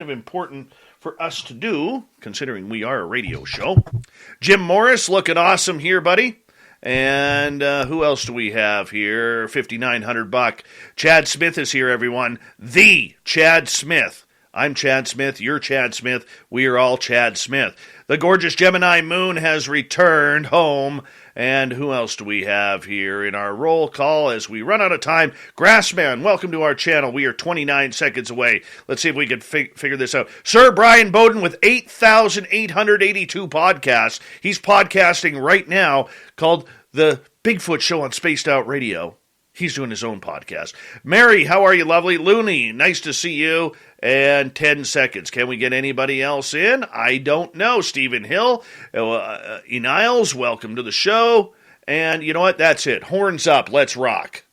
important for us to do, considering we are a radio show. Jim Morris, looking awesome here, buddy. And who else do we have here? $5,900. Chad Smith is here, everyone. The Chad Smith. I'm Chad Smith. You're Chad Smith. We are all Chad Smith. The gorgeous Gemini moon has returned home. And who else do we have here in our roll call as we run out of time? Grassman, welcome to our channel. We are 29 seconds away. Let's see if we can figure this out. Sir Brian Bowden with 8,882 podcasts. He's podcasting right now called The Bigfoot Show on Spaced Out Radio. He's doing his own podcast. Mary, how are you, lovely? Looney, nice to see you. And 10 seconds. Can we get anybody else in? I don't know. Stephen Hill, Niles, welcome to the show. And you know what? That's it. Horns up. Let's rock.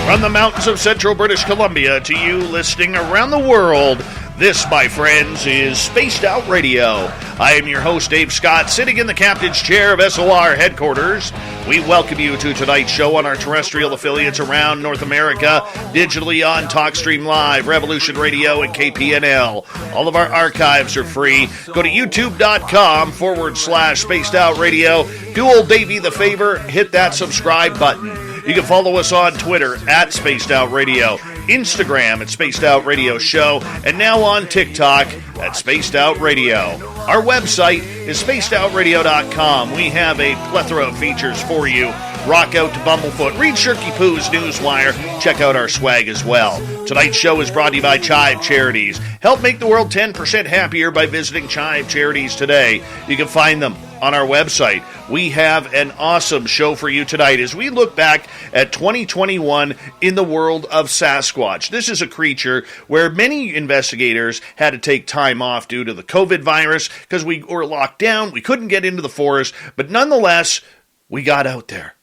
From the mountains of central British Columbia to you listening around the world, this, my friends, is Spaced Out Radio. I am your host, Dave Scott, sitting in the captain's chair of SOR headquarters. We welcome you to tonight's show on our terrestrial affiliates around North America, digitally on TalkStream Live, Revolution Radio, and KPNL. All of our archives are free. Go to youtube.com/Spaced Out Radio. Do old Davey the favor, hit that subscribe button. You can follow us on Twitter at Spaced Out Radio, Instagram at Spaced Out Radio Show, and now on TikTok at Spaced Out Radio. Our website is spacedoutradio.com. We have a plethora of features for you. Rock out to Bumblefoot. Read Shirky Poo's Newswire. Check out our swag as well. Tonight's show is brought to you by Chive Charities. Help make the world 10% happier by visiting Chive Charities today. You can find them on our website. We have an awesome show for you tonight as we look back at 2021 in the world of Sasquatch. This is a creature where many investigators had to take time off due to the COVID virus because we were locked down. We couldn't get into the forest, but nonetheless, we got out there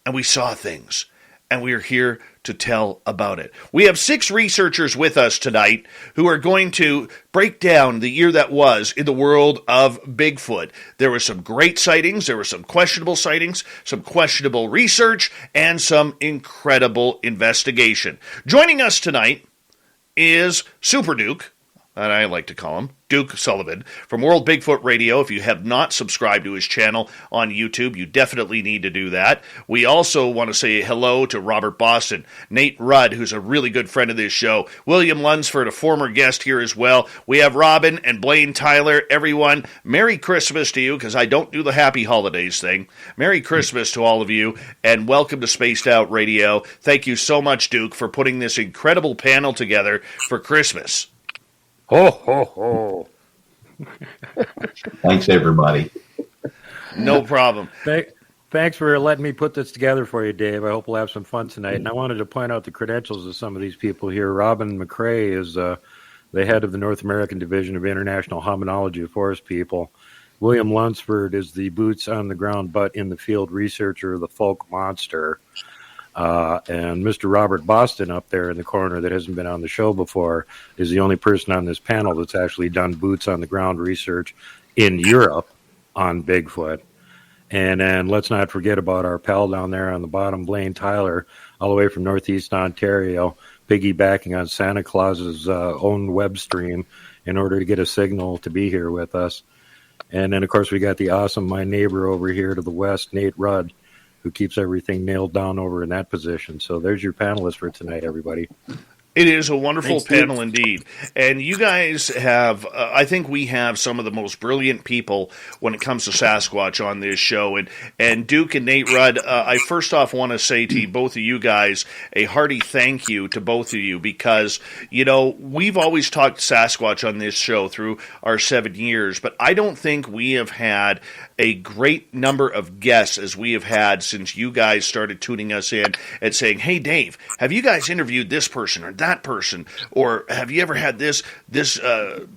and we saw things, and we are here to tell about it. We have 6 researchers with us tonight who are going to break down the year that was in the world of Bigfoot. There were some great sightings, there were some questionable sightings, some questionable research, and some incredible investigation. Joining us tonight is Super Duke, and I like to call him Duke Sullivan, from World Bigfoot Radio. If you have not subscribed to his channel on YouTube, you definitely need to do that. We also want to say hello to Robert Boston, Nate Rudd, who's a really good friend of this show, William Lunsford, a former guest here as well. We have Robin and Blayne Tyler. Everyone, Merry Christmas to you, because I don't do the Happy Holidays thing. Merry Christmas to all of you, and welcome to Spaced Out Radio. Thank you so much, Duke, for putting this incredible panel together for Christmas. Ho, ho, ho. Thanks, everybody. No problem. Thanks for letting me put this together for you, Dave. I hope we'll have some fun tonight. And I wanted to point out the credentials of some of these people here. Robin McCray is the head of the North American Division of International Hominology of Forest People. William Lunsford is the boots-on-the-ground, butt-in-the-field researcher of the folk monster. And Mr. Robert Boston up there in the corner that hasn't been on the show before is the only person on this panel that's actually done boots-on-the-ground research in Europe on Bigfoot. And then let's not forget about our pal down there on the bottom, Blayne Tyler, all the way from Northeast Ontario, piggybacking on Santa Claus's own web stream in order to get a signal to be here with us. And then, of course, we got the awesome my neighbor over here to the west, Nate Rudd, who keeps everything nailed down over in that position. So there's your panelists for tonight, everybody. It is a wonderful panel indeed. And you guys have, I think we have some of the most brilliant people when it comes to Sasquatch on this show. And Duke and Nate Rudd, I first off want to say to both of you guys a hearty thank you to both of you because, you know, we've always talked Sasquatch on this show through our 7 years, but I don't think we have had a great number of guests as we have had since you guys started tuning us in and saying, hey, Dave, have you guys interviewed this person or that person, or have you ever had this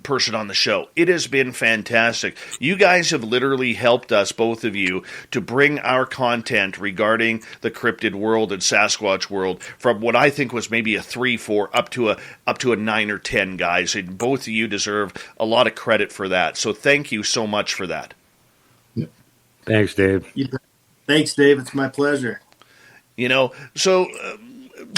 person on the show? It has been fantastic. You guys have literally helped us, both of you, to bring our content regarding the cryptid world and Sasquatch world from what I think was maybe a 3-4 up to a 9 or 10, guys. And both of you deserve a lot of credit for that. So thank you so much for that. Thanks, Dave. Thanks, Dave. It's my pleasure. So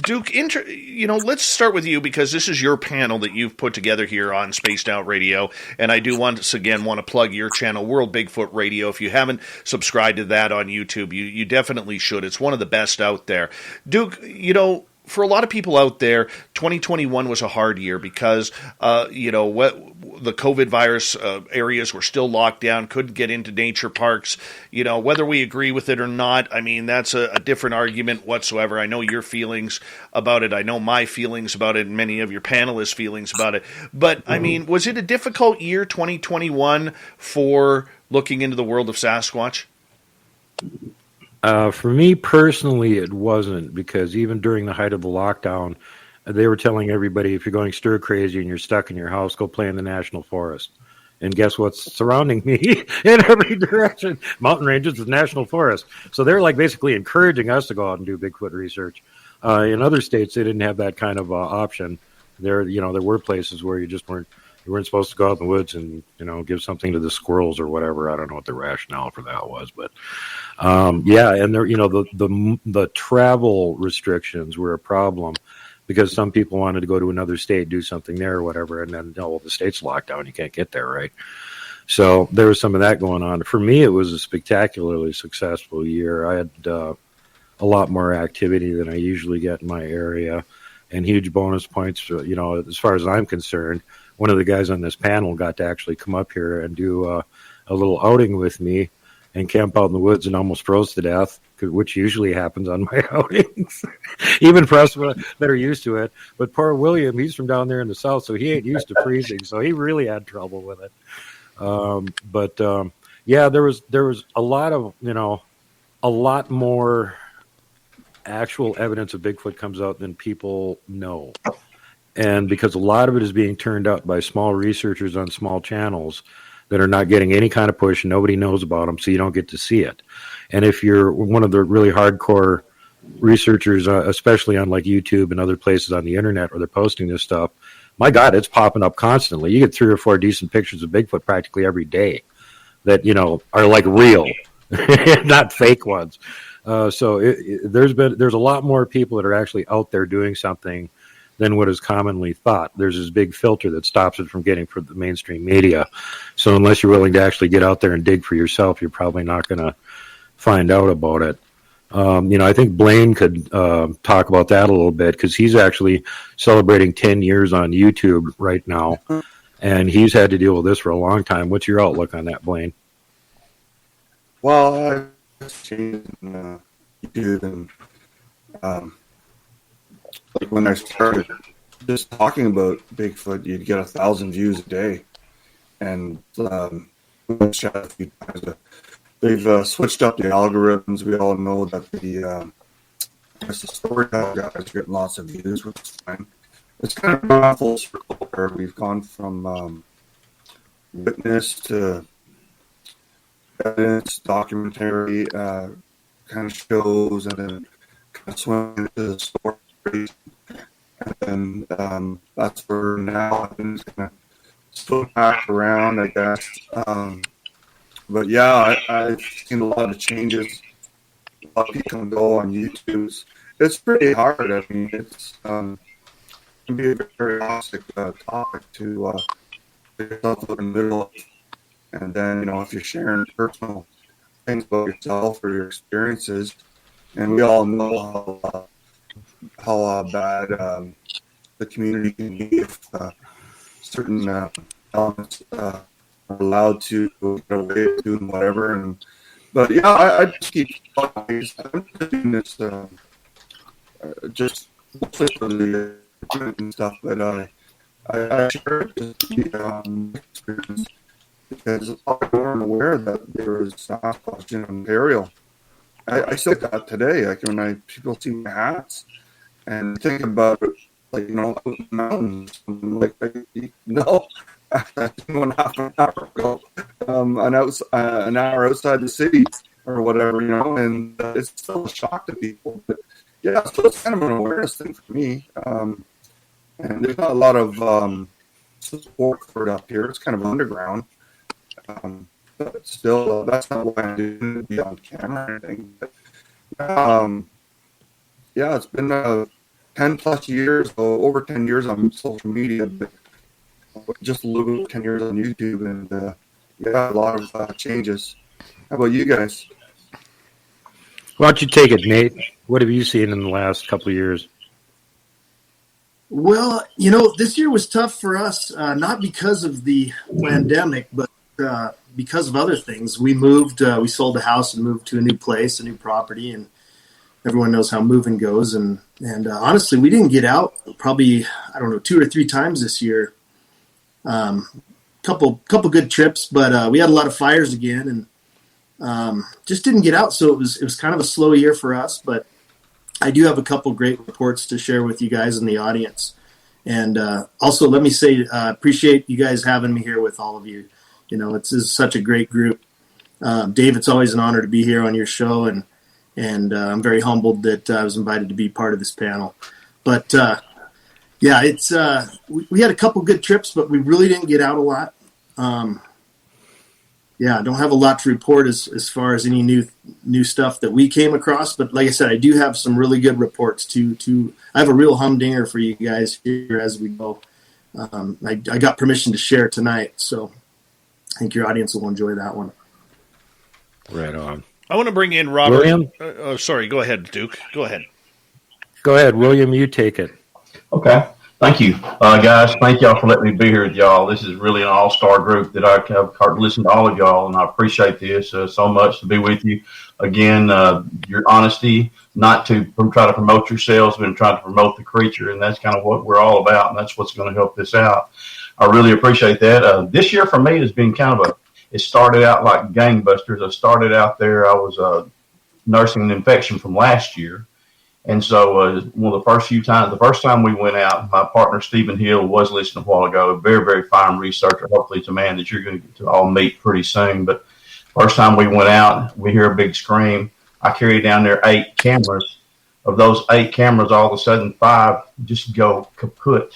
Duke, let's start with you, because this is your panel that you've put together here on Spaced Out Radio, and I do once again want to plug your channel, World Bigfoot Radio. If you haven't subscribed to that on YouTube, you definitely should. It's one of the best out there. Duke, for a lot of people out there, 2021 was a hard year because, the COVID virus areas were still locked down, couldn't get into nature parks. Whether we agree with it or not, I mean, that's a different argument whatsoever. I know your feelings about it. I know my feelings about it, and many of your panelists' feelings about it. But, I mean, was it a difficult year, 2021, for looking into the world of Sasquatch? For me personally, it wasn't, because even during the height of the lockdown, they were telling everybody, if you're going stir crazy and you're stuck in your house, go play in the national forest. And guess what's surrounding me in every direction? Mountain ranges with national forest. So they're like basically encouraging us to go out and do Bigfoot research. In other states, they didn't have that kind of option. There were places where you weren't supposed to go out in the woods and, give something to the squirrels or whatever. I don't know what the rationale for that was, but and there, the travel restrictions were a problem, because some people wanted to go to another state, do something there or whatever, and then, the state's locked down, you can't get there, right? So there was some of that going on. For me, it was a spectacularly successful year. I had a lot more activity than I usually get in my area, and huge bonus points, as far as I'm concerned. One of the guys on this panel got to actually come up here and do a little outing with me and camp out in the woods and almost froze to death, which usually happens on my outings, even for us that are used to it. But poor William, he's from down there in the south, so he ain't used to freezing, so he really had trouble with it. There was a lot of, a lot more actual evidence of Bigfoot comes out than people know. And because a lot of it is being turned up by small researchers on small channels that are not getting any kind of push, and nobody knows about them, so you don't get to see it. And if you're one of the really hardcore researchers, especially on like YouTube and other places on the internet where they're posting this stuff, my God, it's popping up constantly. You get 3 or 4 decent pictures of Bigfoot practically every day that, are like real, not fake ones. So there's a lot more people that are actually out there doing something than what is commonly thought. There's this big filter that stops it from getting from the mainstream media. So unless you're willing to actually get out there and dig for yourself, you're probably not going to find out about it. I think Blayne could talk about that a little bit, because he's actually celebrating 10 years on YouTube right now, and he's had to deal with this for a long time. What's your outlook on that, Blayne? Well, I've changed YouTube, and like when I started just talking about Bigfoot, you'd get 1,000 views a day, and they've switched up the algorithms. We all know that the storytelling guys get lots of views, which is fine. It's kind of gone full circle where we've gone from witness to evidence, documentary kind of shows, and then kind of swing into the stories. And that's where now I've been kind of split back around, I guess. But yeah, I've seen a lot of changes. A lot of people can go on YouTube. It's pretty hard. I mean, it's can be a very toxic topic to get yourself up in the middle of. And then, if you're sharing personal things about yourself or your experiences, and we all know how bad the community can be if certain elements are allowed to get away with doing whatever. But yeah, I just keep talking. I'm doing this just for the and stuff, but I share the experience because I wasn't aware that there was Sasquatch in Ontario. I still got today. Like when people see my hats and think about like, mountains, like, one half an hour ago, an hour outside the city or whatever, and it's still a shock to people. But yeah, so it's kind of an awareness thing for me. And there's not a lot of support for it up here. It's kind of underground. But still, that's not why I do it on camera or anything. But, yeah, it's been 10 plus years, over 10 years on social media, but just a little bit 10 years on YouTube, and yeah, a lot of changes. How about you guys? Why don't you take it, Nate? What have you seen in the last couple of years? Well, this year was tough for us, not because of the pandemic, but because of other things. We moved, we sold the house and moved to a new place, a new property, and everyone knows how moving goes. And honestly, we didn't get out probably, 2 or 3 times this year. Couple good trips, but we had a lot of fires again, and just didn't get out. So it was kind of a slow year for us, but I do have a couple great reports to share with you guys in the audience. And also, let me say, appreciate you guys having me here with all of you. It's such a great group. Dave, it's always an honor to be here on your show, and I'm very humbled that I was invited to be part of this panel. But yeah, it's we had a couple good trips, but we really didn't get out a lot. Yeah, I don't have a lot to report as far as any new stuff that we came across. But like I said, I do have some really good reports to I have a real humdinger for you guys here as we go. I got permission to share tonight, so I think your audience will enjoy that one. Right on. I want to bring in Robert. William? Sorry, go ahead, Duke. Go ahead. Go ahead, William, you take it. Okay. Thank you. Guys, thank y'all for letting me be here with y'all. This is really an all-star group that I have listened to all of y'all, and I appreciate this so much to be with you. Again, your honesty, not to try to promote yourselves, but trying to promote the creature, and that's kind of what we're all about, and that's what's going to help this out. I really appreciate that. This year for me has been kind of it started out like gangbusters. I started out there, I was nursing an infection from last year. And so one of the first time we went out, my partner, Stephen Hill, was listening a while ago, a very, very fine researcher. Hopefully it's a man that you're going to get to all meet pretty soon. But first time we went out, we hear a big scream. I carry down there 8 cameras. Of those 8 cameras, all of a sudden 5 just go kaput.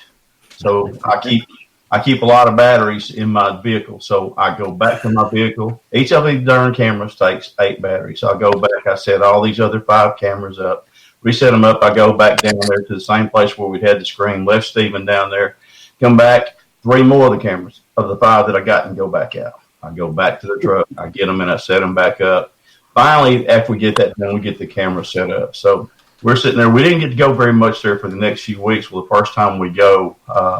So I keep a lot of batteries in my vehicle. So I go back to my vehicle. Each of these darn cameras takes 8 batteries. So I go back. I set all these other 5 cameras up. Reset them up. I go back down there to the same place where we had the screen. Left Stephen down there. Come back. 3 more of the cameras of the 5 that I got and go back out. I go back to the truck. I get them and I set them back up. Finally, after we get that done, we get the camera set up. So we're sitting there. We didn't get to go very much there for the next few weeks. Well, the first time we go,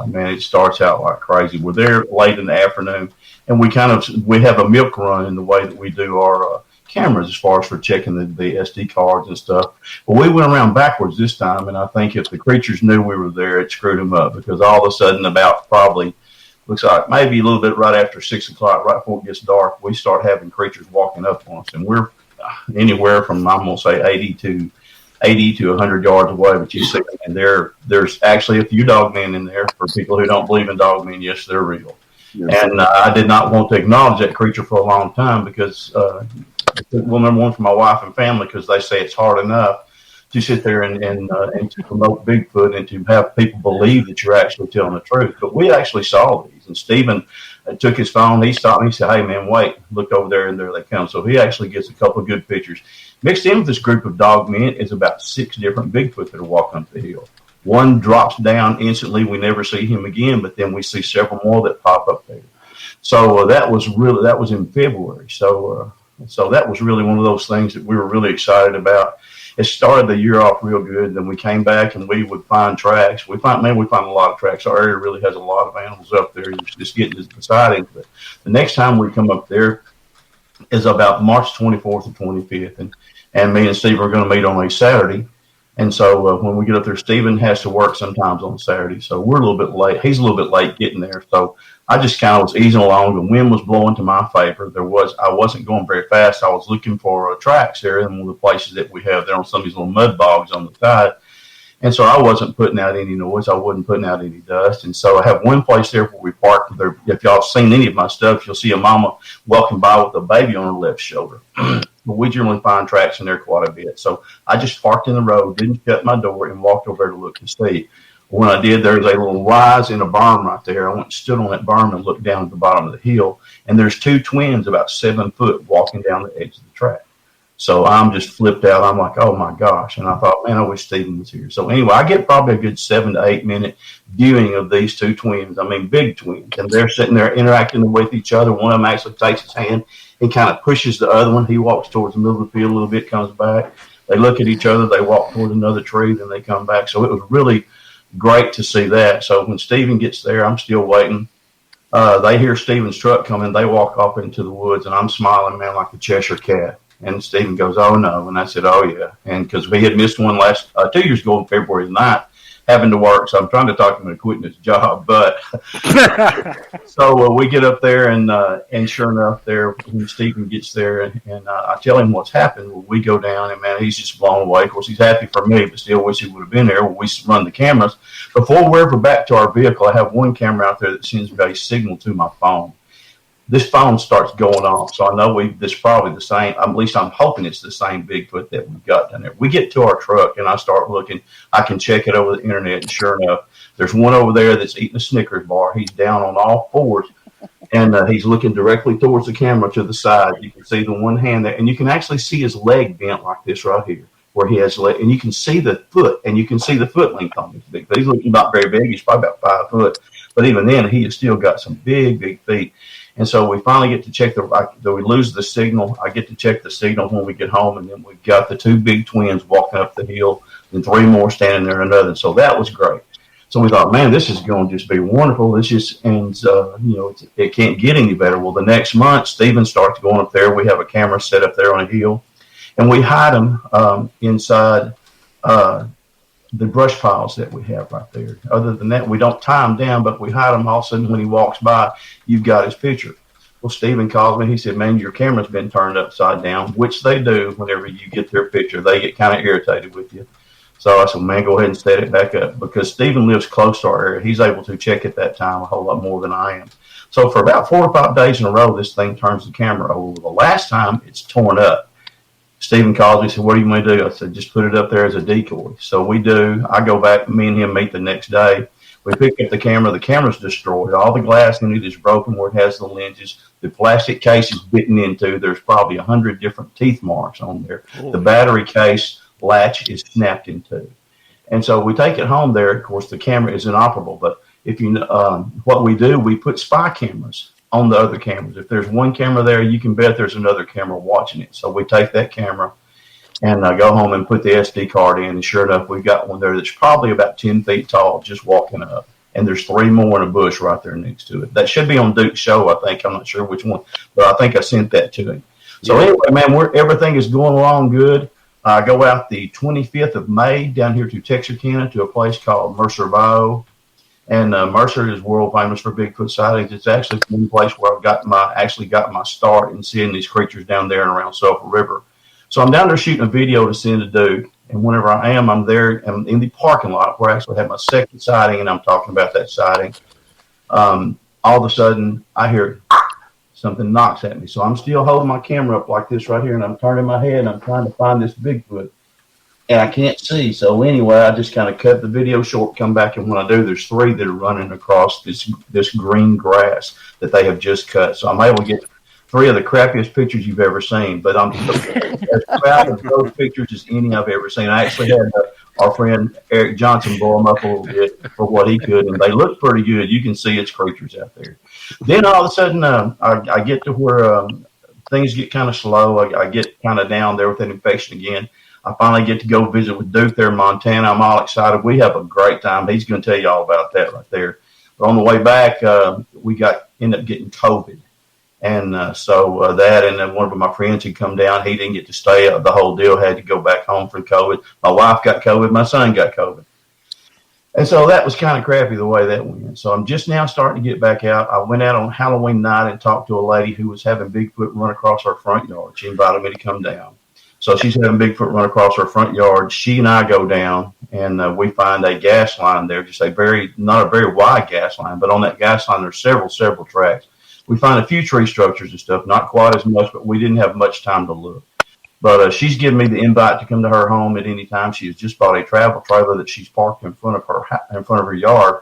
man, it starts out like crazy. We're there late in the afternoon, and we have a milk run in the way that we do our cameras as far as for checking the SD cards and stuff. But we went around backwards this time, and I think if the creatures knew we were there, it screwed them up, because all of a sudden, about probably looks like maybe a little bit right after 6 o'clock, right before it gets dark, we start having creatures walking up on us, and we're anywhere from, I'm going to say 80 to 100 yards away, but you see, and there's actually a few dogmen in there. For people who don't believe in dogmen, yes, they're real. Yes. And I did not want to acknowledge that creature for a long time, because number one, for my wife and family, because they say it's hard enough to sit there and to promote Bigfoot and to have people believe that you're actually telling the truth. But we actually saw these, and Stephen took his phone. He stopped me. He said, "Hey, man, wait, look over there," and there they come. So he actually gets a couple of good pictures. Mixed in with this group of dog men is about 6 different Bigfoot that are walking up the hill. One drops down instantly. We never see him again, but then we see several more that pop up there. So that was in February. So that was really one of those things that we were really excited about. It started the year off real good. Then we came back and we would find tracks. We find a lot of tracks. Our area really has a lot of animals up there. It's just getting to the sightings. But the next time we come up there is about March 24th or 25th. And me and Steve are going to meet on a Saturday. And so when we get up there, Stephen has to work sometimes on Saturday. So we're a little bit late. He's a little bit late getting there. So I just kind of was easing along. The wind was blowing to my favor. I wasn't going very fast. I was looking for tracks there in one of the places that we have there on some of these little mud bogs on the side. And so I wasn't putting out any noise. I wasn't putting out any dust. And so I have one place there where we park. There, if y'all have seen any of my stuff, you'll see a mama walking by with a baby on her left shoulder. But we generally find tracks in there quite a bit. So I just parked in the road, didn't shut my door, and walked over to look to see. When I did, there's a little rise in a berm right there. I went and stood on that berm and looked down at the bottom of the hill. And there's two twins about 7 foot walking down the edge of the track. So I'm just flipped out. I'm like, oh, my gosh. And I thought, man, I wish Stephen was here. So anyway, I get probably a good 7 to 8 minute viewing of these two twins. I mean, big twins. And they're sitting there interacting with each other. One of them actually takes his hand and kind of pushes the other one. He walks towards the middle of the field a little bit, comes back. They look at each other. They walk towards another tree. Then they come back. So it was really great to see that. So when Stephen gets there, I'm still waiting. They hear Stephen's truck coming. They walk off into the woods. And I'm smiling, man, like a Cheshire cat. And Stephen goes, oh, no. And I said, oh, yeah. And because we had missed one 2 years ago on February 9th, having to work. So I'm trying to talk him into quitting his job. But so we get up there, and sure enough, there when Stephen gets there, and I tell him what's happened. Well, we go down, and, man, he's just blown away. Of course, he's happy for me, but still wish he would have been there. We run the cameras. Before we're ever back to our vehicle, I have one camera out there that sends a signal to my phone. This phone starts going off, so I know this is probably the same. At least I'm hoping it's the same Bigfoot that we've got down there. We get to our truck, and I start looking. I can check it over the internet, and sure enough, there's one over there that's eating a Snickers bar. He's down on all fours, and he's looking directly towards the camera to the side. You can see the one hand there, and you can actually see his leg bent like this right here, where he has leg, and you can see the foot, and you can see the foot length on this Bigfoot. He's looking not very big. He's probably about 5 foot, but even then, he has still got some big, big feet. And so we finally get to check we lose the signal. I get to check the signal when we get home, and then we've got the two big twins walking up the hill, and 3 more standing there, another. So that was great. So we thought, man, this is going to just be wonderful. It can't get any better. Well, the next month, Stephen starts going up there. We have a camera set up there on a hill, and we hide them inside the brush piles that we have right there. Other than that, we don't tie him down, but we hide him. All of a sudden, when he walks by, you've got his picture. Well, Stephen calls me. He said, man, your camera's been turned upside down, which they do whenever you get their picture. They get kind of irritated with you. So I said, man, go ahead and set it back up, because Stephen lives close to our area. He's able to check at that time a whole lot more than I am. So for about 4 or 5 days in a row, this thing turns the camera over. The last time, it's torn up. Stephen calls me and said, what do you want to do? I said, just put it up there as a decoy. So we do. I go back, me and him meet the next day. We pick up the camera. The camera's destroyed. All the glass in it is broken where it has the lenses. The plastic case is bitten into. There's probably 100 different teeth marks on there. Oh. The battery case latch is snapped in two. And so we take it home there. Of course, the camera is inoperable. But if you what we do, we put spy cameras on the other cameras. If there's one camera there, you can bet there's another camera watching it. So we take that camera and go home and put the SD card in. And sure enough, we've got one there that's probably about 10 feet tall, just walking up. And there's 3 more in a bush right there next to it. That should be on Duke's show, I think. I'm not sure which one, but I think I sent that to him. So anyway, man, everything is going along good. I go out the 25th of May down here to Texarkana to a place called Mercer Bayou. And Mercer is world famous for Bigfoot sightings. It's actually one place where I've got my start in seeing these creatures down there and around Sulphur River. So I'm down there shooting a video to send to Duke. And whenever I'm there, I'm in the parking lot where I actually had my second sighting, and I'm talking about that sighting. All of a sudden, I hear something knocks at me. So I'm still holding my camera up like this right here, and I'm turning my head, and I'm trying to find this Bigfoot. And I can't see. So anyway, I just kind of cut the video short, come back, and when I do, there's 3 that are running across this green grass that they have just cut. So I'm able to get 3 of the crappiest pictures you've ever seen. But I'm as proud of those pictures as any I've ever seen. I actually had our friend Eric Johnson blow them up a little bit for what he could, and they look pretty good. You can see it's creatures out there. Then all of a sudden, I get to where things get kind of slow. I get kind of down there with an infection again. I finally get to go visit with Duke there in Montana. I'm all excited. We have a great time. He's going to tell you all about that right there. But on the way back, we ended up getting COVID. And so that, and then one of my friends had come down. He didn't get to stay. The whole deal had to go back home from COVID. My wife got COVID. My son got COVID. And so that was kind of crappy the way that went. So I'm just now starting to get back out. I went out on Halloween night and talked to a lady who was having Bigfoot run across our front yard. She invited me to come down. So she's having Bigfoot run across her front yard. She and I go down, and we find a gas line there, just not a very wide gas line, but on that gas line there's several tracks. We find a few tree structures and stuff, not quite as much, but we didn't have much time to look. But she's given me the invite to come to her home at any time. She has just bought a travel trailer that she's parked in front of her yard.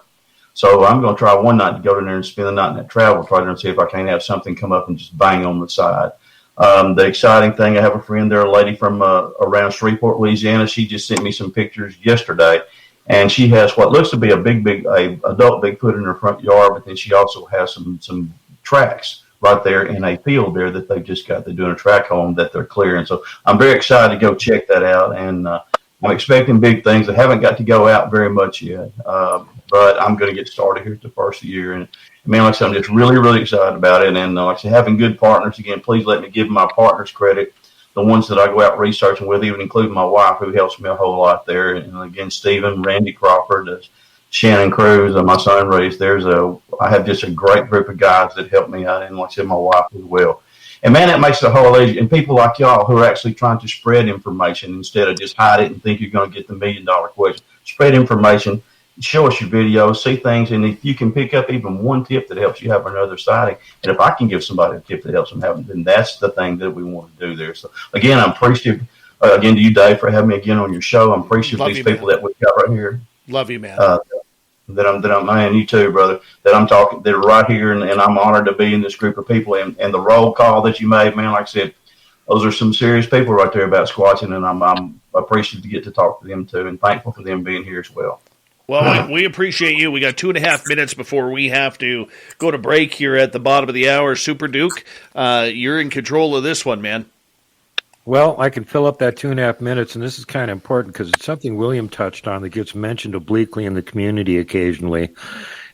So I'm going to try one night to go in there and spend the night in that travel trailer and see if I can't have something come up and just bang on the side. The exciting thing, I have a friend there, a lady from around Shreveport, Louisiana. She just sent me some pictures yesterday, and she has what looks to be a adult Bigfoot in her front yard, but then she also has some tracks right there in a field there that they're doing a track home that they're clearing. So I'm very excited to go check that out, and I'm expecting big things. I haven't got to go out very much yet, but I'm going to get started here at the first of the year. And man, like I said, I'm just really, really excited about it. And like I said, having good partners, again, please let me give my partners credit, the ones that I go out researching with, even including my wife, who helps me a whole lot there. And again, Stephen, Randy Crawford, Shannon Cruz, and my son Reese. I have just a great group of guys that help me out, and like I said, my wife as well. And man, that makes the whole age, and people like y'all who are actually trying to spread information instead of just hide it and think you're going to get the $1 million question. Spread information, show us your videos, see things, and if you can pick up even one tip that helps you have another sighting, and if I can give somebody a tip that helps them have it, then that's the thing that we want to do there. So again, I'm appreciative again to you, Dave, for having me again on your show. I'm appreciative of these people that we've got right here. Love you, man. That I'm, man, you too, brother, that I'm talking, that are right here, and I'm honored to be in this group of people, and the roll call that you made, man, like I said, those are some serious people right there about squatching, and I'm appreciative to get to talk to them too, and thankful for them being here as well. Well, we appreciate you. We got 2.5 minutes before we have to go to break here at the bottom of the hour. Super Duke, you're in control of this one, man. Well, I can fill up that 2.5 minutes, and this is kind of important because it's something William touched on that gets mentioned obliquely in the community occasionally.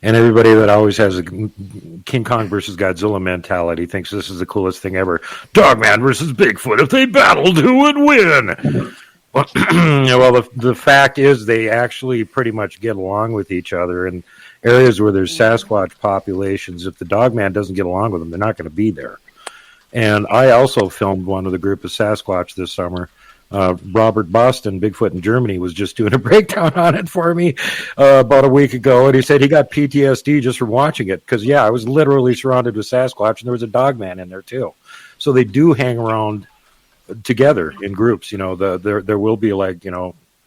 And everybody that always has a King Kong versus Godzilla mentality thinks this is the coolest thing ever. Dogman versus Bigfoot. If they battled, who would win? Well, the fact is they actually pretty much get along with each other. In areas where there's Sasquatch populations, if the Dogman doesn't get along with them, they're not going to be there. And I also filmed one of the group of Sasquatch this summer. Robert Boston, Bigfoot in Germany, was just doing a breakdown on it for me about a week ago, and he said he got PTSD just from watching it because, I was literally surrounded with Sasquatch, and there was a Dogman in there too. So they do hang around together in groups. There will be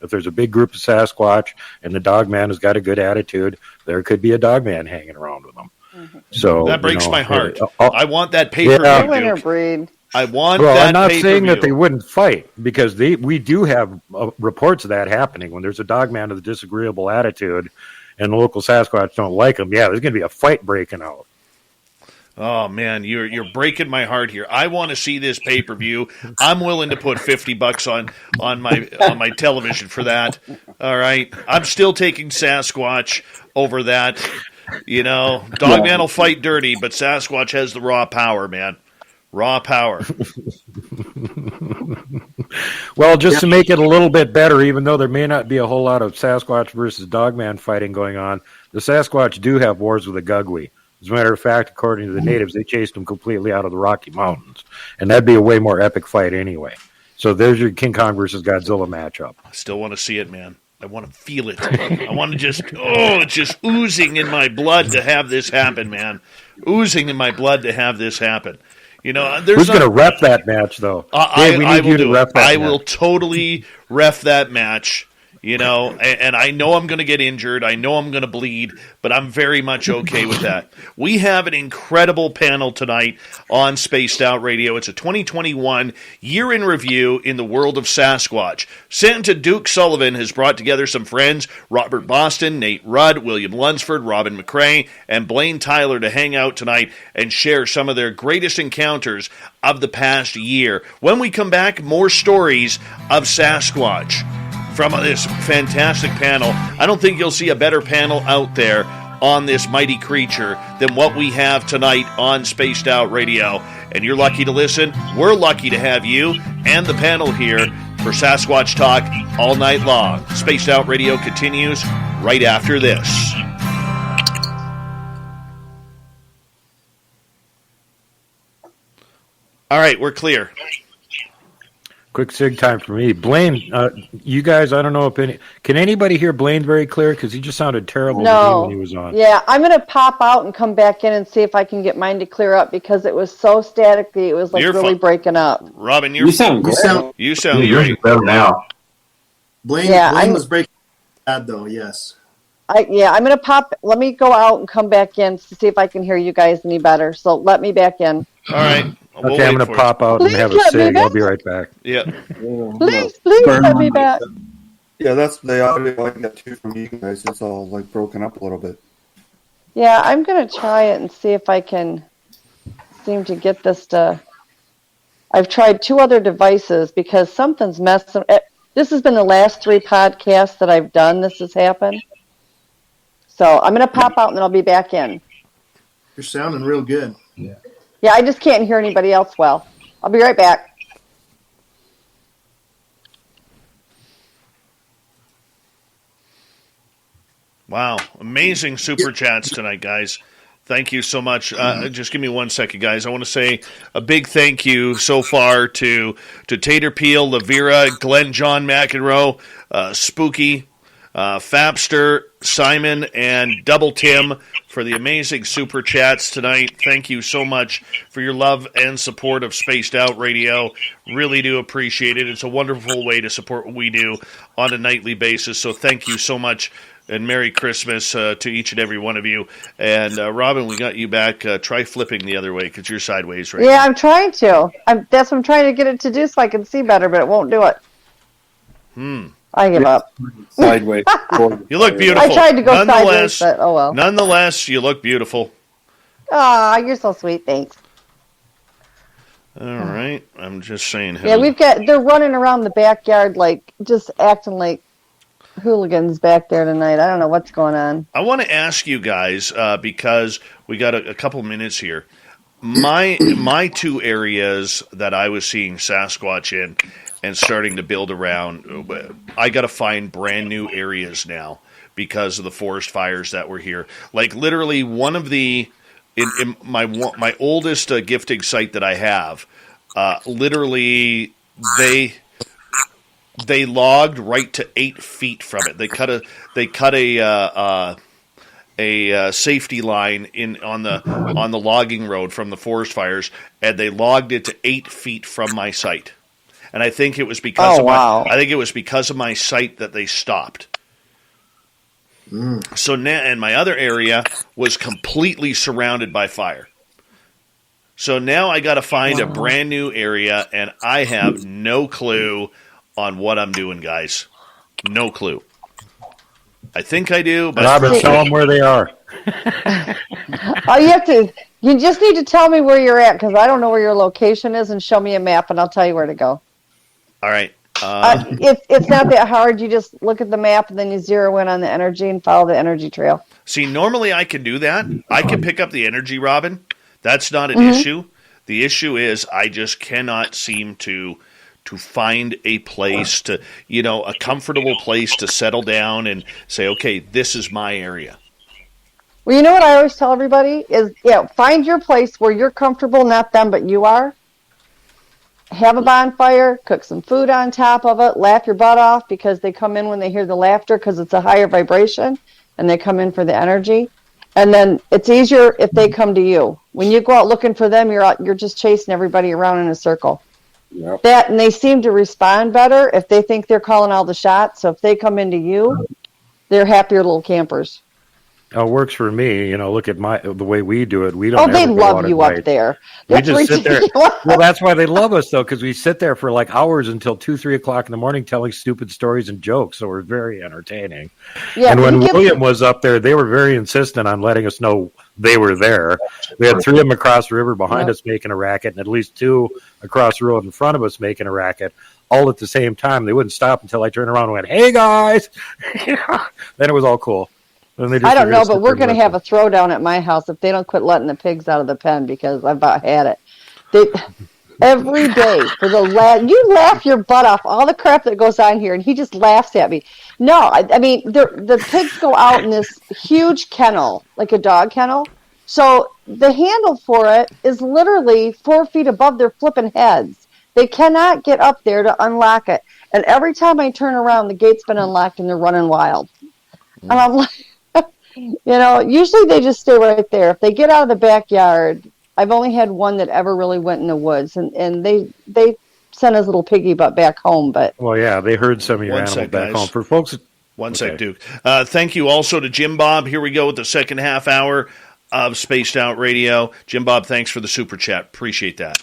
if there's a big group of Sasquatch and the Dogman has got a good attitude, there could be a Dogman hanging around with them. Mm-hmm. So that breaks my heart. I want that paper. Winner breed. I want that. I'm not saying that they wouldn't fight because we do have reports of that happening when there's a Dogman with a disagreeable attitude and the local Sasquatch don't like him. Yeah, there's going to be a fight breaking out. Oh man, you're breaking my heart here. I want to see this pay-per-view. I'm willing to put $50 on my television for that. All right, I'm still taking Sasquatch over that. Dogman will fight dirty, but Sasquatch has the raw power, man. Raw power. Well, just to make it a little bit better, even though there may not be a whole lot of Sasquatch versus Dogman fighting going on, the Sasquatch do have wars with the Gugwe. As a matter of fact, according to the natives, they chased them completely out of the Rocky Mountains. And that'd be a way more epic fight anyway. So there's your King Kong versus Godzilla matchup. I still want to see it, man. I want to feel it. I want to it's just oozing in my blood to have this happen, man. Oozing in my blood to have this happen. Who's going to ref that match, though? I will totally ref that match. And I know I'm going to get injured. I know I'm going to bleed, but I'm very much okay with that. We have an incredible panel tonight on Spaced Out Radio. It's a 2021 year in review in the world of Sasquatch. Santa Duke Sullivan has brought together some friends, Robert Boston, Nate Rudd, William Lunsford, Robin McCray, and Blayne Tyler to hang out tonight and share some of their greatest encounters of the past year. When we come back, more stories of Sasquatch from this fantastic panel. I don't think you'll see a better panel out there on this mighty creature than what we have tonight on Spaced Out Radio. And you're lucky to listen. We're lucky to have you and the panel here for Sasquatch Talk all night long. Spaced Out Radio continues right after this. All right, we're clear. Quick sig time for me. Blayne, you guys, I don't know if can anybody hear Blayne very clear? Because he just sounded terrible to me when he was on. Yeah, I'm going to pop out and come back in and see if I can get mine to clear up because it was so staticky. It was like really breaking up. Robin, you sound great. You sound great. Yours is better now. Blayne was breaking bad though, yes. I'm going to pop. Let me go out and come back in to see if I can hear you guys any better. So let me back in. All right. Okay, I'm going to pop out and have a sig. I'll be right back. Yeah. Please let me back. Yeah, that's the audio I got too from you guys. It's all like broken up a little bit. Yeah, I'm going to try it and see if I can seem to get this to... I've tried 2 other devices because something's messing... This has been the last 3 podcasts that I've done. This has happened. So I'm going to pop out and then I'll be back in. You're sounding real good. Yeah, I just can't hear anybody else well. I'll be right back. Wow. Amazing super chats tonight, guys. Thank you so much. Just give me 1 second, guys. I want to say a big thank you so far to Tater Peel, Lavira, Glenn John McEnroe, Spooky, Fapster, Simon, and Double Tim for the amazing super chats tonight. Thank you so much for your love and support of Spaced Out Radio. Really do appreciate it. It's a wonderful way to support what we do on a nightly basis. So thank you so much, and Merry Christmas to each and every one of you. And Robin, we got you back. Try flipping the other way because you're sideways right now. I'm trying to. That's what I'm trying to get it to do so I can see better, but it won't do it. I give up. Sideways. You look beautiful. I tried to go sideways, but oh well. Nonetheless, you look beautiful. Aw, you're so sweet. Thanks. All right. I'm just saying. Yeah, they're running around the backyard like just acting like hooligans back there tonight. I don't know what's going on. I want to ask you guys because we got a couple minutes here. My 2 areas that I was seeing Sasquatch in and starting to build around, I got to find brand new areas now because of the forest fires that were here. Like literally one of the in my oldest gifting site that I have, literally they logged right to 8 feet from it. They cut a safety line on the logging road from the forest fires, and they logged it to 8 feet from my site. And I think it was because of my site that they stopped. So now, and my other area was completely surrounded by fire. So now I got to find a brand new area, and I have no clue on what I'm doing, guys. No clue. I think I do, but Robin, tell them where they are. You just need to tell me where you're at because I don't know where your location is, and show me a map, and I'll tell you where to go. All right. It's not that hard. You just look at the map and then you zero in on the energy and follow the energy trail. See, normally I can do that. I can pick up the energy, Robin. That's not an issue. The issue is I just cannot seem to find a place to, a comfortable place to settle down and say, okay, this is my area. Well, you know what I always tell everybody is, find your place where you're comfortable, not them, but you are. Have a bonfire, cook some food on top of it, laugh your butt off because they come in when they hear the laughter because it's a higher vibration and they come in for the energy. And then it's easier if they come to you. When you go out looking for them, you're just chasing everybody around in a circle. Yep. And they seem to respond better if they think they're calling all the shots. So if they come into you, they're happier little campers. Oh, it works for me. Look at the way we do it. We don't. Oh, they love you up there. We just sit there. Well, that's why they love us, though, because we sit there for like hours until 2-3 o'clock in the morning telling stupid stories and jokes. So we're very entertaining. Yeah, and when William was up there, they were very insistent on letting us know they were there. We had 3 of them across the river behind us making a racket, and at least 2 across the road in front of us making a racket, all at the same time. They wouldn't stop until I turned around and went, "Hey guys!" Then it was all cool. I don't know, but we're going to have a throwdown at my house if they don't quit letting the pigs out of the pen because I've about had it. Every day for you laugh your butt off all the crap that goes on here, and he just laughs at me. No, I mean the pigs go out in this huge kennel, like a dog kennel. So the handle for it is literally 4 feet above their flipping heads. They cannot get up there to unlock it. And every time I turn around, the gate's been unlocked and they're running wild. And I'm like, usually they just stay right there. If they get out of the backyard, I've only had one that ever really went in the woods, and they sent his little piggy butt back home. But well, yeah, they heard some of your animal back home. For folks, one sec, Duke. Thank you also to Jim Bob. Here we go with the second half hour of Spaced Out Radio. Jim Bob, thanks for the super chat. Appreciate that.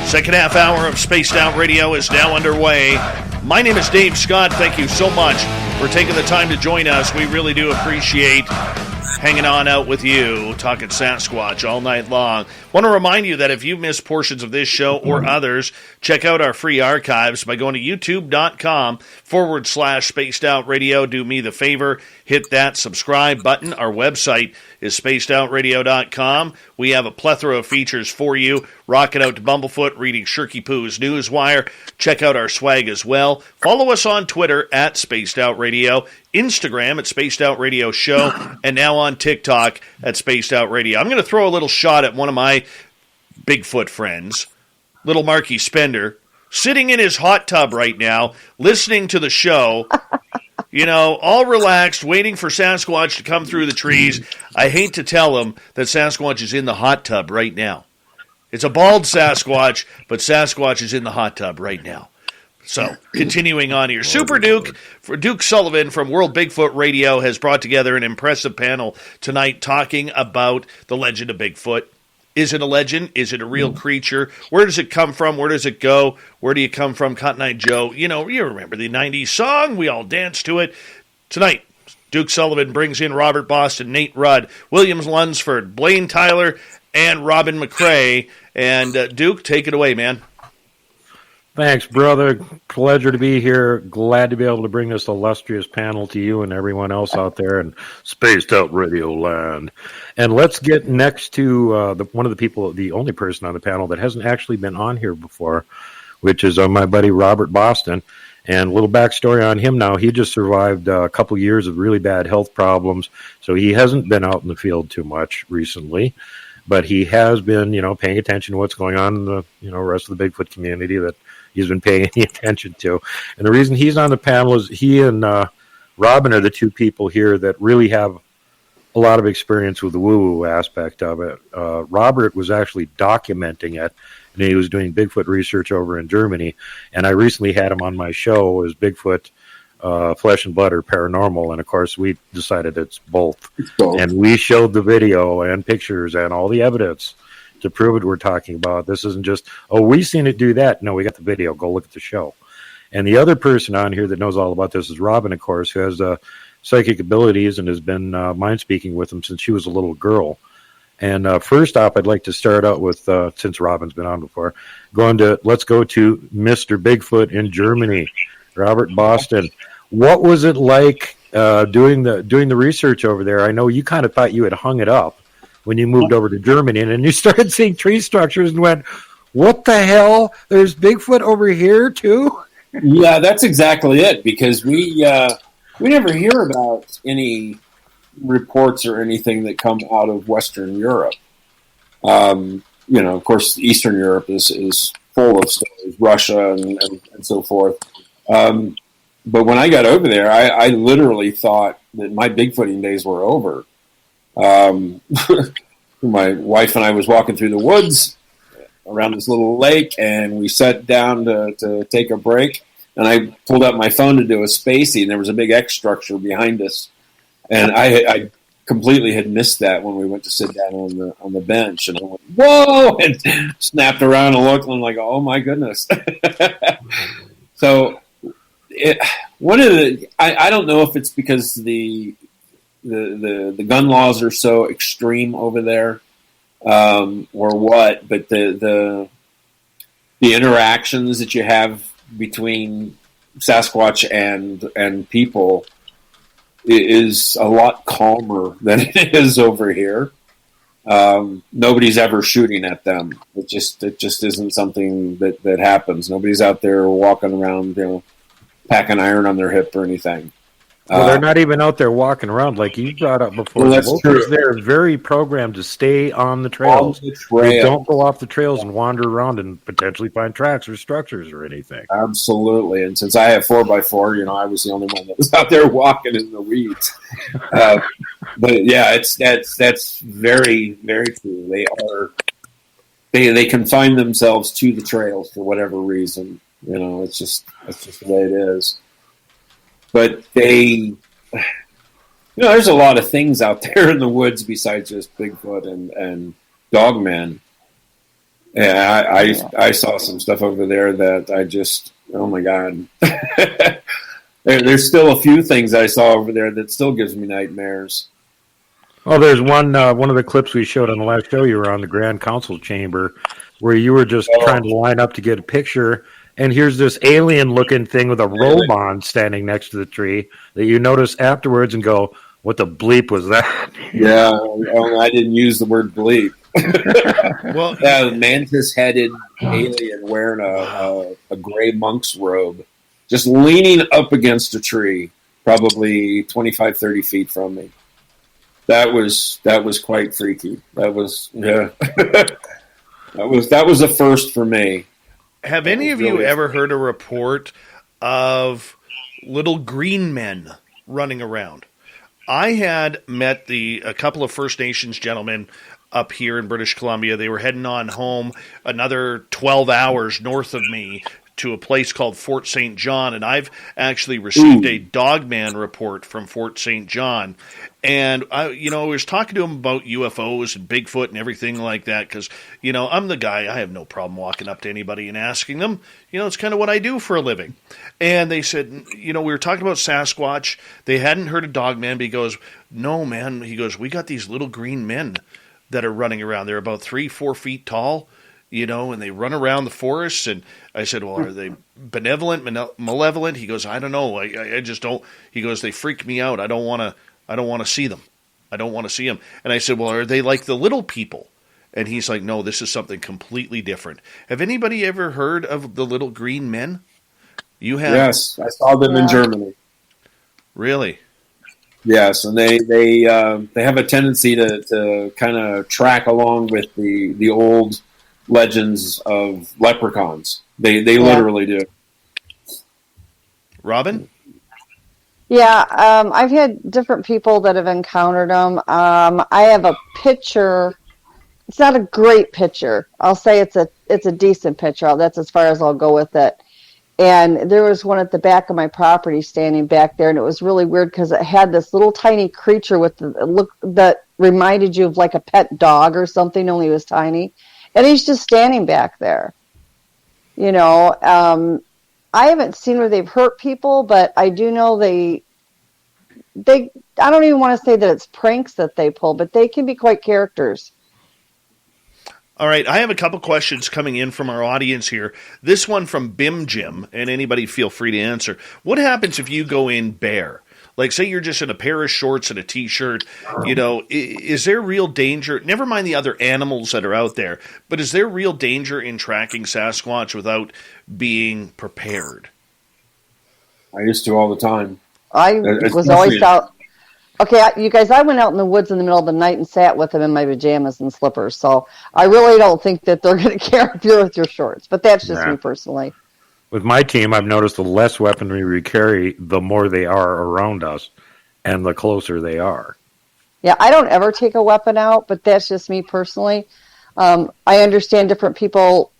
Second half hour of Spaced Out Radio is now underway. My name is Dave Scott. Thank you so much for taking the time to join us. We really do appreciate hanging on out with you, talking Sasquatch all night long. Want to remind you that if you missed portions of this show or others, check out our free archives by going to youtube.com/Spaced Out Radio. Do me the favor, hit that subscribe button. Our website is spacedoutradio.com. We have a plethora of features for you. Rocking out to Bumblefoot, reading Shirky Poo's Newswire. Check out our swag as well. Follow us on Twitter at Spaced Out Radio, Instagram at Spaced Out Radio Show, and now on TikTok at Spaced Out Radio. I'm going to throw a little shot at one of my Bigfoot friends, little Marky Spender, sitting in his hot tub right now, listening to the show, all relaxed, waiting for Sasquatch to come through the trees. I hate to tell him that Sasquatch is in the hot tub right now. It's a bald Sasquatch, but Sasquatch is in the hot tub right now. So, continuing on here. Super Duke, for Duke Sullivan from World Bigfoot Radio, has brought together an impressive panel tonight talking about the legend of Bigfoot. Is it a legend? Is it a real creature? Where does it come from? Where does it go? Where do you come from? Cotton Eye Joe. You remember the 90s song. We all danced to it. Tonight, Duke Sullivan brings in Robert Boston, Nate Rudd, Williams Lunsford, Blayne Tyler, and Robin McCray. And Duke, take it away, man. Thanks, brother. Pleasure to be here. Glad to be able to bring this illustrious panel to you and everyone else out there in Spaced Out Radio land. And let's get next to one of the people, the only person on the panel that hasn't actually been on here before, which is my buddy Robert Boston. And a little backstory on him now. He just survived a couple years of really bad health problems, so he hasn't been out in the field too much recently. But he has been, paying attention to what's going on in the, rest of the Bigfoot community that he's been paying any attention to. And the reason he's on the panel is he and Robin are the two people here that really have a lot of experience with the woo-woo aspect of it. Robert was actually documenting it, and he was doing Bigfoot research over in Germany. And I recently had him on my show as Bigfoot Flesh and Blood or Paranormal, and of course we decided it's both. And we showed the video and pictures and all the evidence to prove it we're talking about. This isn't just, we seen it do that. No, we got the video. Go look at the show. And the other person on here that knows all about this is Robin, of course, who has psychic abilities and has been mind speaking with him since she was a little girl. And first off, I'd like to start out with, since Robin's been on before, let's go to Mr. Bigfoot in Germany, Robert Boston. What was it like doing the research over there? I know you kind of thought you had hung it up when you moved over to Germany, and then you started seeing tree structures and went, what the hell? There's Bigfoot over here too? Yeah, that's exactly it, because we never hear about any reports or anything that come out of Western Europe. Of course, Eastern Europe is full of stories, Russia and so forth. But when I got over there, I literally thought that my Bigfooting days were over. My wife and I was walking through the woods around this little lake, and we sat down to take a break. And I pulled out my phone to do a spacey, and there was a big X structure behind us. And I completely had missed that when we went to sit down on the bench. And I went, whoa! And snapped around and looked, and I'm like, oh my goodness. So I don't know if it's because the gun laws are so extreme over there, or what, but the interactions that you have between Sasquatch and people is a lot calmer than it is over here. nobody's ever shooting at them. It just isn't something that happens. Nobody's out there walking around, packing iron on their hip or anything. Well, they're not even out there walking around like you brought up before. Well, that's true. They're very programmed to stay on the trails. They don't go off the trails and wander around and potentially find tracks or structures or anything. Absolutely. And since I have 4x4, I was the only one that was out there walking in the weeds. But yeah, that's very, very true. They confine themselves to the trails for whatever reason. That's just the way it is. But there's a lot of things out there in the woods besides just Bigfoot and Dogman. And I saw some stuff over there that I just, oh my God. There's still a few things I saw over there that still gives me nightmares. Oh, there's one of the clips we showed on the last show. You were on the Grand Council chamber where you were just trying to line up to get a picture. And here's this alien-looking thing with a robe on standing next to the tree that you notice afterwards and go, what the bleep was that? Yeah, I didn't use the word bleep. Well, mantis-headed alien wearing a gray monk's robe, just leaning up against a tree, probably 25, 30 feet from me. That was quite freaky. That was that was a first for me. Have any of you ever heard a report of little green men running around? I had met a couple of First Nations gentlemen up here in British Columbia. They were heading on home another 12 hours north of me to a place called Fort St. John, and I've actually received a Dogman report from Fort St. John. And I was talking to him about UFOs and Bigfoot and everything like that because, I'm the guy. I have no problem walking up to anybody and asking them. It's kind of what I do for a living. And they said, we were talking about Sasquatch. They hadn't heard of Dogman, but he goes, no, man. He goes, we got these little green men that are running around. They're about 3-4 feet tall. And they run around the forest. And I said, well, are they benevolent, malevolent? He goes, I don't know. I just don't. He goes, they freak me out. I don't want to see them. I don't want to see them. And I said, well, are they like the little people? And he's like, no, this is something completely different. Have anybody ever heard of the little green men? You have? Yes, I saw them in Germany. Really? Yes, and they have a tendency to kind of track along with the old legends of leprechauns. They literally do. Robin? Yeah, I've had different people that have encountered them. I have a picture. It's not a great picture. I'll say it's a decent picture. That's as far as I'll go with it. And there was one at the back of my property standing back there, and it was really weird because it had this little tiny creature with the look that reminded you of like a pet dog or something, only it was tiny. And he's just standing back there. I haven't seen where they've hurt people, but I do know they I don't even want to say that it's pranks that they pull, but they can be quite characters. All right, I have a couple questions coming in from our audience here. This one from Bim Jim, and anybody feel free to answer. What happens if you go in bare? Like, say you're just in a pair of shorts and a T-shirt, is there real danger? Never mind the other animals that are out there, but is there real danger in tracking Sasquatch without being prepared? I used to all the time. I was always out. Okay, you guys, I went out in the woods in the middle of the night and sat with them in my pajamas and slippers, so I really don't think that they're going to care if you're with your shorts, but that's just me personally. With my team, I've noticed the less weaponry we carry, the more they are around us, and the closer they are. Yeah, I don't ever take a weapon out, but that's just me personally. I understand different people,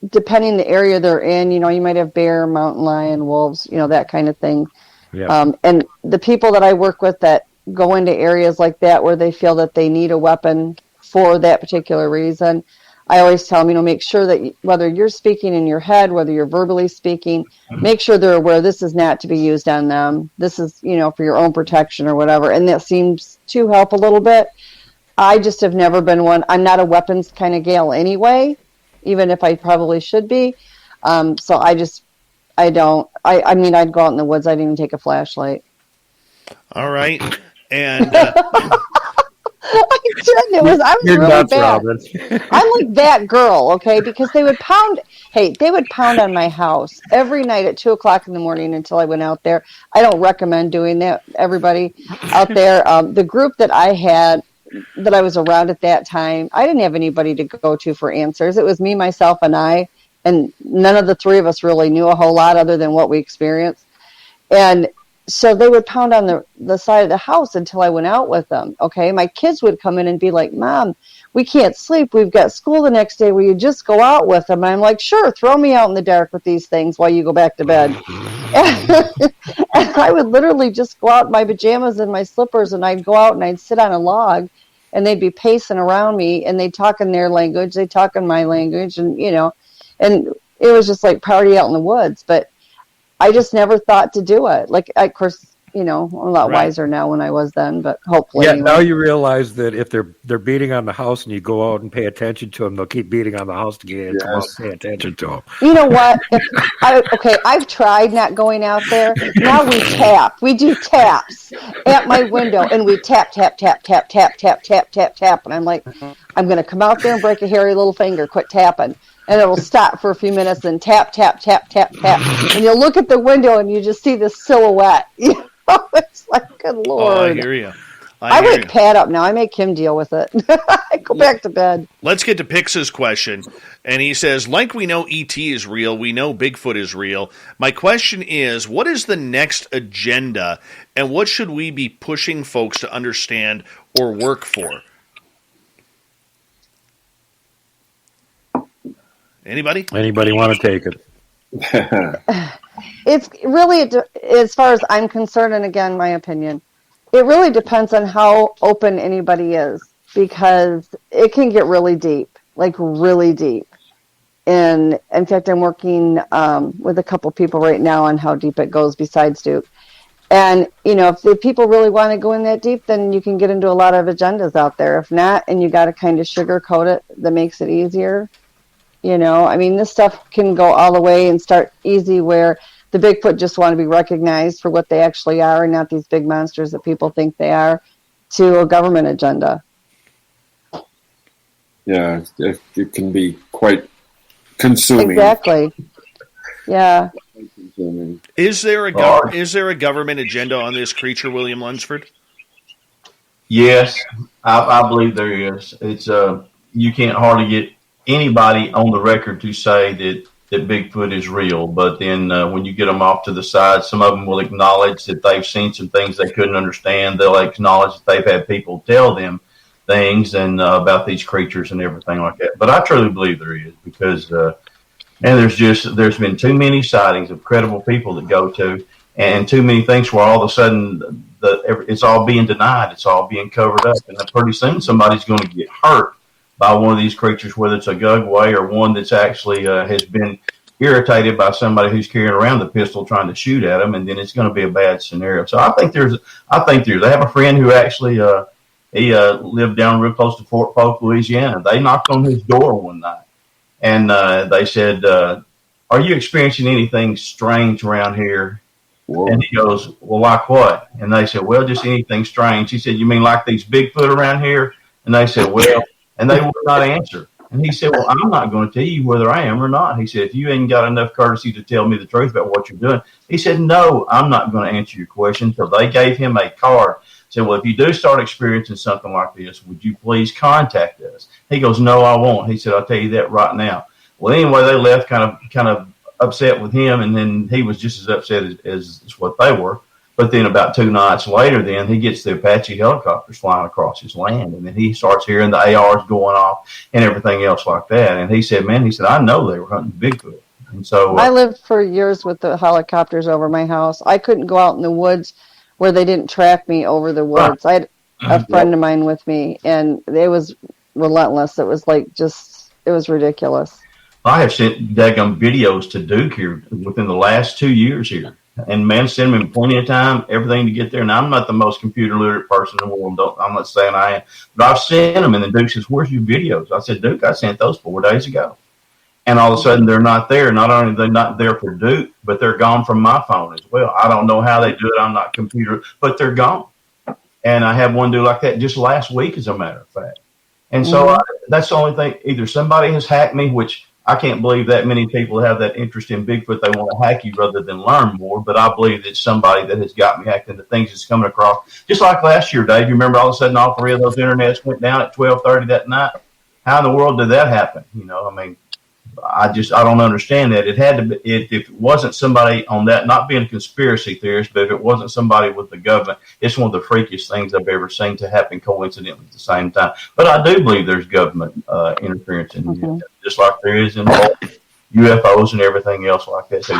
depending the area they're in, you might have bear, mountain lion, wolves, that kind of thing. Yeah. And the people that I work with that go into areas like that where they feel that they need a weapon for that particular reason, I always tell them, make sure that whether you're speaking in your head, whether you're verbally speaking, make sure they're aware this is not to be used on them. This is, for your own protection or whatever. And that seems to help a little bit. I just have never been one. I'm not a weapons kind of gal anyway, even if I probably should be. So I don't. I'd go out in the woods. I'd even take a flashlight. All right. And didn't. I was You're really nuts, bad. Robin. I'm like that girl, okay? Because they would pound on my house every night at 2:00 in the morning until I went out there. I don't recommend doing that, everybody out there. The group that I had, that I was around at that time, I didn't have anybody to go to for answers. It was me, myself, and I, and none of the three of us really knew a whole lot other than what we experienced. And so they would pound on the side of the house until I went out with them. Okay. My kids would come in and be like, Mom, we can't sleep. We've got school the next day. Will you just go out with them? And I'm like, sure, throw me out in the dark with these things while you go back to bed. And I would literally just go out in my pajamas and my slippers, and I'd go out and I'd sit on a log, and they'd be pacing around me, and they'd talk in their language. They'd talk in my language, and, and it was just like party out in the woods. But I just never thought to do it. Like, of course, I'm a lot wiser now than I was then, but hopefully. Yeah, anyway. now you realize that if they're beating on the house and you go out and pay attention to them, they'll keep beating on the house to get come out and pay attention to them. You know what? I've tried not going out there. Now we tap. We do taps at my window, and we tap, tap, tap, tap, tap, tap, tap, tap, tap. And I'm like, I'm going to come out there and break a hairy little finger. Quit tapping. And it will stop for a few minutes and tap, tap, tap, tap, tap. And you'll look at the window and you just see this silhouette. It's like, good Lord. Oh, I hear you. I wake Pat up now. I make him deal with it. I go back to bed. Let's get to Pix's question. And he says, like we know E.T. is real, we know Bigfoot is real. My question is, what is the next agenda, and what should we be pushing folks to understand or work for? Anybody want to take it? It's really, as far as I'm concerned, and again, my opinion, it really depends on how open anybody is, because it can get really deep, like really deep. And in fact, I'm working with a couple people right now on how deep it goes besides Duke. And, if the people really want to go in that deep, then you can get into a lot of agendas out there. If not, and you got to kind of sugarcoat it, that makes it easier. This stuff can go all the way and start easy where the Bigfoot just want to be recognized for what they actually are and not these big monsters that people think they are, to a government agenda. Yeah, it can be quite consuming. Exactly. Yeah. Is there a government agenda on this creature, William Lunsford? Yes, I believe there is. It's you can't hardly get anybody on the record to say that Bigfoot is real, but then when you get them off to the side, some of them will acknowledge that they've seen some things they couldn't understand. They'll acknowledge that they've had people tell them things and about these creatures and everything like that. But I truly believe there is, because there's been too many sightings of credible people that go to, and too many things where all of a sudden it's all being denied, it's all being covered up, and then pretty soon somebody's going to get hurt by one of these creatures, whether it's a gugway or one that's actually has been irritated by somebody who's carrying around the pistol trying to shoot at them, and then it's going to be a bad scenario. So I think I have a friend who actually he lived down real close to Fort Polk, Louisiana. They knocked on his door one night, and they said, "Are you experiencing anything strange around here?" Whoa. And he goes, "Well, like what?" And they said, "Well, just anything strange." He said, "You mean like these Bigfoot around here?" And they said, "Well," and they would not answer. And he said, "Well, I'm not going to tell you whether I am or not." He said, "If you ain't got enough courtesy to tell me the truth about what you're doing." He said, "No, I'm not going to answer your question." So they gave him a card. Said, "Well, if you do start experiencing something like this, would you please contact us?" He goes, "No, I won't." He said, "I'll tell you that right now." Well, anyway, they left kind of upset with him, and then he was just as upset as what they were. But then about 2 nights later, then he gets the Apache helicopters flying across his land, and then he starts hearing the ARs going off and everything else like that. And he said, "Man," he said, "I know they were hunting Bigfoot." And so I lived for years with the helicopters over my house. I couldn't go out in the woods where they didn't track me over the woods. I had a friend of mine with me, and it was relentless. It was like it was ridiculous. I have sent daggum videos to Duke here within the last 2 years here. And man, send him plenty of time, everything to get there. And I'm not the most computer literate person in the world. I'm not saying I am. But I've sent them, and then Duke says, "Where's your videos?" I said, "Duke, I sent those 4 days ago." And all of a sudden, they're not there. Not only are they not there for Duke, but they're gone from my phone as well. I don't know how they do it. I'm not computer, but they're gone. And I had one do like that just last week, as a matter of fact. And so that's the only thing. Either somebody has hacked me, which I can't believe that many people have that interest in Bigfoot. They want to hack you rather than learn more. But I believe it's somebody that has got me hacked into things that's coming across. Just like last year, Dave, you remember all of a sudden all three of those internets went down at 12:30 that night? How in the world did that happen? You know, I mean, I don't understand that. It had to be, if it wasn't somebody on that, not being a conspiracy theorist, but if it wasn't somebody with the government, it's one of the freakiest things I've ever seen to happen coincidentally at the same time. But I do believe there's government interference in it, just like there is in UFOs and everything else like that. So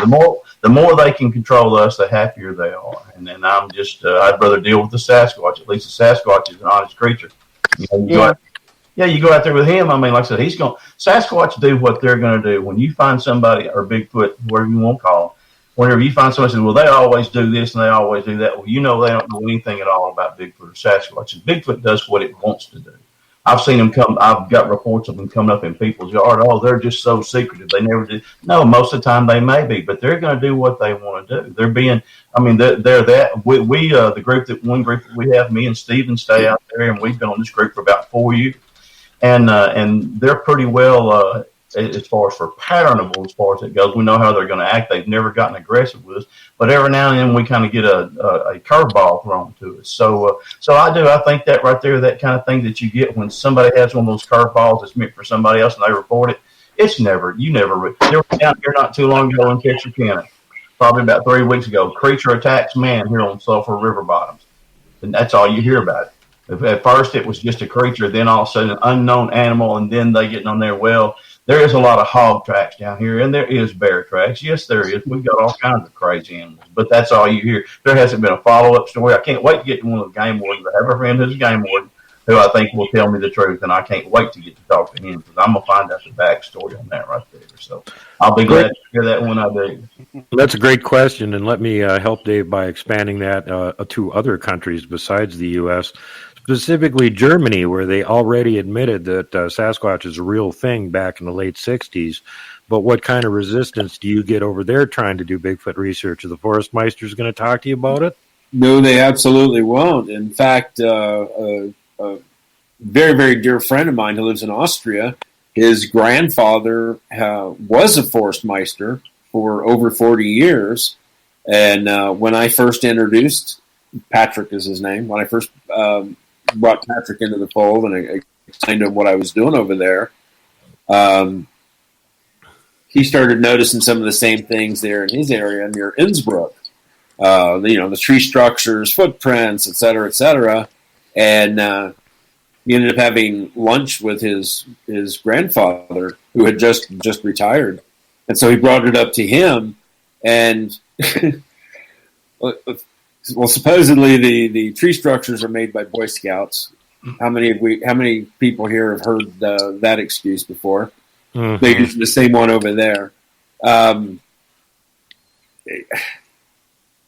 the more they can control us, the happier they are. And then I'm just, I'd rather deal with the Sasquatch. At least the Sasquatch is an honest creature. You know, you go out there with him. I mean, like I said, Sasquatch do what they're going to do. When you find somebody, or Bigfoot, whatever you want to call them, whenever you find somebody says, well, they always do this and they always do that. Well, you know, they don't know anything at all about Bigfoot or Sasquatch. And Bigfoot does what it wants to do. I've seen them come. I've got reports of them coming up in people's yard. Oh, they're just so secretive. They never do. No, most of the time they may be, but they're going to do what they want to do. They're being. I mean, they're that. We the group that we have. Me and Steven stay out there, and we've been on this group for about 4 years. And they're pretty well as far as for Paranormal, as far as it goes. We know how they're going to act. They've never gotten aggressive with us, but every now and then we kind of get a curveball thrown to us. So I think that right there, that kind of thing that you get when somebody has one of those curveballs that's meant for somebody else and they report it. There was down here not too long ago in Texarkana, probably about 3 weeks ago. Creature attacks man here on Sulphur River bottoms, and that's all you hear about it. At first, it was just a creature, then all of a sudden an unknown animal, and then they getting on there. Well, there is a lot of hog tracks down here, and there is bear tracks. Yes, there is. We've got all kinds of crazy animals, but that's all you hear. There hasn't been a follow-up story. I can't wait to get to one of the game wardens. I have a friend who's a game warden who I think will tell me the truth, and I can't wait to get to talk to him because I'm going to find out the backstory on that right there. So I'll be glad to hear that when I do. That's a great question, and let me help Dave by expanding that to other countries besides the U.S., specifically Germany, where they already admitted that Sasquatch is a real thing back in the late 60s. But what kind of resistance do you get over there trying to do Bigfoot research? Are the Forest Meisters going to talk to you about it? No, they absolutely won't. In fact, a very, very dear friend of mine who lives in Austria, his grandfather was a Forest Meister for over 40 years. And when I first introduced, Patrick is his name, when I first brought Patrick into the fold and I explained to him what I was doing over there, he started noticing some of the same things there in his area near Innsbruck. The tree structures, footprints, et cetera, and he ended up having lunch with his grandfather, who had just retired, and so he brought it up to him, and well, supposedly the tree structures are made by Boy Scouts. How many people here have heard that excuse before? Mm-hmm. They use the same one over there.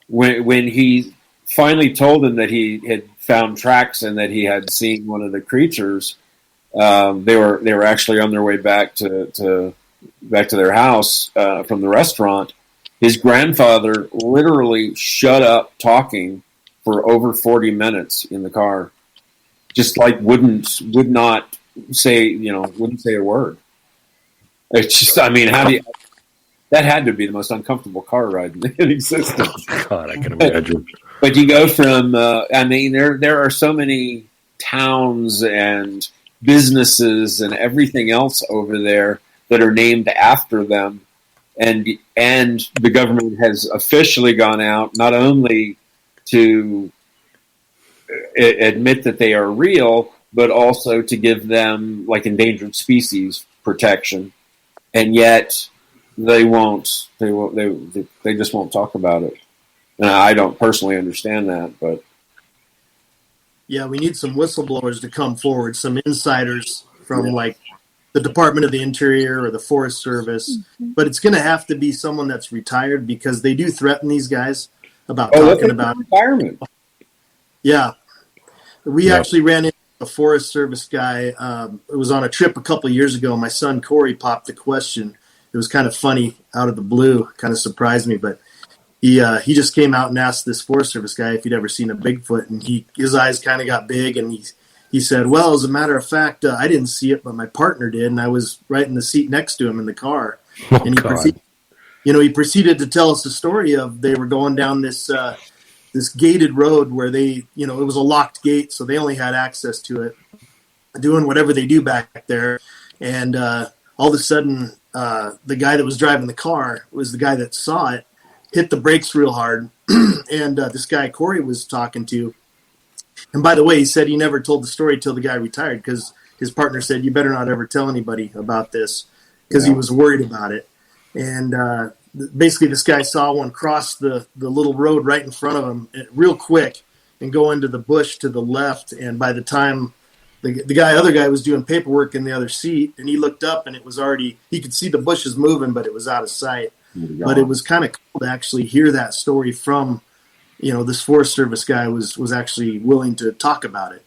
When he finally told them that he had found tracks and that he had seen one of the creatures, they were actually on their way back to their house from the restaurant. His grandfather literally shut up talking for over 40 minutes in the car, just like wouldn't say a word. It's just, I mean, that had to be the most uncomfortable car ride in existence. God, I can imagine. But you go from, there are so many towns and businesses and everything else over there that are named after them. And the government has officially gone out not only to admit that they are real, but also to give them like endangered species protection. And yet they won't. They just won't talk about it. And I don't personally understand that, but yeah, we need some whistleblowers to come forward, some insiders from like the Department of the Interior or the Forest Service, but it's going to have to be someone that's retired because they do threaten these guys about talking about retirement. Yeah, we actually ran into a Forest Service guy. It was on a trip a couple of years ago. My son Corey popped the question. It was kind of funny out of the blue, kind of surprised me, but he just came out and asked this Forest Service guy if he'd ever seen a Bigfoot, and his eyes kind of got big, and he said, well, as a matter of fact, I didn't see it, but my partner did, and I was right in the seat next to him in the car. And he proceeded to tell us the story of they were going down this gated road where it was a locked gate, so they only had access to it, doing whatever they do back there. And all of a sudden, the guy that was driving the car was the guy that saw it, hit the brakes real hard, and this guy Corey was talking to. And by the way, he said he never told the story till the guy retired, because his partner said, you better not ever tell anybody about this, because he was worried about it. And basically this guy saw one cross the little road right in front of him real quick and go into the bush to the left. And by the time the other guy was doing paperwork in the other seat, and he looked up, and it was already, he could see the bushes moving, but it was out of sight. But it was kind of cool to actually hear that story from, this Forest Service guy was actually willing to talk about it.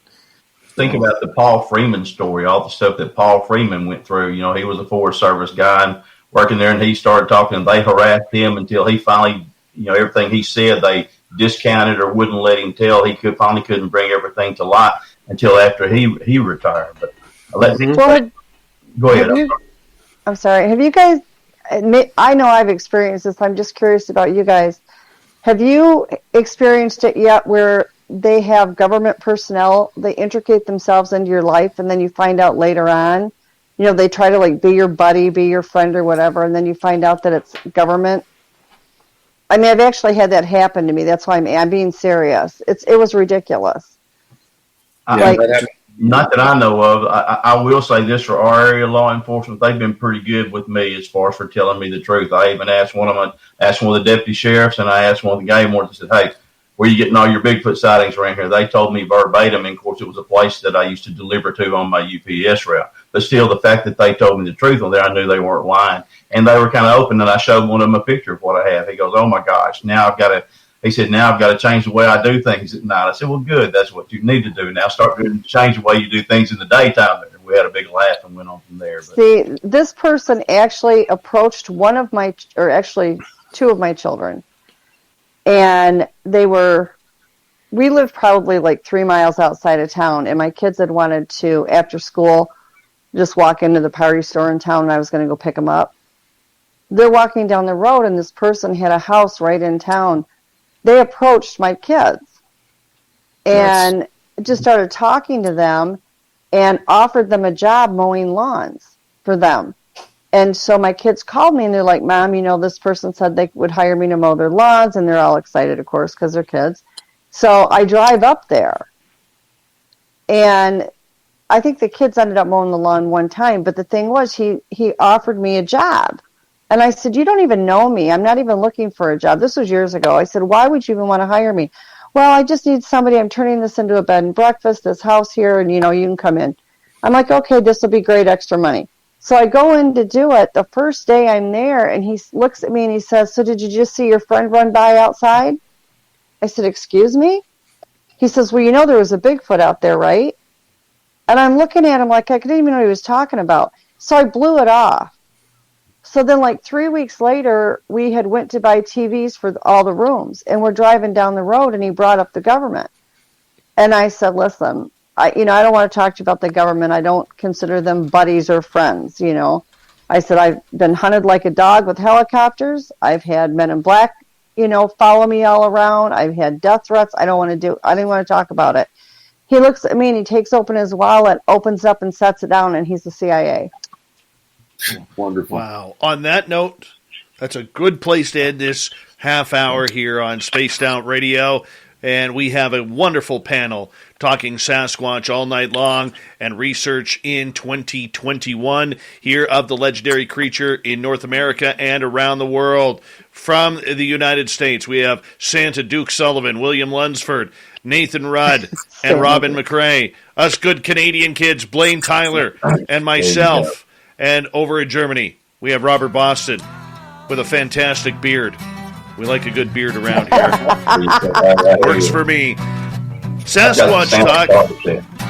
Think about the Paul Freeman story, all the stuff that Paul Freeman went through. He was a Forest Service guy and working there, and he started talking, and they harassed him until he finally, everything he said, they discounted or wouldn't let him tell. He finally couldn't bring everything to light until after he retired. But go ahead. I'm sorry. Have you guys, I know I've experienced this. I'm just curious about you guys. Have you experienced it yet where they have government personnel, they intricate themselves into your life, and then you find out later on, they try to be your buddy, be your friend or whatever, and then you find out that it's government? I mean, I've actually had that happen to me. That's why I'm being serious. It was ridiculous. Not that I know of. I will say this for our area law enforcement, they've been pretty good with me as far as for telling me the truth. I even asked one of the deputy sheriffs, and I asked one of the game wardens. I said, hey, where are you getting all your Bigfoot sightings around here? They told me verbatim, and of course it was a place that I used to deliver to on my UPS route. But still, the fact that they told me the truth on there, I knew they weren't lying. And they were kind of open, and I showed one of them a picture of what I have. He goes, oh my gosh, now I've got to change the way I do things at night. I said, well, good. That's what you need to do. Now start to change the way you do things in the daytime. We had a big laugh and went on from there. But. See, this person actually approached two of my children. And we lived probably 3 miles outside of town. And my kids had wanted to, after school, just walk into the party store in town, and I was going to go pick them up. They're walking down the road, and this person had a house right in town. They approached my kids and just started talking to them and offered them a job mowing lawns for them. And so my kids called me, and they're like, Mom, this person said they would hire me to mow their lawns, and they're all excited, of course, because they're kids. So I drive up there, and I think the kids ended up mowing the lawn one time, but the thing was he offered me a job. And I said, you don't even know me. I'm not even looking for a job. This was years ago. I said, why would you even want to hire me? Well, I just need somebody. I'm turning this into a bed and breakfast, this house here, and, you can come in. I'm like, okay, this will be great extra money. So I go in to do it. The first day I'm there, and he looks at me and he says, so did you just see your friend run by outside? I said, excuse me? He says, well, there was a Bigfoot out there, right? And I'm looking at him like I couldn't even know what he was talking about. So I blew it off. So then 3 weeks later, we had went to buy TVs for all the rooms, and we're driving down the road, and he brought up the government. And I said, listen, I don't want to talk to you about the government. I don't consider them buddies or friends, I said, I've been hunted like a dog with helicopters. I've had men in black, follow me all around. I've had death threats. I didn't want to talk about it. He looks at me, and he takes open his wallet, opens up and sets it down, and he's the CIA. Wonderful. Wow. On that note, that's a good place to end this half hour here on Spaced Out Radio. And we have a wonderful panel talking Sasquatch all night long and research in 2021 here of the legendary creature in North America and around the world. From the United States, we have Santa Duke Sullivan, William Lunsford, Nathan Rudd, and Robin McCray. Us good Canadian kids, Blayne Tyler, and myself. And over in Germany, we have Robert Boston with a fantastic beard. We like a good beard around here. Works for me. Sasquatch Talk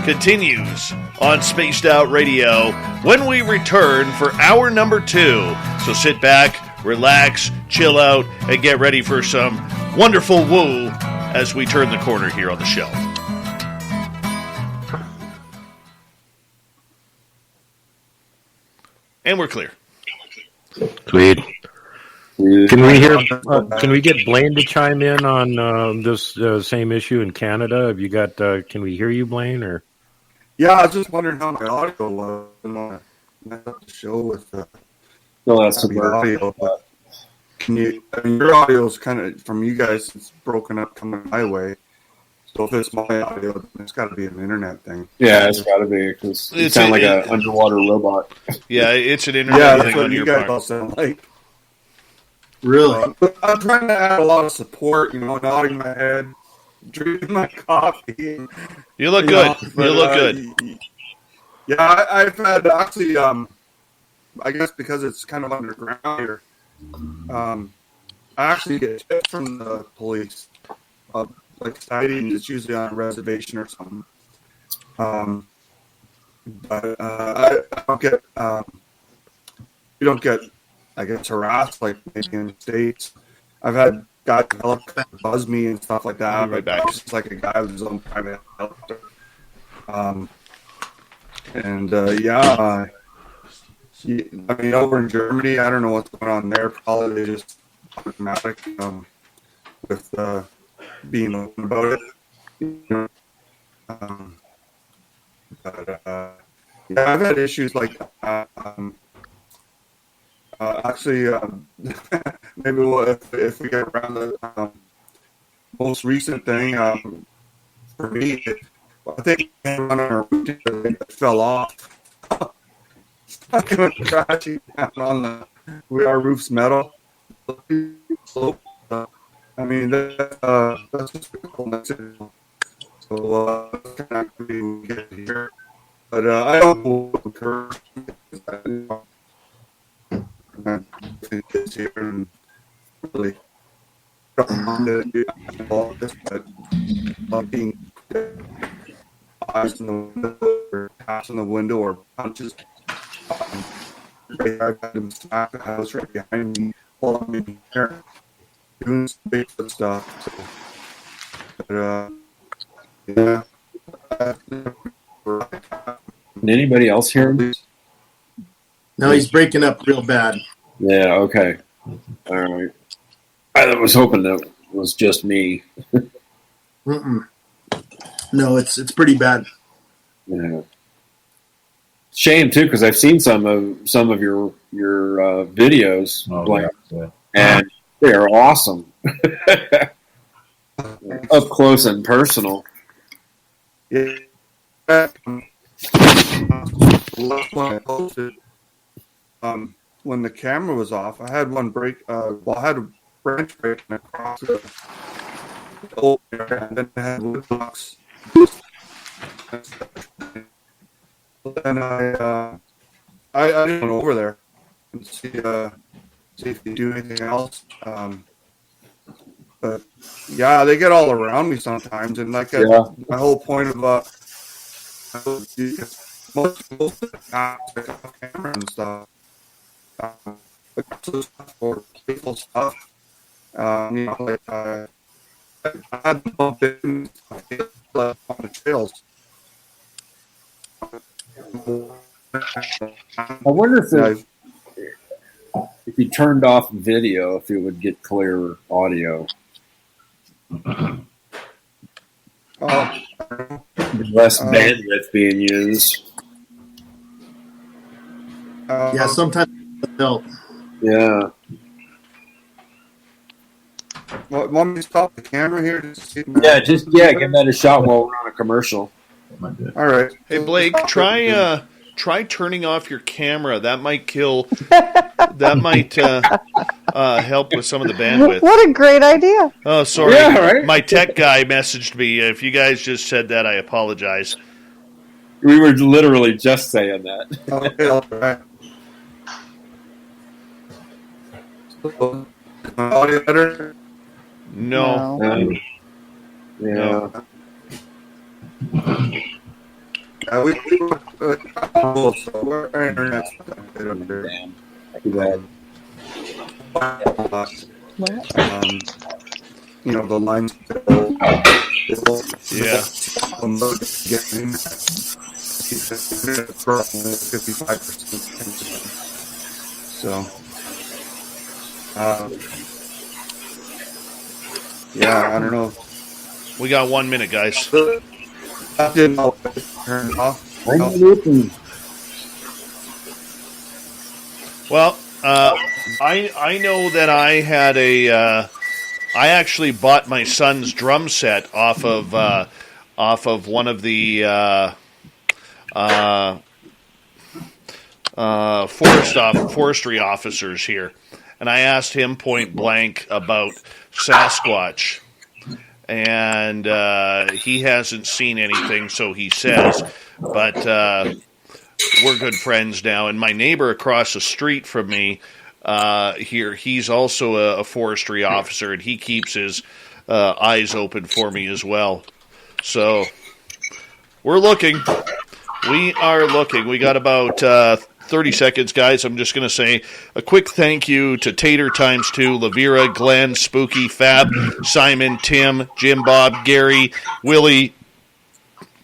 continues on Spaced Out Radio when we return for hour number 2. So sit back, relax, chill out, and get ready for some wonderful woo as we turn the corner here on the show. And we're clear. Sweet. Can we hear? Can we get Blayne to chime in on this same issue in Canada? Have you got? Can we hear you, Blayne? Or Yeah, I was just wondering how my audio was. I messed up the show with No, that's the audio. But can you? I mean, your audio is kind of from you guys. It's broken up coming my way. So if it's my audio, then it's got to be an internet thing. Yeah, it's got to be because you sound like an underwater robot. Yeah, it's an internet thing on your part. All sound like. Really? I'm trying to add a lot of support, nodding my head, drinking my coffee. You look good. You look good. Yeah, I've had actually, I guess because it's kind of underground here, I actually get tips from the police, like sightings. It's usually on a reservation or something. But I don't get, you don't get, I guess, harassed like maybe in the States. I've had guys buzz me and stuff like that. Right back. It's like a guy with his own private helicopter. I mean, over in Germany, I don't know what's going on there. Probably just automatic with being open about it. Yeah, I've had issues like that. Actually, maybe if we get around the most recent thing, for me, I think it fell off. I went crashing down on our roof's metal. So, I mean, that's just cool. So, kind of we get here. But I don't know what occurred. Kids here and really don't mind it all this, but being eyes in the window or taps in the window or punches. I've had him smack the house right behind me while I'm in here doing some Bigfoot stuff. So, but, yeah. Can anybody else hear him? No, he's breaking up real bad. Yeah, okay. All right. I was hoping that was just me. Mm-mm. No, it's pretty bad. Yeah. Shame too, because I've seen some of your videos, Blayne, and they are awesome, up close and personal. Yeah. Last one I posted, when the camera was off, I had one break. I had a branch breaking across the old area, and then I had wood blocks. Then I didn't go over there and see if they do anything else. But yeah, they get all around me sometimes, and like my whole point of most people have camera and stuff. For playful stuff, like I had to bump in on the trails. I wonder if you turned off video, if it would get clearer audio. Less bandwidth being used. Yeah, sometimes it help. Yeah. Want me to stop the camera here? Give that a shot while we're on a commercial. All right. Hey, Blake, try turning off your camera. That might kill. That might help with some of the bandwidth. What a great idea! Oh, sorry. Yeah, right? My tech guy messaged me. If you guys just said that, I apologize. We were literally just saying that. Okay, all right. Audio better? No. Yeah. We so we're internet's Damn. Too bad. You know, the lines. Yeah. 55%. So, yeah, I don't know. We got 1 minute, guys. I didn't know if it turned off. Well, I know that I had I actually bought my son's drum set off of one of the forestry officers here, and I asked him point blank about Sasquatch, and he hasn't seen anything, so he says, but we're good friends now. And my neighbor across the street from me here, he's also a forestry officer, and he keeps his eyes open for me as well. So we're looking. We are looking. We got about 30 seconds, guys. I'm just going to say a quick thank you to Tater ×2, Lavira, Glenn, Spooky, Fab, Simon, Tim, Jim, Bob, Gary, Willie,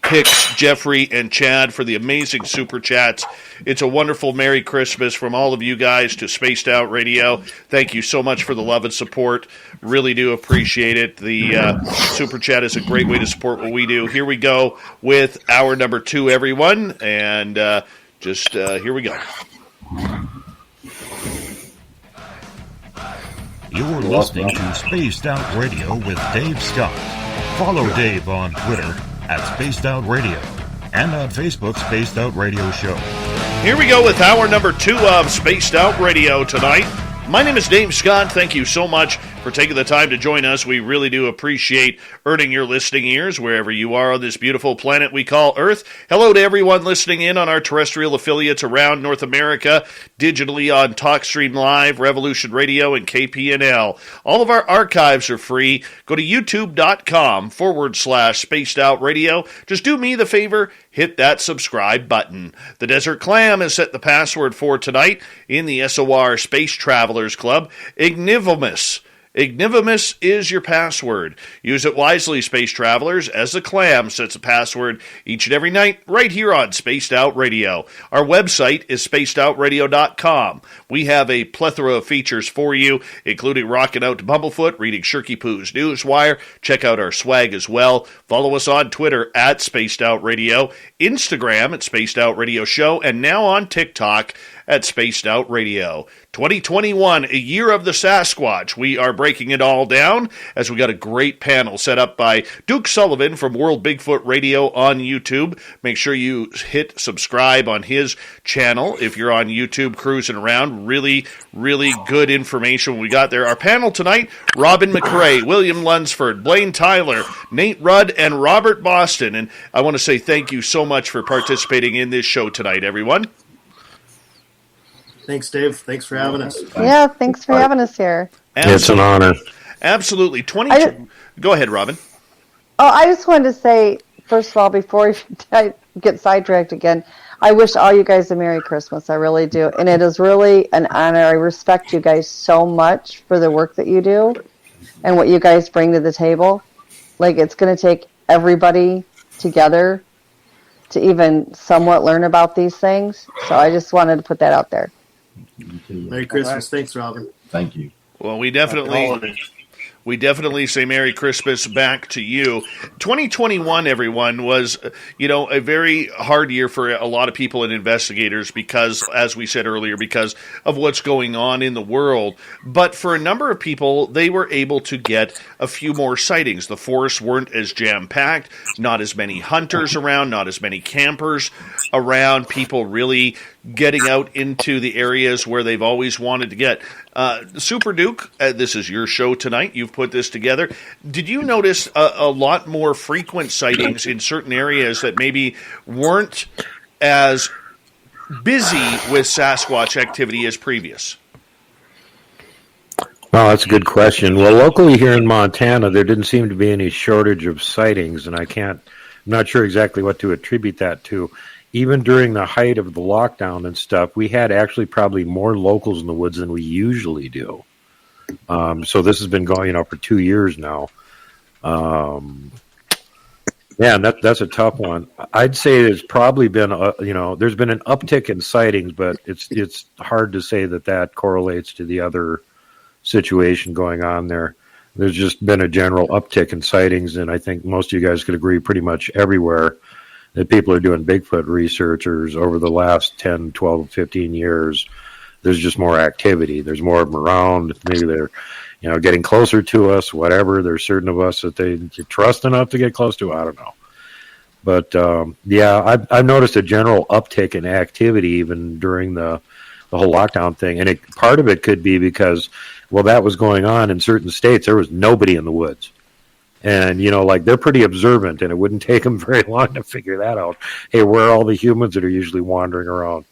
Hicks, Jeffrey, and Chad for the amazing super chats. It's a wonderful Merry Christmas from all of you guys to Spaced Out Radio. Thank you so much for the love and support. Really do appreciate it. The super chat is a great way to support what we do. Here we go with hour number 2, everyone. And here we go. You're listening to Spaced Out Radio with Dave Scott. Follow Dave on Twitter at Spaced Out Radio and on Facebook, Spaced Out Radio Show. Here we go with hour number 2 of Spaced Out Radio tonight. My name is Dave Scott. Thank you so much for taking the time to join us. We really do appreciate earning your listening ears wherever you are on this beautiful planet we call Earth. Hello to everyone listening in on our terrestrial affiliates around North America, digitally on TalkStream Live, Revolution Radio, and KPNL. All of our archives are free. Go to youtube.com/Spaced Out Radio. Just do me the favor, hit that subscribe button. The Desert Clam has set the password for tonight in the SOR Space Travelers Club. Ignivomus. Ignivomus is your password. Use it wisely, space travelers, as the Clam sets a password each and every night right here on Spaced Out Radio. Our website is spacedoutradio.com. We have a plethora of features for you, including rocking out to Bumblefoot, reading Shirky Poo's Newswire. Check out our swag as well. Follow us on Twitter at Spaced Out Radio, Instagram at Spaced Out Radio Show, and now on TikTok at Spaced Out Radio. 2021, a year of the Sasquatch. We are breaking it all down as we got a great panel set up by Duke Sullivan from World Bigfoot Radio on YouTube. Make sure you hit subscribe on his channel if you're on YouTube cruising around. Really, really good information we got there. Our panel tonight, Robin McCray, William Lunsford, Blayne Tyler, Nate Rudd, and Robert Boston. And I want to say thank you so much for participating in this show tonight, everyone. Thanks, Dave. Thanks for having us. Yeah, thanks for having us here. It's an honor. Absolutely. Go ahead, Robin. Oh, I just wanted to say, first of all, before I get sidetracked again, I wish all you guys a Merry Christmas. I really do. And it is really an honor. I respect you guys so much for the work that you do and what you guys bring to the table. Like, it's going to take everybody together to even somewhat learn about these things. So I just wanted to put that out there. Merry Christmas. Thanks, Robin. Thank you. Well, we definitely say Merry Christmas back to you. 2021, everyone, was, a very hard year for a lot of people and investigators because, as we said earlier, because of what's going on in the world. But for a number of people, they were able to get a few more sightings. The forests weren't as jam-packed, not as many hunters around, not as many campers around, people really getting out into the areas where they've always wanted to get. Super Duke, this is your show tonight. You've put this together. Did you notice a lot more frequent sightings in certain areas that maybe weren't as busy with Sasquatch activity as previous? Well, that's a good question. Well, locally here in Montana, there didn't seem to be any shortage of sightings, and I'm not sure exactly what to attribute that to. even during the height of the lockdown and stuff, we had actually probably more locals in the woods than we usually do. So this has been going, for 2 years now. Yeah, and that's a tough one. I'd say there's probably been, there's been an uptick in sightings, but it's hard to say that correlates to the other situation going on there. There's just been a general uptick in sightings, and I think most of you guys could agree pretty much everywhere that people are doing Bigfoot researchers over the last 10, 12, 15 years. There's just more activity. There's more of them around. Maybe they're getting closer to us, whatever. There's certain of us that they trust enough to get close to. I don't know. But, I've noticed a general uptick in activity even during the whole lockdown thing. And part of it could be because, that was going on in certain states. There was nobody in the woods. And, they're pretty observant, and it wouldn't take them very long to figure that out. Hey, where are all the humans that are usually wandering around?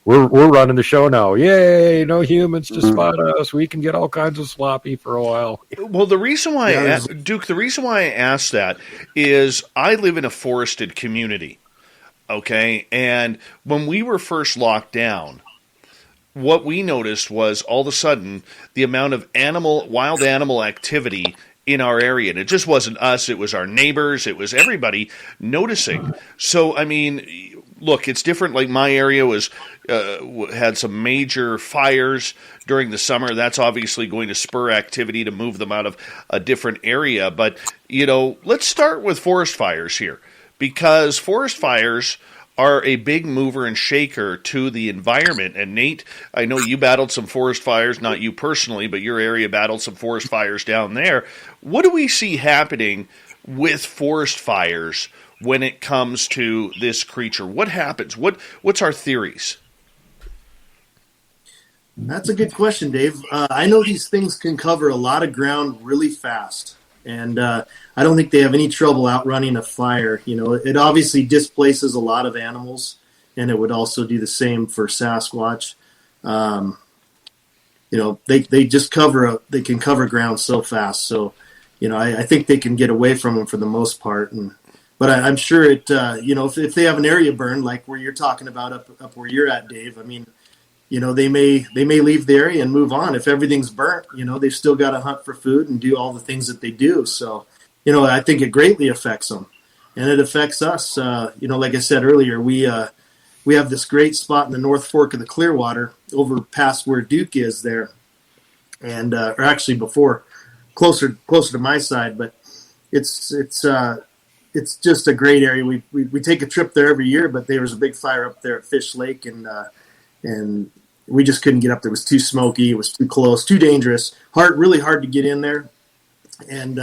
We're running the show now. Yay, no humans to spot us. We can get all kinds of sloppy for a while. Well, the reason why, the reason why I asked that is I live in a forested community, okay? And when we were first locked down, what we noticed was all of a sudden the amount of wild animal activity in our area. And it just wasn't us. It was our neighbors. It was everybody noticing. So, I mean, look, it's different. Like my area had some major fires during the summer. That's obviously going to spur activity to move them out of a different area. But, let's start with forest fires here, because forest fires are a big mover and shaker to the environment. And Nate, I know you battled some forest fires, not you personally, but your area battled some forest fires down there. What do we see happening with forest fires when it comes to this creature? What happens? What's our theories? That's a good question, Dave. I know these things can cover a lot of ground really fast, and I don't think they have any trouble outrunning a fire. It obviously displaces a lot of animals, and it would also do the same for Sasquatch. They just they can cover ground so fast. So, I think they can get away from them for the most part. But I'm sure if they have an area burn like where you're talking about up where you're at, Dave, I mean, they may leave the area and move on. If everything's burnt, they've still got to hunt for food and do all the things that they do. So, I think it greatly affects them, and it affects us. Like I said earlier, we have this great spot in the North Fork of the Clearwater over past where Duke is there, and or actually before, closer to my side, but it's just a great area. We take a trip there every year, but there was a big fire up there at Fish Lake, and we just couldn't get up there. It was too smoky. It was too close, too dangerous. Really hard to get in there, and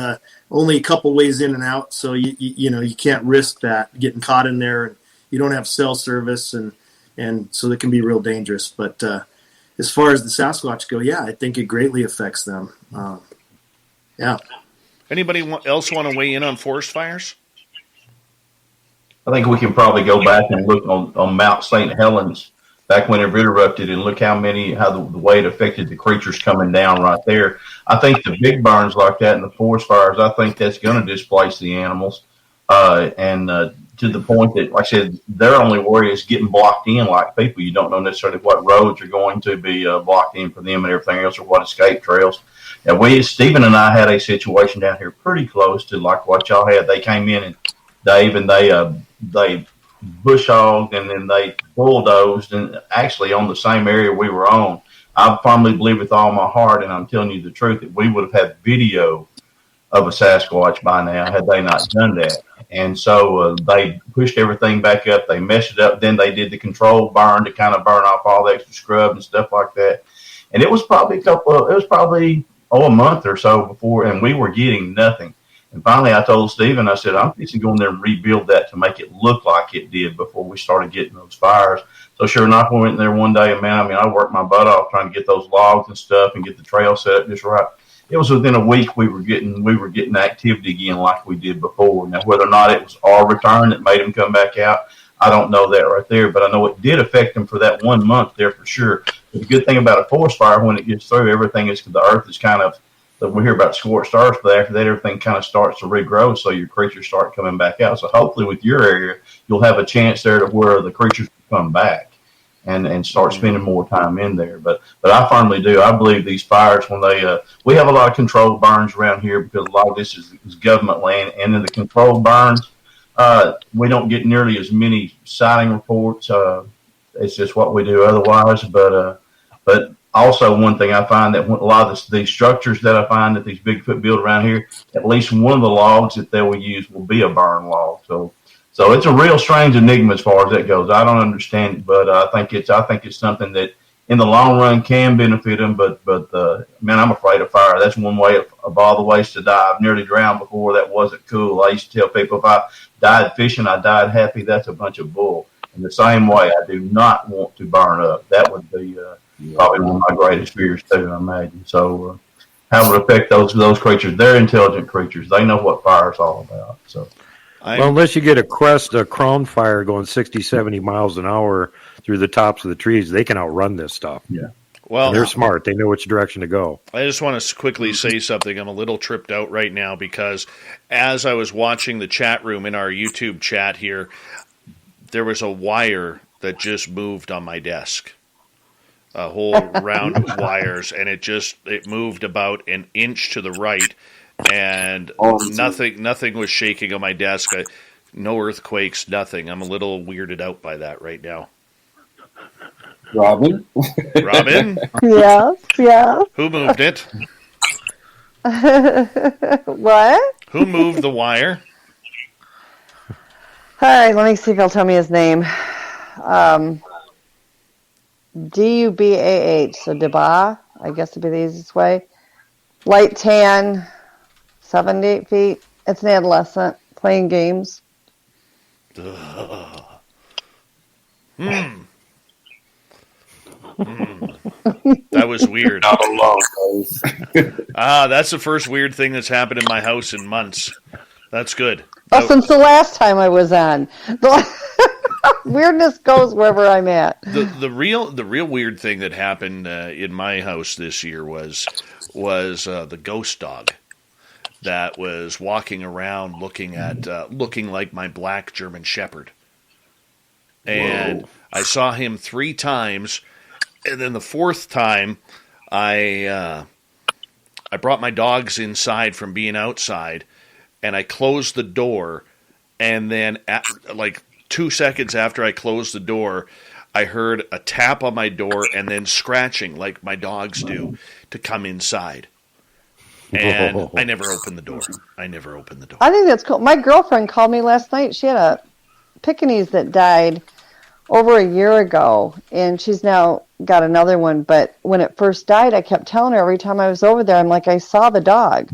only a couple ways in and out. So you can't risk that getting caught in there. And you don't have cell service, and so it can be real dangerous. But as far as the Sasquatch go, I think it greatly affects them. Anybody else want to weigh in on forest fires? I think we can probably go back and look on Mount St. Helens back when it erupted and look how the way it affected the creatures coming down right there. I think the big burns like that and the forest fires, I think that's going to displace the animals. To the point that, like I said, their only worry is getting blocked in like people. You don't know necessarily what roads are going to be blocked in for them and everything else, or what escape trails. And Stephen and I had a situation down here pretty close to like what y'all had. They came in, and Dave, and they bush hogged, and then they bulldozed, and actually on the same area we were on. I firmly believe with all my heart, and I'm telling you the truth, that we would have had video of a Sasquatch by now had they not done that. And so they pushed everything back up. They messed it up. Then they did the control burn to kind of burn off all the extra scrub and stuff like that. And it was probably a month or so before, and we were getting nothing. And finally, I told Stephen, I said, I'm fixing to go in there and rebuild that to make it look like it did before we started getting those fires. So sure enough, we went in there one day, and man, I worked my butt off trying to get those logs and stuff and get the trail set up just right. It was within a week we were getting activity again like we did before. Now, whether or not it was our return that made them come back out, I don't know that right there, but I know it did affect them for that 1 month there for sure. But the good thing about a forest fire, when it gets through, the earth is kind of, we hear about scorched earth, but after that, everything kind of starts to regrow, so your creatures start coming back out. So hopefully with your area, you'll have a chance there to where the creatures come back and start spending more time in there. But I firmly do. I believe these fires, when they we have a lot of controlled burns around here because a lot of this is government land, and in the controlled burns, we don't get nearly as many sighting reports. It's just what we do otherwise. But also one thing I find that a lot of these structures that I find that these Bigfoot build around here, at least one of the logs that they will use will be a burn log. So it's a real strange enigma as far as that goes. I don't understand it, but I think it's something that in the long run can benefit them. But man, I'm afraid of fire. That's one way of all the ways to die. I've nearly drowned before. That wasn't cool. I used to tell people if I died fishing, I died happy. That's a bunch of bull. In the same way, I do not want to burn up. That would be probably one of my greatest fears too, I imagine. So how would it affect those creatures? They're intelligent creatures. They know what fire is all about. So. Well, unless you get a crown fire going 60, 70 miles an hour through the tops of the trees, they can outrun this stuff. Yeah. Well, and they're smart. They know which direction to go. I just want to quickly say something. I'm a little tripped out right now because as I was watching the chat room in our YouTube chat here, there was a wire that just moved on my desk. A whole round of wires, and it moved about an inch to the right. And nothing was shaking on my desk. No earthquakes, nothing. I'm a little weirded out by that right now. Robin? Yes. Who moved it? What? Who moved the wire? All right, let me see if he'll tell me his name. Dubah, so Dubah, I guess to be the easiest way. Light tan, 7 to 8 feet. It's an adolescent playing games. That was weird. Not alone, that's the first weird thing that's happened in my house in months. That's good. Since the last time I was on. Weirdness goes wherever I'm at. The real weird thing that happened in my house this year was the ghost dog that was walking around looking like my black German Shepherd. And whoa. I saw him 3 times, and then the 4th time I brought my dogs inside from being outside, and I closed the door, and then like 2 seconds after I closed the door, I heard a tap on my door and then scratching like my dogs do to come inside. And I never opened the door. I think that's cool. My girlfriend called me last night. She had a Pekingese that died over a year ago, and she's now got another one. But when it first died, I kept telling her every time I was over there, I'm like, I saw the dog.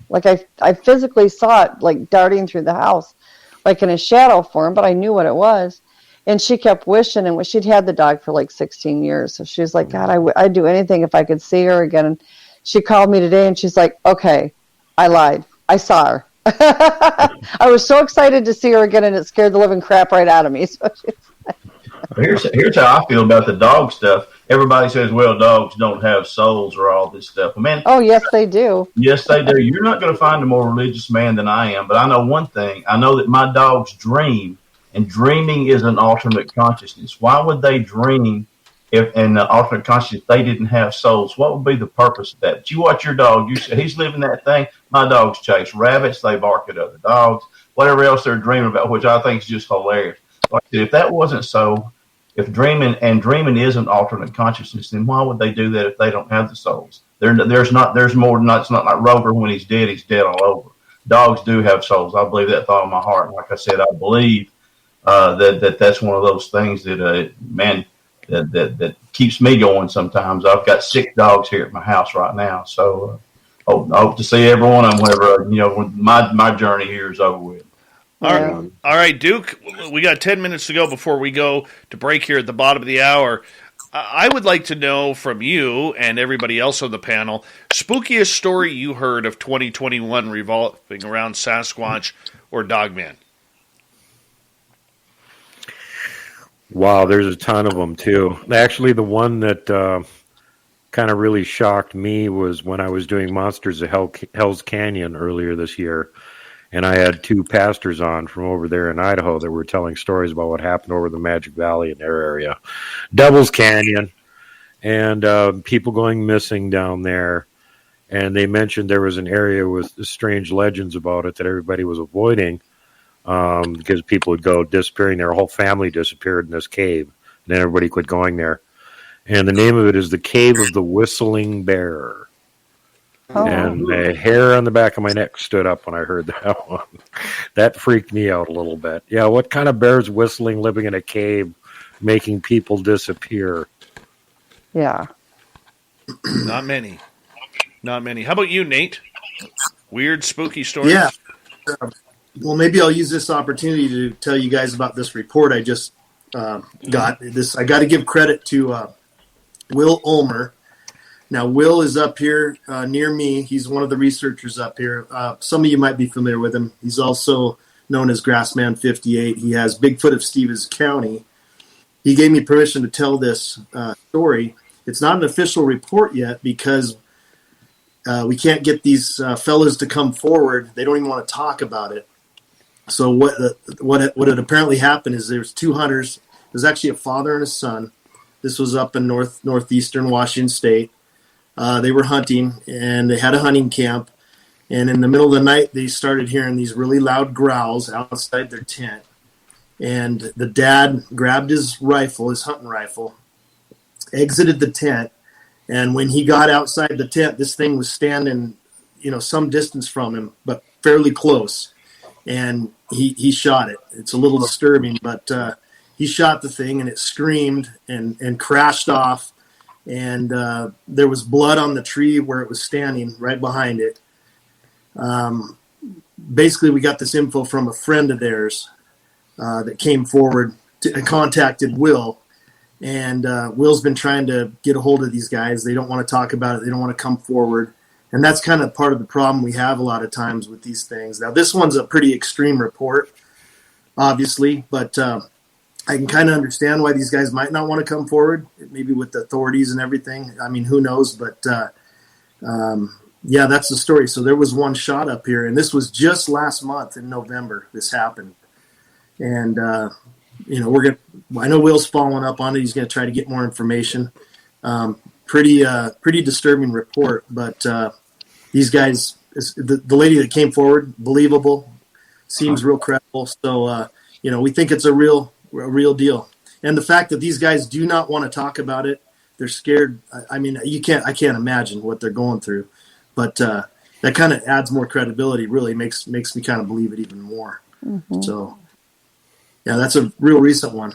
Like I physically saw it like darting through the house, like in a shadow form, but I knew what it was. And she kept wishing, and she'd had the dog for like 16 years. So she was like, God, I'd do anything if I could see her again. And she called me today, and she's like, okay, I lied. I saw her. I was so excited to see her again, and it scared the living crap right out of me. So here's how I feel about the dog stuff. Everybody says, well, dogs don't have souls or all this stuff. Man, oh, yes, they do. Yes, they do. You're not going to find a more religious man than I am, but I know one thing. I know that my dogs dream, and dreaming is an alternate consciousness. Why would they dream if in the alternate consciousness they didn't have souls? What would be the purpose of that? But you watch your dog, you say, he's living that thing. My dogs chase rabbits, they bark at other dogs, whatever else they're dreaming about, which I think is just hilarious. Like I said, if that wasn't so, if dreaming is an alternate consciousness, then why would they do that if they don't have the souls? There's more than that. It's not like Rover, when he's dead all over. Dogs do have souls. I believe that with all my heart. Like I said, I believe that's one of those things that that keeps me going sometimes. I've got 6 dogs here at my house right now. So I hope to see every one of them whenever, when my journey here is over with. All right, Duke, we got 10 minutes to go before we go to break here at the bottom of the hour. I would like to know from you and everybody else on the panel, spookiest story you heard of 2021 revolving around Sasquatch or Dogman. Wow, there's a ton of them, too. Actually, the one that kind of really shocked me was when I was doing Monsters of Hell's Canyon earlier this year, and I had two pastors on from over there in Idaho that were telling stories about what happened over the Magic Valley in their area, Devil's Canyon, and people going missing down there. And they mentioned there was an area with strange legends about it that everybody was avoiding because people would go disappearing. Their whole family disappeared in this cave. And then everybody quit going there. And the name of it is the Cave of the Whistling Bear. Oh. And the hair on the back of my neck stood up when I heard that one. That freaked me out a little bit. Yeah, what kind of bear's whistling, living in a cave, making people disappear? Yeah. Not many. Not many. How about you, Nate? Weird, spooky stories? Yeah. Well, maybe I'll use this opportunity to tell you guys about this report I just got. I got to give credit to Will Ulmer. Now, Will is up here near me. He's one of the researchers up here. Some of you might be familiar with him. He's also known as Grassman 58. He has Bigfoot of Stevens County. He gave me permission to tell this story. It's not an official report yet because we can't get these fellows to come forward. They don't even want to talk about it. So what had apparently happened is there's two hunters. There's actually a father and a son. This was up in northeastern Washington State. They were hunting, and they had a hunting camp. And in the middle of the night, they started hearing these really loud growls outside their tent. And the dad grabbed his rifle, his hunting rifle, exited the tent. And when he got outside the tent, this thing was standing, some distance from him, but fairly close. And he shot it. It's a little disturbing, but he shot the thing, and it screamed and crashed off. And there was blood on the tree where it was standing, right behind it. Basically, we got this info from a friend of theirs that came forward and contacted Will. And Will's been trying to get a hold of these guys. They don't want to talk about it. They don't want to come forward. And that's kind of part of the problem we have a lot of times with these things. Now, this one's a pretty extreme report, obviously, but I can kind of understand why these guys might not want to come forward, maybe with the authorities and everything. I mean, who knows? But, yeah, that's the story. So there was one shot up here, and this was just last month in November this happened. And, I know Will's following up on it. He's going to try to get more information. Pretty disturbing report, but these guys, the lady that came forward, believable, seems real credible. So, we think it's a real deal. And the fact that these guys do not want to talk about it, they're scared. I mean, I can't imagine what they're going through, but that kind of adds more credibility. Really makes me kind of believe it even more. Mm-hmm. So, yeah, that's a real recent one.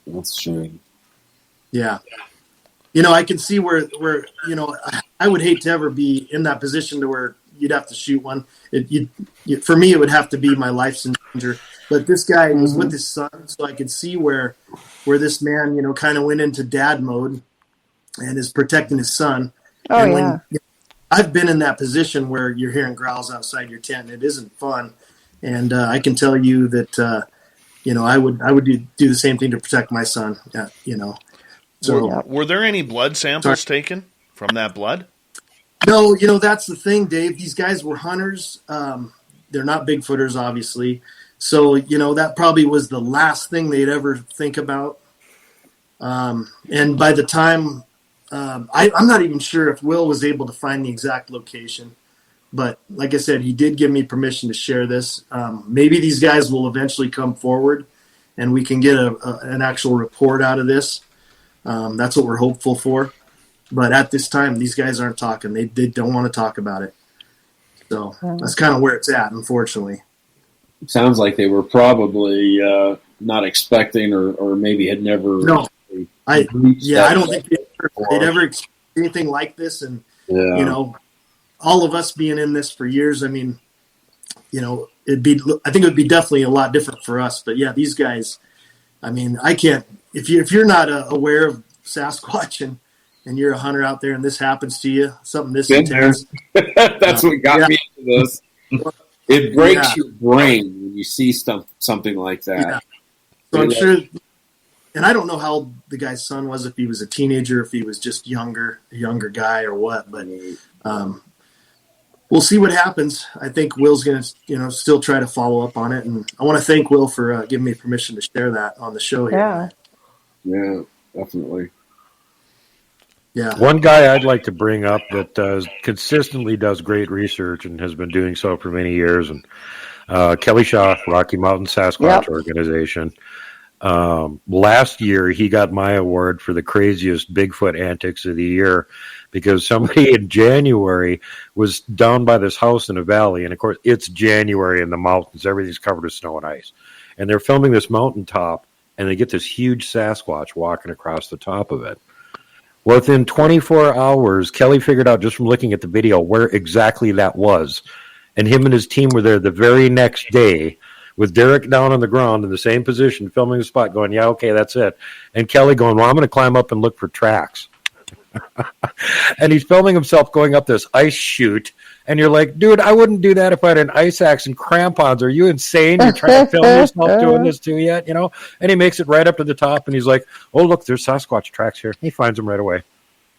That's true. Yeah. I can see where I would hate to ever be in that position to where you'd have to shoot one. For me, it would have to be my life's in danger. But this guy was with his son, so I could see where this man, kind of went into dad mode and is protecting his son. Oh, and yeah. I've been in that position where you're hearing growls outside your tent, and it isn't fun. And I can tell you that, I would do the same thing to protect my son, So, were there any blood samples taken from that blood? No, that's the thing, Dave. These guys were hunters. They're not Bigfooters, obviously. So, that probably was the last thing they'd ever think about. And by the time, I'm not even sure if Will was able to find the exact location. But like I said, he did give me permission to share this. Maybe these guys will eventually come forward and we can get an actual report out of this. That's what we're hopeful for. But at this time, these guys aren't talking. They don't want to talk about it. So that's kind of where it's at, unfortunately. Sounds like they were probably not expecting or maybe had never. No, I don't think they'd ever experienced anything like this. And, all of us being in this for years, I mean, I think it would be definitely a lot different for us. But, yeah, these guys, I mean, I can't – if you're not aware of Sasquatch and you're a hunter out there and this happens to you, something this intense. That's what got me into this. It breaks your brain when you see something like that. Yeah. So I'm sure – and I don't know how old the guy's son was, if he was a teenager, if he was just a younger guy or what, but we'll see what happens. I think Will's going to, still try to follow up on it. And I want to thank Will for giving me permission to share that on the show here. Yeah, definitely. Yeah. One guy I'd like to bring up that consistently does great research and has been doing so for many years, and Kelly Shaw, Rocky Mountain Sasquatch Organization. Last year, he got my award for the craziest Bigfoot antics of the year because somebody in January was down by this house in a valley. And, of course, it's January in the mountains. Everything's covered with snow and ice. And they're filming this mountaintop, and they get this huge Sasquatch walking across the top of it. Within 24 hours, Kelly figured out just from looking at the video where exactly that was. And him and his team were there the very next day with Derek down on the ground in the same position, filming the spot, going, yeah, okay, that's it. And Kelly going, well, I'm going to climb up and look for tracks. And he's filming himself going up this ice chute. And you're like, dude, I wouldn't do that if I had an ice axe and crampons. Are you insane? You're trying to film yourself doing this too yet, And he makes it right up to the top, and he's like, oh, look, there's Sasquatch tracks here. He finds them right away.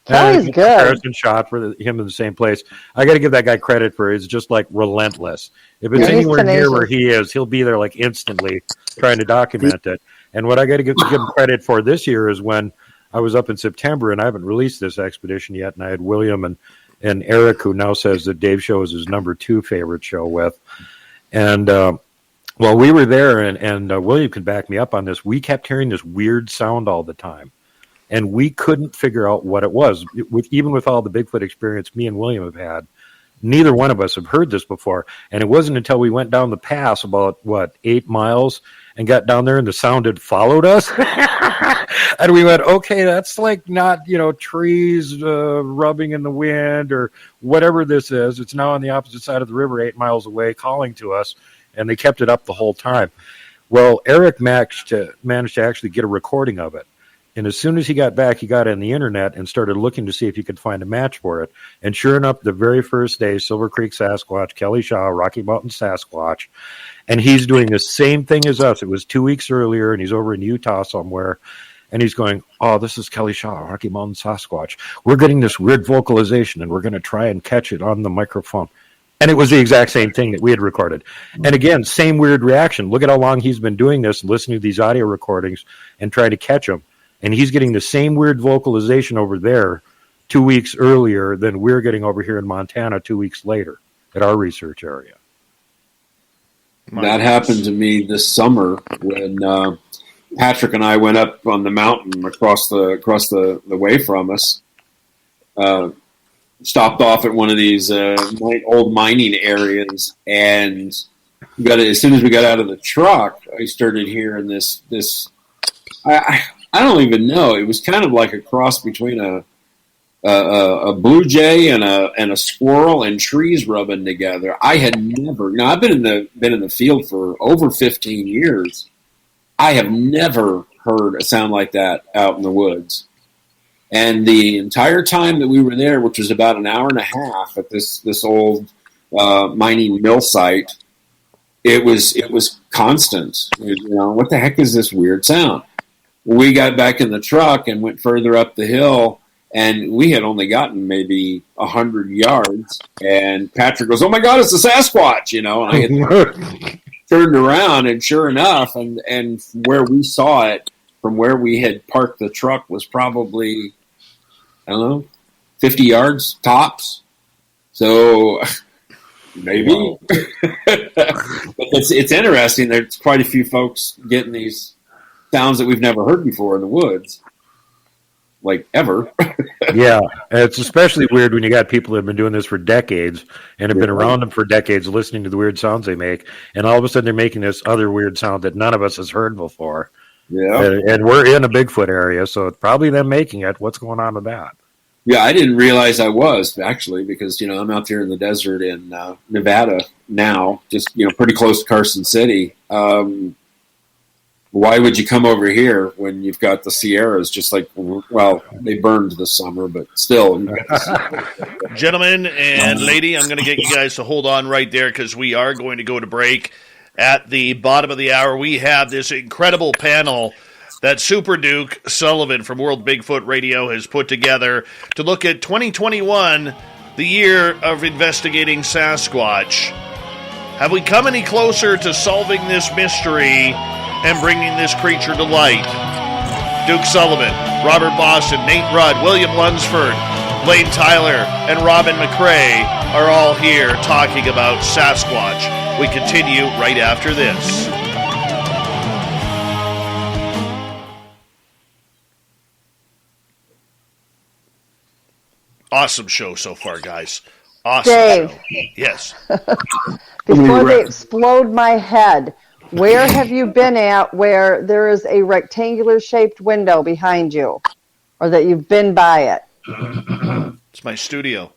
Kelly's good. Comparison shot for him in the same place. I got to give that guy credit for it. It's just like relentless. If it's anywhere near where he is, he'll be there like instantly trying to document it. And what I got to give him credit for this year is when I was up in September, and I haven't released this expedition yet, and I had William and Eric, who now says that Dave Show is his number 2 favorite show with. And while we were there, and William could back me up on this, we kept hearing this weird sound all the time. And we couldn't figure out what it was. Even with all the Bigfoot experience me and William have had, neither one of us have heard this before. And it wasn't until we went down the pass about, 8 miles and got down there and the sound had followed us. And we went, okay, that's like not, trees rubbing in the wind or whatever this is. It's now on the opposite side of the river, 8 miles away, calling to us. And they kept it up the whole time. Well, Eric managed to actually get a recording of it. And as soon as he got back, he got on the internet and started looking to see if he could find a match for it. And sure enough, the very first day, Silver Creek Sasquatch, Kelly Shaw, Rocky Mountain Sasquatch. And he's doing the same thing as us. It was 2 weeks earlier, and he's over in Utah somewhere. And he's going, oh, this is Kelly Shaw, Rocky Mountain Sasquatch. We're getting this weird vocalization, and we're going to try and catch it on the microphone. And it was the exact same thing that we had recorded. And again, same weird reaction. Look at how long he's been doing this, listening to these audio recordings and trying to catch them. And he's getting the same weird vocalization over there 2 weeks earlier than we're getting over here in Montana 2 weeks later at our research area. That happened to me this summer when Patrick and I went up on the mountain across the way from us. Stopped off at one of these old mining areas, and as soon as we got out of the truck, I started hearing this. I don't even know. It was kind of like a cross between a blue jay and a squirrel and trees rubbing together. I had never. Now I've been in the field for over 15 years. I have never heard a sound like that out in the woods. And the entire time that we were there, which was about an hour and a half at this old mining mill site, it was constant. What the heck is this weird sound? We got back in the truck and went further up the hill, and we had only gotten maybe 100 yards. And Patrick goes, "Oh my God, it's a Sasquatch!" And I had turned around, and sure enough, and where we saw it from where we had parked the truck was probably, I don't know, 50 yards tops. So maybe. Wow. But it's interesting. There's quite a few folks getting these sounds that we've never heard before in the woods, like ever. Yeah, it's especially weird when you got people that have been doing this for decades and have been around them for decades, listening to the weird sounds they make, and all of a sudden they're making this other weird sound that none of us has heard before. Yeah, and we're in a Bigfoot area, so it's probably them making it. What's going on with that? Yeah, I didn't realize I was, actually, because I'm out there in the desert in Nevada now, just pretty close to Carson City. Why would you come over here when you've got the Sierras? Just like, well, they burned this summer, but still. Gentlemen and lady, I'm going to get you guys to hold on right there because we are going to go to break. At the bottom of the hour, we have this incredible panel that Super Duke Sullivan from World Bigfoot Radio has put together to look at 2021, the year of investigating Sasquatch. Have we come any closer to solving this mystery and bringing this creature to light? Duke Sullivan, Robert Boston, Nate Rudd, William Lunsford, Blayne Tyler, and Robin McCray are all here talking about Sasquatch. We continue right after this. Awesome show so far, guys. Awesome Dave. show. Yes. Before they explode my head, where have you been at where there is a rectangular-shaped window behind you? Or that you've been by it? It's my studio.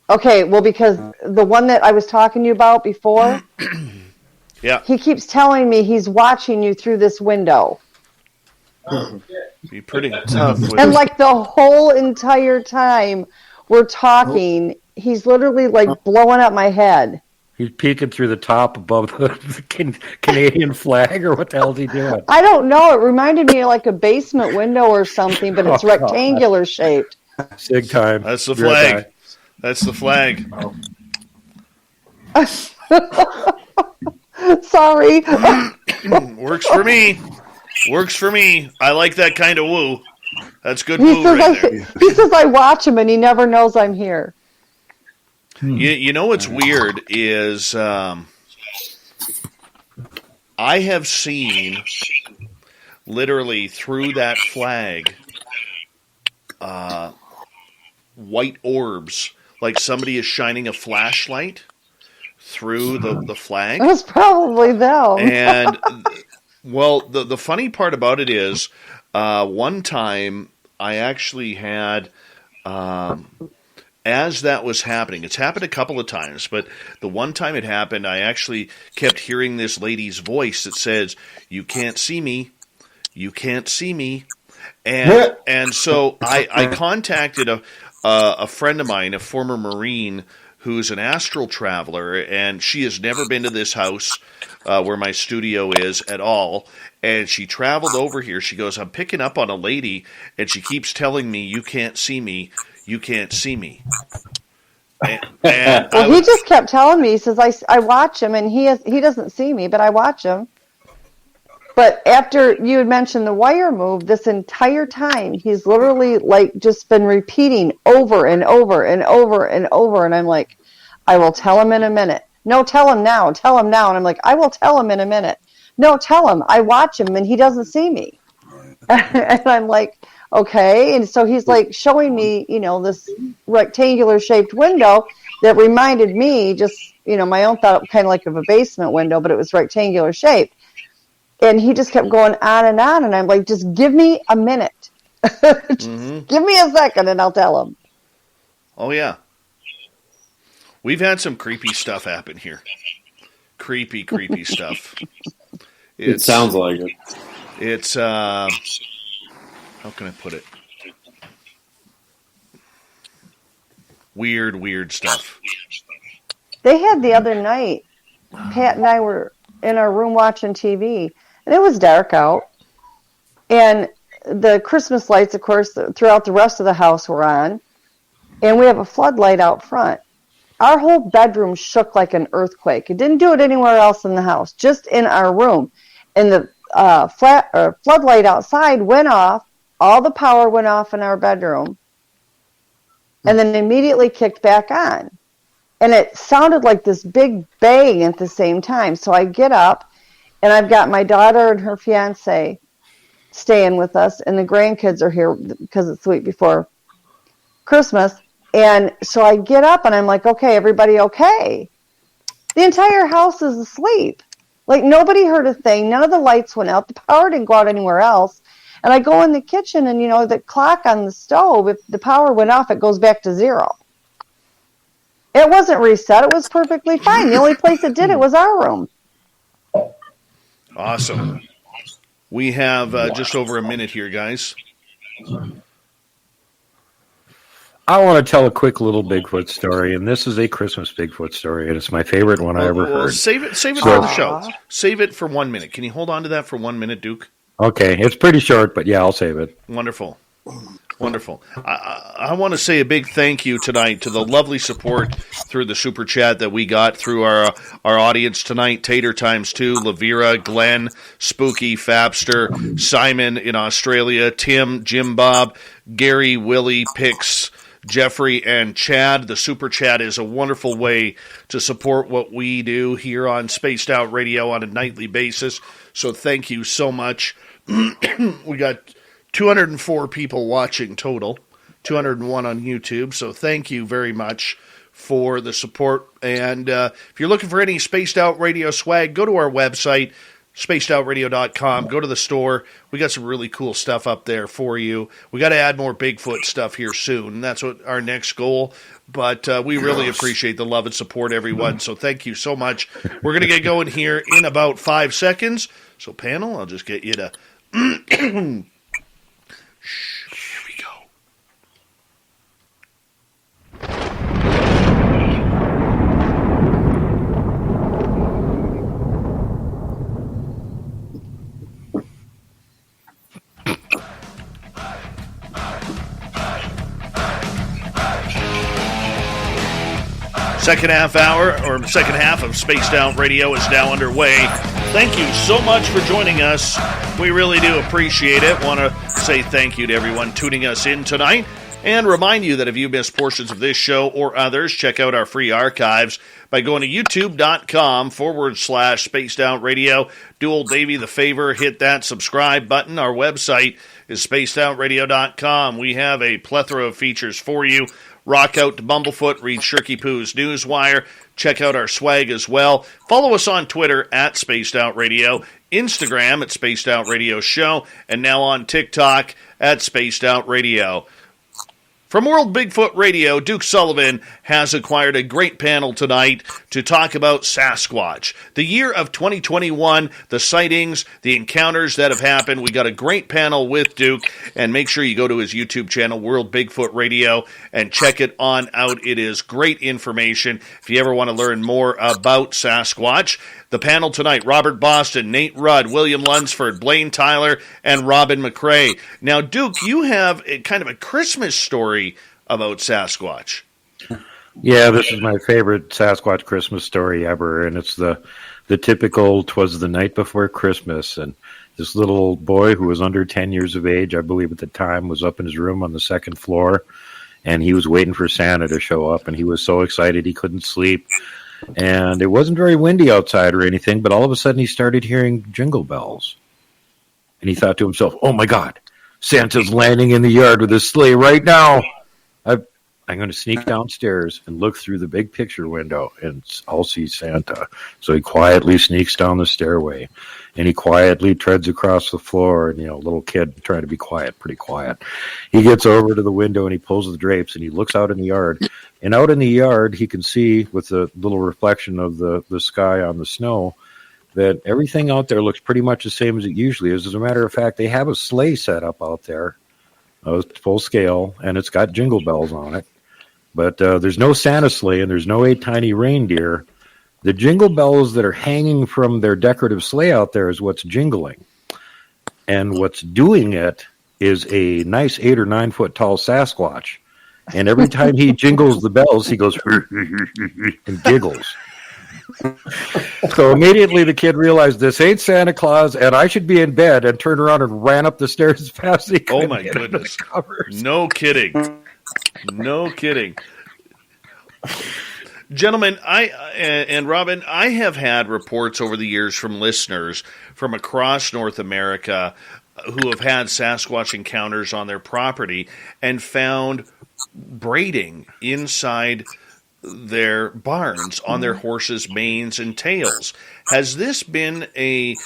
Okay, well, because the one that I was talking to you about before, Yeah. he keeps telling me he's watching you through this window. Be pretty tough. With And like the whole entire time we're talking, he's literally like blowing up my head. He's peeking through the top above the Canadian flag, or what the hell is he doing? I don't know. It reminded me of like a basement window or something, but it's rectangular shaped. Sig time. That's the You're a flag. guy. That's the flag. Sorry. Works for me. Works for me. I like that kind of woo. That's good He woo says, right there. he says I watch him and he never knows I'm here. You know what's weird is I have seen literally through that flag white orbs, like somebody is shining a flashlight through the flag. It was probably them. And, well, the funny part about it is one time I actually had, as that was happening, it's happened a couple of times, but the one time it happened, I actually kept hearing this lady's voice that says, "You can't see me. You can't see me." And so I contacted a friend of mine, a former Marine, who's an astral traveler, and she has never been to this house where my studio is at all. And she traveled over here. She goes, "I'm picking up on a lady, and she keeps telling me, 'You can't see me. You can't see me.'" And well, he just kept telling me. He says, I watch him, and he doesn't see me, but I watch him. But after you had mentioned the wire move, this entire time, he's literally like just been repeating over and over and over and over. And I'm like, I will tell him in a minute. No, tell him now. Tell him now. And I'm like, I will tell him in a minute. No, tell him. I watch him and he doesn't see me. And I'm like, okay. And so he's like showing me, this rectangular shaped window that reminded me just, my own thought kind of like of a basement window, but it was rectangular shaped. And he just kept going on, and I'm like, just give me a minute. Give me a second, and I'll tell him. oh, yeah. We've had some creepy stuff happen here. Creepy stuff. It sounds like it. It's, how can I put it? Weird stuff. They had the other night, Pat and I were in our room watching TV, and it was dark out. And the Christmas lights, of course, throughout the rest of the house were on. And we have a floodlight out front. Our whole bedroom shook like an earthquake. It didn't do it anywhere else in the house, just in our room. And the floodlight outside went off. All the power went off in our bedroom. And then immediately kicked back on. And it sounded like this big bang at the same time. So I get up, and I've got my daughter and her fiance staying with us, and the grandkids are here because it's the week before Christmas. And so I get up, and I'm like, okay, everybody okay? The entire house is asleep. Like, nobody heard a thing. None of the lights went out. The power didn't go out anywhere else. And I go in the kitchen, and, the clock on the stove, if the power went off, it goes back to 0. It wasn't reset. It was perfectly fine. The only place it did it was our room. Awesome. We have just over a minute here, guys. I want to tell a quick little Bigfoot story, and this is a Christmas Bigfoot story, and it's my favorite one I ever heard. Save it for the show. Save it for 1 minute. Can you hold on to that for 1 minute, Duke? Okay, it's pretty short, but yeah, I'll save it. Wonderful. Wonderful. I want to say a big thank you tonight to the lovely support through the super chat that we got through our audience tonight. Tater times 2, Lavira, Glenn, Spooky, Fabster, Simon in Australia, Tim, Jim Bob, Gary, Willie, Pix, Jeffrey, and Chad. The super chat is a wonderful way to support what we do here on Spaced Out Radio on a nightly basis. So thank you so much. We got 204 people watching total, 201 on YouTube. So thank you very much for the support. And if you're looking for any Spaced Out Radio swag, go to our website, spacedoutradio.com. Go to the store. We got some really cool stuff up there for you. We got to add more Bigfoot stuff here soon. And that's what our next goal. But we really appreciate the love and support, everyone. So thank you so much. We're going to get going here in about 5 seconds. So panel, I'll just get you to... Here we go. Second half of Spaced Out Radio is now underway. Thank you so much for joining us. We really do appreciate it. Want to say thank you to everyone tuning us in tonight and remind you that if you missed portions of this show or others, check out our free archives by going to youtube.com/Spaced Out Radio. Do old Davey the favor, hit that subscribe button. Our website is spacedoutradio.com. We have a plethora of features for you. Rock out to Bumblefoot, read Shirky Poo's Newswire, check out our swag as well. Follow us on Twitter at Spaced Out Radio, Instagram at Spaced Out Radio Show, and now on TikTok at Spaced Out Radio. From World Bigfoot Radio, Duke Sullivan has acquired a great panel tonight to talk about Sasquatch. The year of 2021, the sightings, the encounters that have happened. We got a great panel with Duke, and make sure you go to his YouTube channel, World Bigfoot Radio, and check it on out. It is great information if you ever want to learn more about Sasquatch. The panel tonight, Robert Boston, Nate Rudd, William Lunsford, Blayne Tyler, and Robin McCray. Now, Duke, you have kind of a Christmas story about Sasquatch. Yeah, this is my favorite Sasquatch Christmas story ever, and it's the typical 'twas the night before Christmas, and this little boy who was under 10 years of age, I believe at the time, was up in his room on the second floor, and he was waiting for Santa to show up, and he was so excited he couldn't sleep. And it wasn't very windy outside or anything, but all of a sudden he started hearing jingle bells. And he thought to himself, oh my God, Santa's landing in the yard with his sleigh right now. I'm going to sneak downstairs and look through the big picture window and I'll see Santa. So he quietly sneaks down the stairway and he quietly treads across the floor. And, little kid trying to be quiet, pretty quiet. He gets over to the window and he pulls the drapes and he looks out in the yard. And out in the yard, he can see with the little reflection of the sky on the snow that everything out there looks pretty much the same as it usually is. As a matter of fact, they have a sleigh set up out there, full scale, and it's got jingle bells on it. But there's no Santa sleigh and there's no 8 tiny reindeer. The jingle bells that are hanging from their decorative sleigh out there is what's jingling. And what's doing it is a nice 8 or 9 foot tall Sasquatch. And every time he jingles the bells, he goes and giggles. So immediately the kid realized this ain't Santa Claus and I should be in bed, and turned around and ran up the stairs as fast as he could. Oh my goodness. No kidding. No kidding. Gentlemen, and Robin, I have had reports over the years from listeners from across North America who have had Sasquatch encounters on their property and found braiding inside their barns on their horses' manes and tails. Has this been a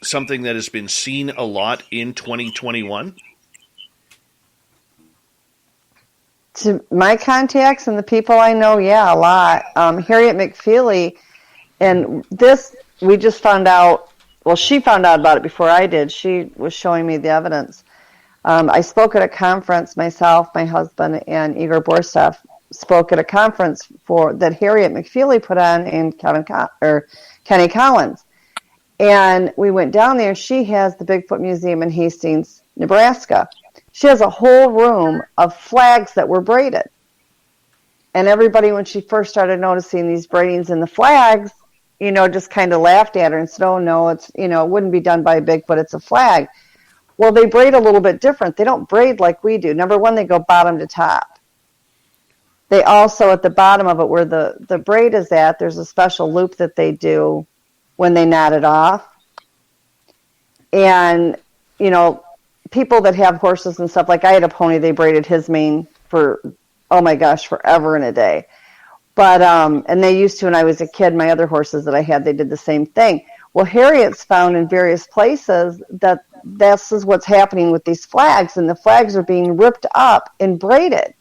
something that has been seen a lot in 2021? To my contacts and the people I know, yeah, a lot. Harriet McFeely, and this, we just found out, well, she found out about it before I did. She was showing me the evidence. I spoke at a conference, myself, my husband, and Igor Borstev spoke at a conference that Harriet McFeely put on in Kenny Collins. And we went down there. She has the Bigfoot Museum in Hastings, Nebraska. She has a whole room of flags that were braided. And everybody, when she first started noticing these braidings in the flags, just kind of laughed at her and said, oh, no, it's, it wouldn't be done by a Bigfoot. It's a flag. Well, they braid a little bit different. They don't braid like we do. Number one, they go bottom to top. They also, at the bottom of it where the braid is at, there's a special loop that they do when they knot it off. And, people that have horses and stuff, like I had a pony, they braided his mane for, oh my gosh, forever and a day. But, and they used to, when I was a kid, my other horses that I had, they did the same thing. Well, Harriet's found in various places that this is what's happening with these flags, and the flags are being ripped up and braided.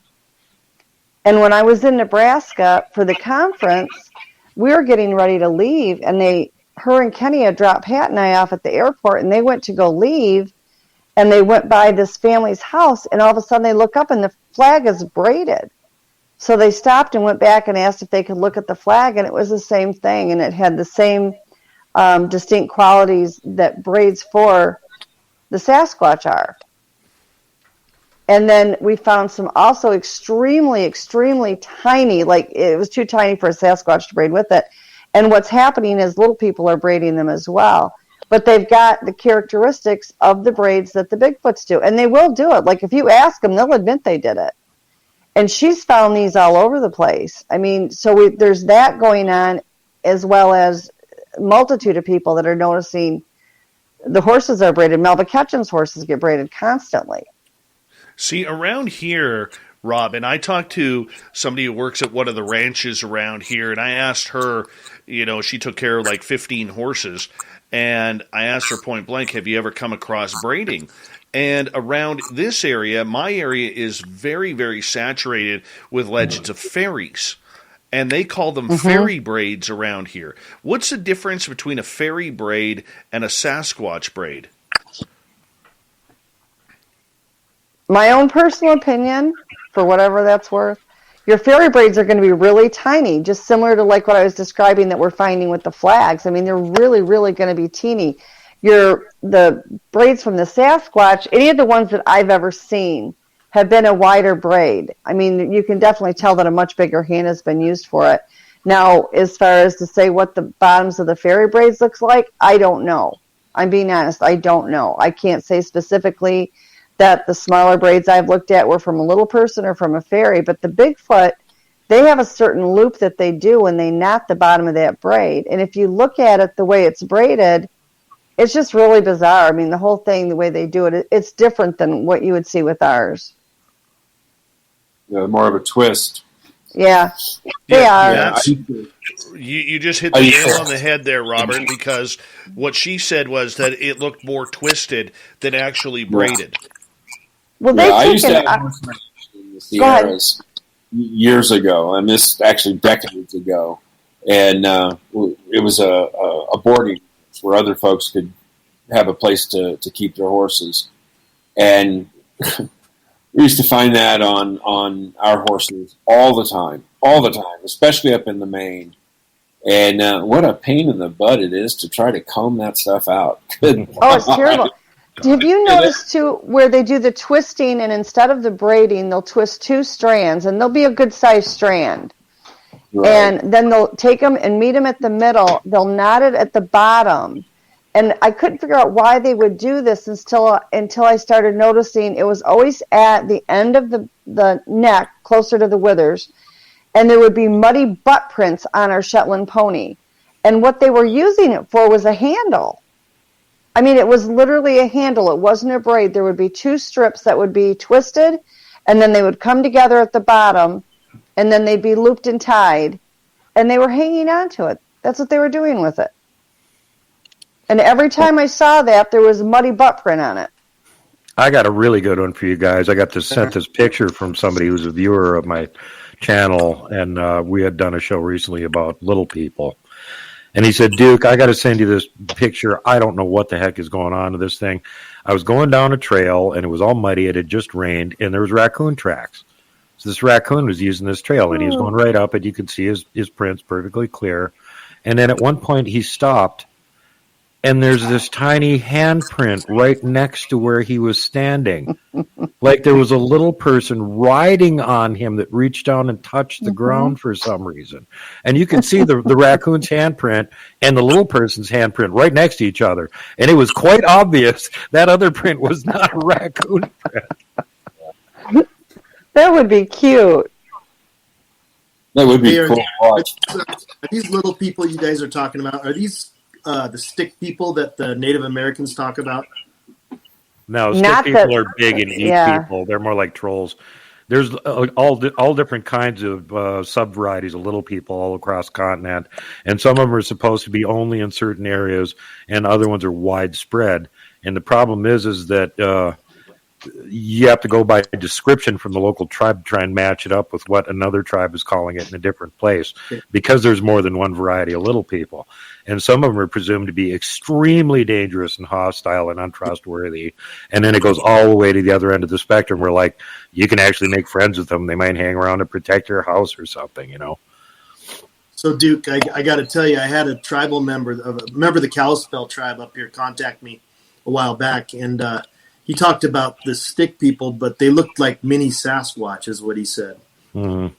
And when I was in Nebraska for the conference, we were getting ready to leave, and her and Kenny had dropped Pat and I off at the airport, and they went to go leave, and they went by this family's house, and all of a sudden they look up, and the flag is braided. So they stopped and went back and asked if they could look at the flag, and it was the same thing, and it had the same distinct qualities that braids for the Sasquatch are. And then we found some also extremely, extremely tiny, like it was too tiny for a Sasquatch to braid with it. And what's happening is little people are braiding them as well. But they've got the characteristics of the braids that the Bigfoots do. And they will do it. Like if you ask them, they'll admit they did it. And she's found these all over the place. I mean, so there's that going on, as well as a multitude of people that are noticing the horses are braided. Melba Ketchum's horses get braided constantly. See, around here, Rob, and I talked to somebody who works at one of the ranches around here, and I asked her, she took care of like 15 horses, and I asked her point blank, have you ever come across braiding? And around this area, my area is very, very saturated with legends of fairies. And they call them fairy braids around here. What's the difference between a fairy braid and a Sasquatch braid? My own personal opinion, for whatever that's worth, your fairy braids are going to be really tiny, just similar to like what I was describing that we're finding with the flags. I mean, they're really, really going to be teeny. The braids from the Sasquatch, any of the ones that I've ever seen, have been a wider braid. I mean, you can definitely tell that a much bigger hand has been used for it. Now, as far as to say what the bottoms of the fairy braids looks like, I don't know. I'm being honest, I don't know. I can't say specifically that the smaller braids I've looked at were from a little person or from a fairy, but the Bigfoot, they have a certain loop that they do when they knot the bottom of that braid. And if you look at it the way it's braided, it's just really bizarre. I mean, the whole thing, the way they do it, it's different than what you would see with ours. Yeah, more of a twist. Yeah, they are. Yeah, you just hit the nail on the head there, Robert, because what she said was that it looked more twisted than actually braided. Well, I used to have horsemen in the Sierras years ago, and this actually decades ago, and it was a boarding house where other folks could have a place to keep their horses, and we used to find that on our horses all the time, especially up in the Maine. And what a pain in the butt it is to try to comb that stuff out. Oh, it's terrible. Have you noticed, too, where they do the twisting, and instead of the braiding, they'll twist two strands, and they'll be a good-sized strand. Right. And then they'll take them and meet them at the middle. They'll knot it at the bottom. And I couldn't figure out why they would do this until I started noticing it was always at the end of the neck, closer to the withers, and there would be muddy butt prints on our Shetland pony. And what they were using it for was a handle. I mean, it was literally a handle. It wasn't a braid. There would be two strips that would be twisted, and then they would come together at the bottom, and then they'd be looped and tied, and they were hanging on to it. That's what they were doing with it. And every time I saw that, there was a muddy butt print on it. I got a really good one for you guys. I got sent this picture from somebody who's a viewer of my channel, and we had done a show recently about little people. And he said, Duke, I got to send you this picture. I don't know what the heck is going on to this thing. I was going down a trail, and it was all muddy. It had just rained, and there was raccoon tracks. So this raccoon was using this trail, and he was going right up it. You could see his prints perfectly clear. And then at one point, he stopped, and there's this tiny handprint right next to where he was standing. Like there was a little person riding on him that reached down and touched the ground for some reason. And you can see the raccoon's handprint and the little person's handprint right next to each other. And it was quite obvious that other print was not a raccoon print. That would be cute. That would be cool to watch. Are these little people you guys are talking about, are these the stick people that the Native Americans talk about? No, stick people are big and eat people. They're more like trolls. There's all different kinds of sub-varieties of little people all across the continent, and some of them are supposed to be only in certain areas, and other ones are widespread. And the problem is that you have to go by a description from the local tribe to try and match it up with what another tribe is calling it in a different place, because there's more than one variety of little people. And some of them are presumed to be extremely dangerous and hostile and untrustworthy. And then it goes all the way to the other end of the spectrum where, like, you can actually make friends with them. They might hang around to protect your house or something, you know. So, Duke, I got to tell you, I had a tribal member of the Kalispel tribe up here contact me a while back, and he talked about the stick people, but they looked like mini Sasquatch, is what he said. Mm-hmm.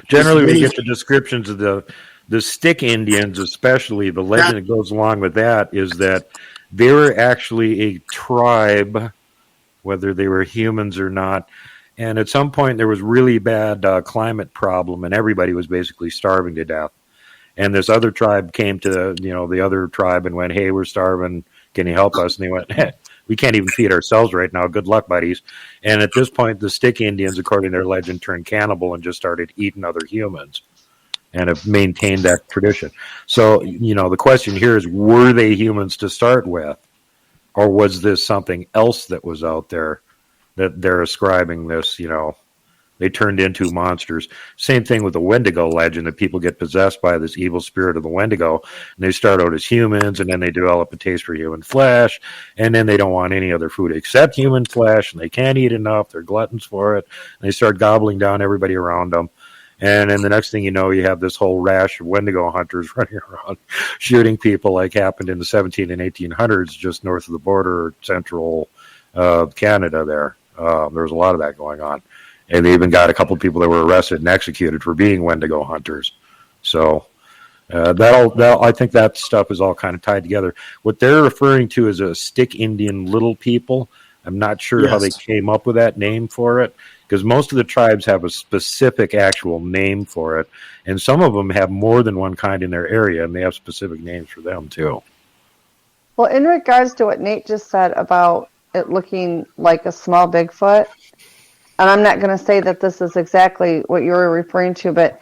Generally, we get the descriptions of the stick Indians, especially. The legend that goes along with that is that they were actually a tribe, whether they were humans or not. And at some point, there was really bad climate problem, and everybody was basically starving to death. And this other tribe came to the other tribe and went, "Hey, we're starving. Can you help us?" And they went, "We can't even feed ourselves right now. Good luck, buddies." And at this point, the stick Indians, according to their legend, turned cannibal and just started eating other humans and have maintained that tradition. So, the question here is, were they humans to start with? Or was this something else that was out there that they're ascribing this, they turned into monsters. Same thing with the Wendigo legend, that people get possessed by this evil spirit of the Wendigo, and they start out as humans, and then they develop a taste for human flesh, and then they don't want any other food except human flesh, and they can't eat enough. They're gluttons for it, and they start gobbling down everybody around them. And then the next thing you know, you have this whole rash of Wendigo hunters running around shooting people, like happened in the 17 and 1800s just north of the border, central Canada there. There was a lot of that going on. And they even got a couple of people that were arrested and executed for being Wendigo hunters. So I think that stuff is all kind of tied together. What they're referring to as a stick Indian little people, I'm not sure how they came up with that name for it, because most of the tribes have a specific actual name for it, and some of them have more than one kind in their area, and they have specific names for them too. Well, in regards to what Nate just said about it looking like a small Bigfoot, and I'm not going to say that this is exactly what you were referring to, but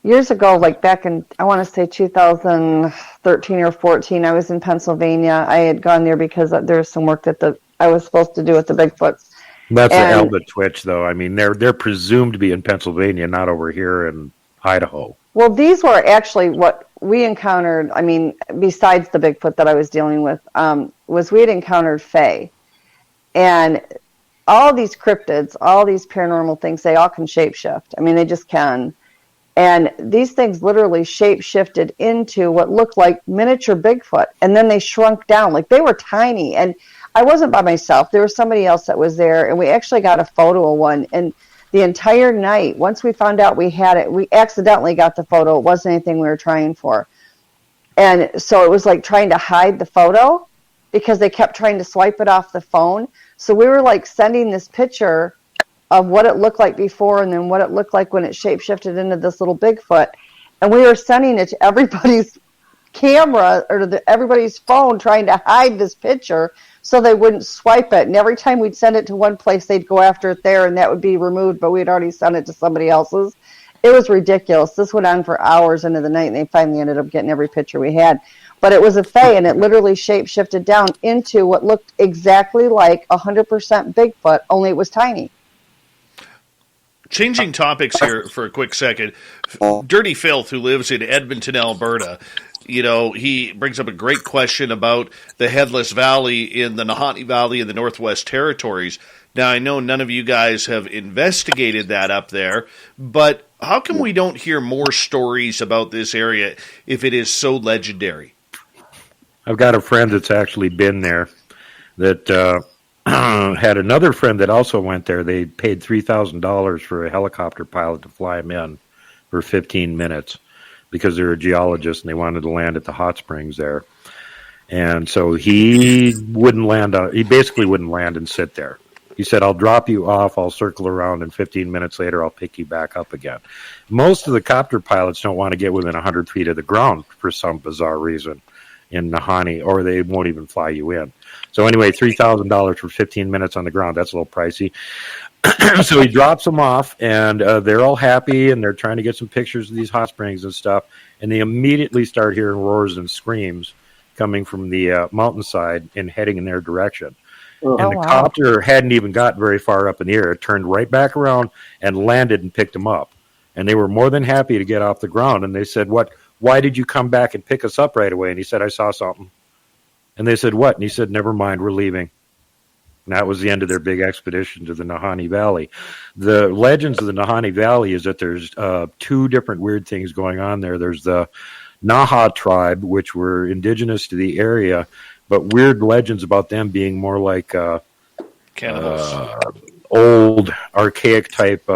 years ago, like back in, I want to say 2013 or 14, I was in Pennsylvania. I had gone there because there's some work that I was supposed to do with the Bigfoots. That's the Elba Twitch, though. I mean, they're presumed to be in Pennsylvania, not over here in Idaho. Well, these were actually what we encountered. I mean, besides the Bigfoot that I was dealing with, was we had encountered Fae. And all these cryptids, all these paranormal things, they all can shapeshift. I mean, they just can. And these things literally shape-shifted into what looked like miniature Bigfoot. And then they shrunk down. Like, they were tiny. And I wasn't by myself. There was somebody else that was there. And we actually got a photo of one. And the entire night, once we found out we had it, we accidentally got the photo. It wasn't anything we were trying for. And so it was like trying to hide the photo because they kept trying to swipe it off the phone. So we were like sending this picture of what it looked like before and then what it looked like when it shapeshifted into this little Bigfoot. And we were sending it to everybody's camera or to everybody's phone, trying to hide this picture so they wouldn't swipe it. And every time we'd send it to one place, they'd go after it there and that would be removed, but we'd already sent it to somebody else's. It was ridiculous. This went on for hours into the night, and they finally ended up getting every picture we had. But it was a Fae, and it literally shape-shifted down into what looked exactly like 100% Bigfoot, only it was tiny. Changing topics here for a quick second. Dirty Filth, who lives in Edmonton, Alberta, he brings up a great question about the Headless Valley in the Nahanni Valley in the Northwest Territories. Now, I know none of you guys have investigated that up there, but how come we don't hear more stories about this area if it is so legendary? I've got a friend that's actually been there that had another friend that also went there. They paid $3,000 for a helicopter pilot to fly him in for 15 minutes because they're a geologist and they wanted to land at the hot springs there. And so he wouldn't land. He basically wouldn't land and sit there. He said, I'll drop you off, I'll circle around, and 15 minutes later I'll pick you back up again. Most of the copter pilots don't want to get within 100 feet of the ground for some bizarre reason in Nahanni, or they won't even fly you in. So anyway, $3,000 for 15 minutes on the ground, that's a little pricey. So he drops them off, and they're all happy, and they're trying to get some pictures of these hot springs and stuff, and they immediately start hearing roars and screams coming from the mountainside and heading in their direction. And the copter hadn't even got very far up in the air. It turned right back around and landed and picked them up. And they were more than happy to get off the ground. And they said, why did you come back and pick us up right away? And he said, I saw something. And they said, what? And he said, never mind, we're leaving. And that was the end of their big expedition to the Nahanni Valley. The legends of the Nahanni Valley is that there's two different weird things going on there. There's the Naha tribe, which were indigenous to the area, but weird legends about them being more like old, archaic type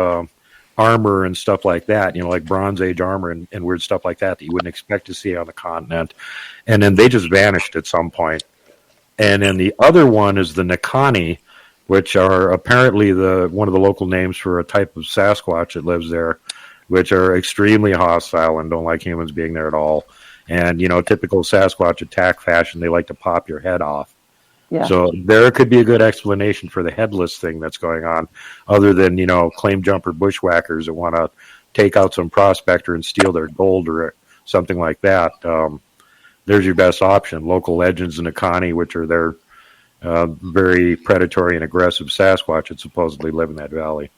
armor and stuff like that, like Bronze Age armor and weird stuff like that you wouldn't expect to see on the continent. And then they just vanished at some point. And then the other one is the Nakani, which are apparently one of the local names for a type of Sasquatch that lives there, which are extremely hostile and don't like humans being there at all. And, typical Sasquatch attack fashion, they like to pop your head off. Yeah. So there could be a good explanation for the headless thing that's going on, other than, claim jumper bushwhackers that want to take out some prospector and steal their gold or something like that. There's your best option. Local legends in Nakani, which are their very predatory and aggressive Sasquatch that supposedly live in that valley.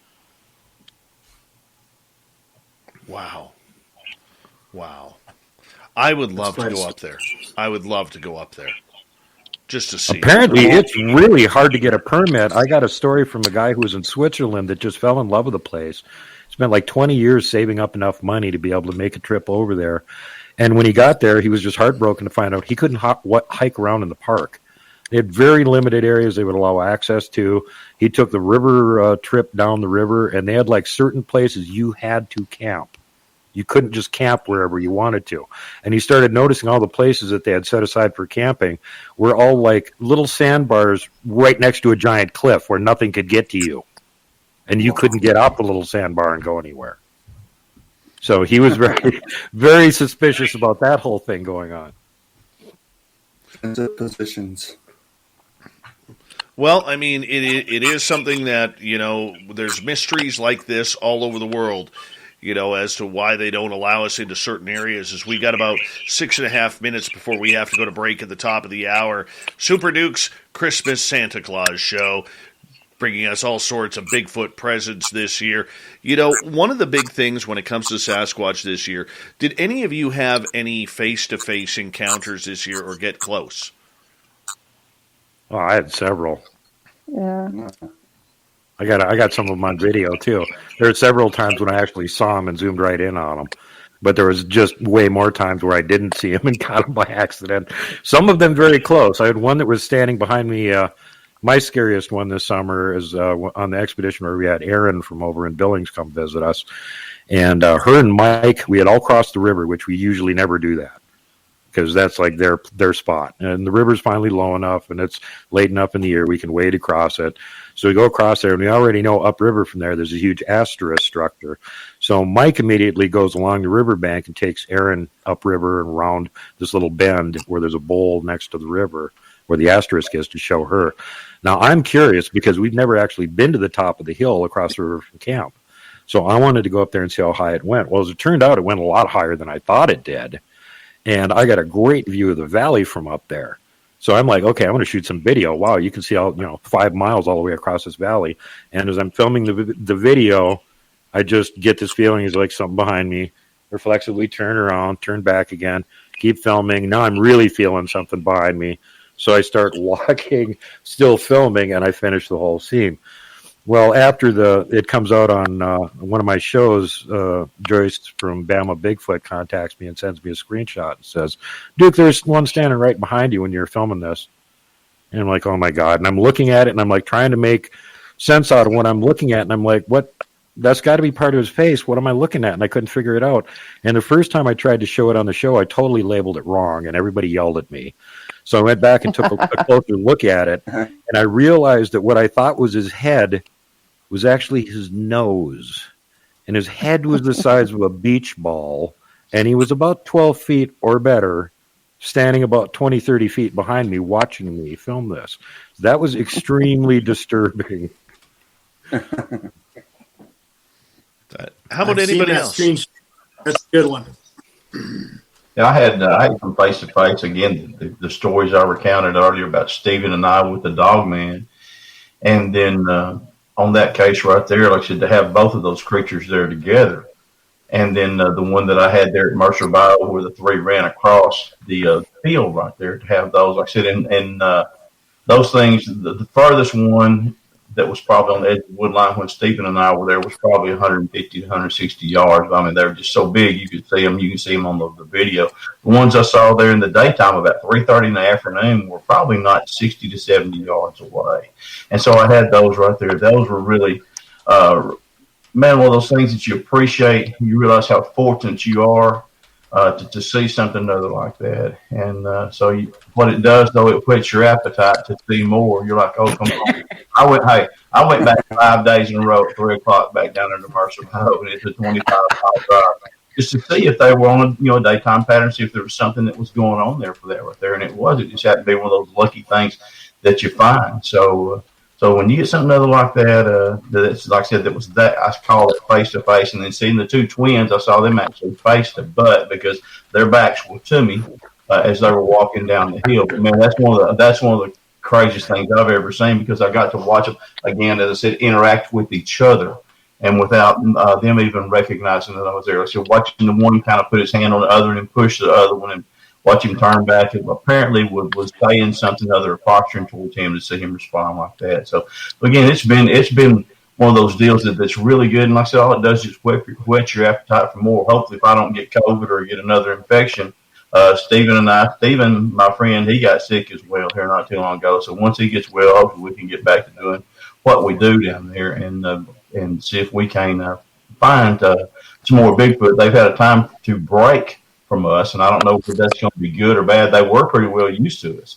Wow. I would love to go up there. I would love to go up there just to see. Apparently, it's really hard to get a permit. I got a story from a guy who was in Switzerland that just fell in love with the place. Spent like 20 years saving up enough money to be able to make a trip over there. And when he got there, he was just heartbroken to find out he couldn't hike around in the park. They had very limited areas they would allow access to. He took the river trip down the river, and they had like certain places you had to camp. You couldn't just camp wherever you wanted to. And he started noticing all the places that they had set aside for camping were all like little sandbars right next to a giant cliff where nothing could get to you. And you couldn't get up the little sandbar and go anywhere. So he was very, very suspicious about that whole thing going on. Positions. Well, I mean, it is something that, there's mysteries like this all over the world, as to why they don't allow us into certain areas. As we got about 6.5 minutes before we have to go to break at the top of the hour. Super Duke's Christmas Santa Claus show, bringing us all sorts of Bigfoot presents this year. One of the big things when it comes to Sasquatch this year, did any of you have any face-to-face encounters this year or get close? Oh, I had several. Yeah. I got some of them on video, too. There were several times when I actually saw them and zoomed right in on them. But there was just way more times where I didn't see them and got them by accident. Some of them very close. I had one that was standing behind me. My scariest one this summer is on the expedition where we had Erin from over in Billings come visit us. And her and Mike, we had all crossed the river, which we usually never do that, because that's like their spot. And the river's finally low enough, and it's late enough in the year we can wade across it. So we go across there, and we already know upriver from there's a huge asterisk structure. So Mike immediately goes along the riverbank and takes Erin upriver and around this little bend where there's a bowl next to the river where the asterisk is to show her. Now, I'm curious because we've never actually been to the top of the hill across the river from camp. So I wanted to go up there and see how high it went. Well, as it turned out, it went a lot higher than I thought it did. And I got a great view of the valley from up there. So I'm like, okay, I'm going to shoot some video. Wow, you can see all 5 miles all the way across this valley. And as I'm filming the video, I just get this feeling is like something behind me. Reflexively turn around, turn back again, keep filming. Now I'm really feeling something behind me. So I start walking, still filming, and I finish the whole scene. Well, after it comes out on one of my shows, Joyce from Bama Bigfoot contacts me and sends me a screenshot and says, "Duke, there's one standing right behind you when you're filming this." And I'm like, "Oh my God!" And I'm looking at it, and I'm like trying to make sense out of what I'm looking at, and I'm like, "What? That's got to be part of his face. What am I looking at?" And I couldn't figure it out. And the first time I tried to show it on the show, I totally labeled it wrong, and everybody yelled at me. So I went back and took a closer look at it, and I realized that what I thought was his head was actually his nose. And his head was the size of a beach ball, and he was about 12 feet or better, standing about 20, 30 feet behind me, watching me film this. That was extremely disturbing. How about anybody else? That's a good one. Yeah, I had some face to face again. The stories I recounted earlier about Stephen and I with the dog man, and then on that case right there, like I said, to have both of those creatures there together, and then the one that I had there at Mercer Bio where the three ran across the field right there, to have those, like I said, and those things. The furthest one that was probably on the edge of the wood line when Stephen and I were there was probably 150 to 160 yards. I mean, they were just so big you could see them. You can see them on the video. The ones I saw there in the daytime about 3:30 in the afternoon were probably not 60 to 70 yards away. And so I had those right there. Those were really, man, one of those things that you appreciate. You realize how fortunate you are to see something other like that. And so what it does, though, it whets your appetite to see more. You're like, oh, come on. I went back 5 days in a row at 3 o'clock back down in the Mercer Bio, and it's a 25-mile drive, just to see if they were on a daytime pattern, see if there was something that was going on there for that right there. And it was. It just happened to be one of those lucky things that you find. So when you get something other like that, that's like I said, that was that I call it face to face, and then seeing the two twins, I saw them actually face to butt because their backs were to me as they were walking down the hill. But man, that's one of the craziest things I've ever seen, because I got to watch them again, as I said, interact with each other, and without them even recognizing that I was there. So watching the one kind of put his hand on the other and push the other one, and watch him turn back, and apparently was saying something other, posturing towards him, to see him respond like that. So again, it's been one of those deals that's really good. And like I said, all it does is whet your appetite for more. Hopefully, if I don't get COVID or get another infection, Stephen, my friend, he got sick as well here not too long ago. So once he gets well, hopefully we can get back to doing what we do down there, and see if we can find some more Bigfoot. They've had a time to break from us, and I don't know if that's going to be good or bad. They were pretty well used to us.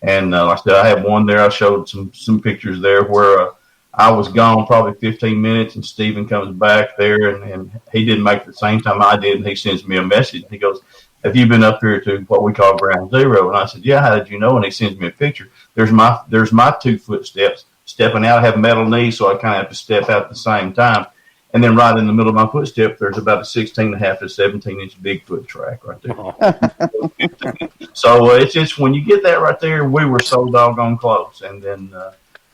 And like I said, I had one there. I showed some pictures there where I was gone probably 15 minutes, and Stephen comes back there, and he didn't make it the same time I did, and he sends me a message. He goes, "Have you been up here to what we call ground zero?" And I said, "Yeah, how did you know?" And he sends me a picture. There's my 2 footsteps stepping out. I have metal knees, so I kind of have to step out at the same time. And then right in the middle of my footstep, there's about a 16.5 to 17-inch Bigfoot track right there. So it's just, when you get that right there, we were so doggone close. And then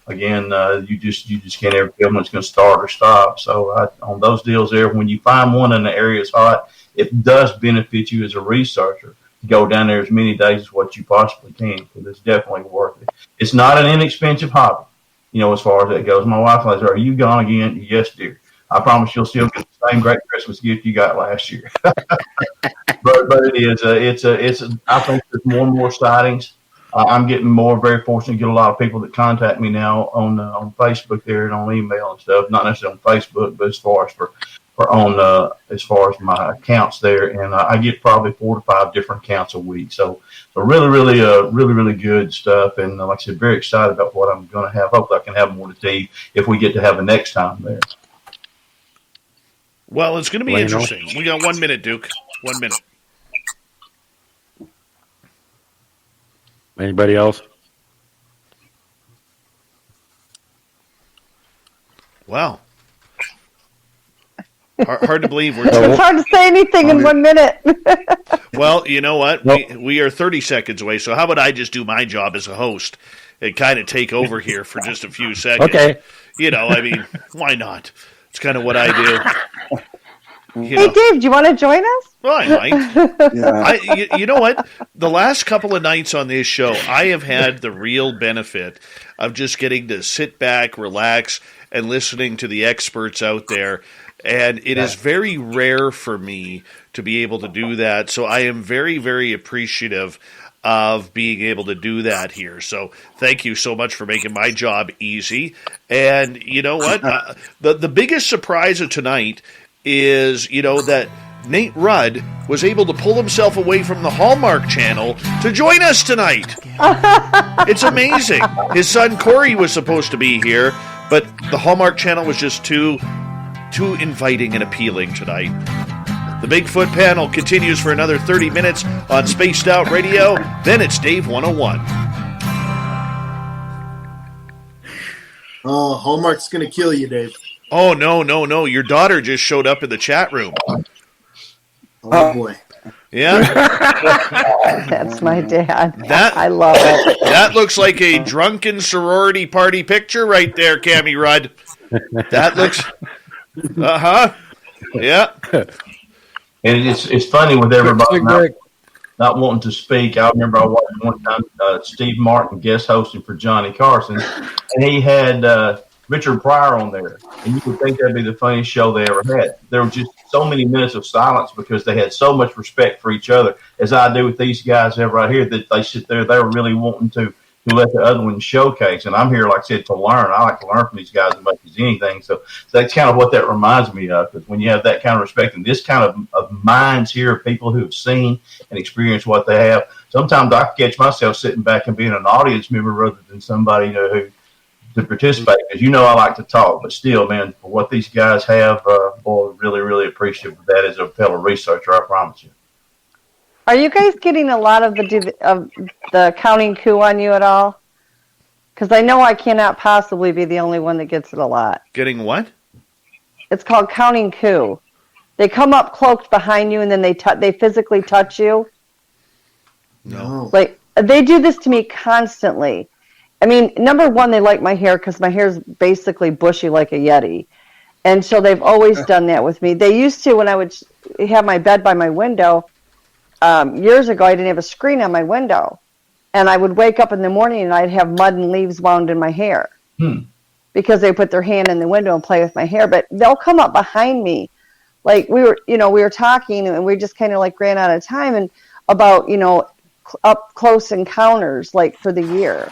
again, you just can't ever tell when it's going to start or stop. So on those deals there, when you find one and the area is hot, it does benefit you as a researcher to go down there as many days as what you possibly can, because it's definitely worth it. It's not an inexpensive hobby, as far as that goes. My wife says, "Are you gone again?" "Yes, dear. I promise you'll still get the same great Christmas gift you got last year." but it's I think there's more and more sightings. I'm getting very fortunate to get a lot of people that contact me now on Facebook there and on email and stuff. Not necessarily on Facebook, but as far as my accounts there, and I get probably 4 to 5 different accounts a week. So really good stuff. And like I said, very excited about what I'm going to have. Hopefully, I can have more to tell you if we get to have a next time there. Well, it's going to be interesting. We got 1 minute, Duke. 1 minute. Anybody else? Wow. Hard to believe we're. It's hard to say anything in 1 minute. Well, you know what? We are 30 seconds away. So how about I just do my job as a host and kind of take over here for just a few seconds? Okay. Why not? It's kind of what I do. Hey, Dave, do you want to join us? Well, I might. Yeah. You know what? The last couple of nights on this show, I have had the real benefit of just getting to sit back, relax, and listening to the experts out there. And it is very rare for me to be able to do that. So I am very, very appreciative of being able to do that here. So thank you so much for making my job easy. And you know what? The biggest surprise of tonight is, that Nate Rudd was able to pull himself away from the Hallmark Channel to join us tonight. It's amazing. His son Corey was supposed to be here, but the Hallmark Channel was just too inviting and appealing tonight. The Bigfoot panel continues for another 30 minutes on Spaced Out Radio. Then it's Dave 101. Oh, Hallmark's going to kill you, Dave. Oh, no. Your daughter just showed up in the chat room. Oh, boy. Yeah? That's my dad. I love it. That looks like a drunken sorority party picture right there, Cammie Rudd. That looks... Uh-huh. Yeah. And it's funny with everybody not wanting to speak. I remember I watched one time Steve Martin guest hosting for Johnny Carson, and he had Richard Pryor on there. And you would think that'd be the funniest show they ever had. There were just so many minutes of silence because they had so much respect for each other, as I do with these guys right here, that they sit there, they were really wanting to let the other one showcase. And I'm here, like I said, to learn. I like to learn from these guys as much as anything. So that's kind of what that reminds me of, because when you have that kind of respect and this kind of minds here of people who have seen and experienced what they have, sometimes I catch myself sitting back and being an audience member rather than somebody who to participate. Because I like to talk, but still, man, for what these guys have, boy, really, really appreciative of that as a fellow researcher, I promise you. Are you guys getting a lot of the counting coup on you at all? Because I know I cannot possibly be the only one that gets it a lot. Getting what? It's called counting coup. They come up cloaked behind you and then they physically touch you. No. Like, they do this to me constantly. I mean, number one, they like my hair because my hair is basically bushy like a Yeti. And so they've always done that with me. They used to, when I would have my bed by my window, years ago, I didn't have a screen on my window. And I would wake up in the morning and I'd have mud and leaves wound in my hair. Because they put their hand in the window and play with my hair. But they'll come up behind me. Like, we were talking and we just kind of like ran out of time and about, up close encounters, like for the year.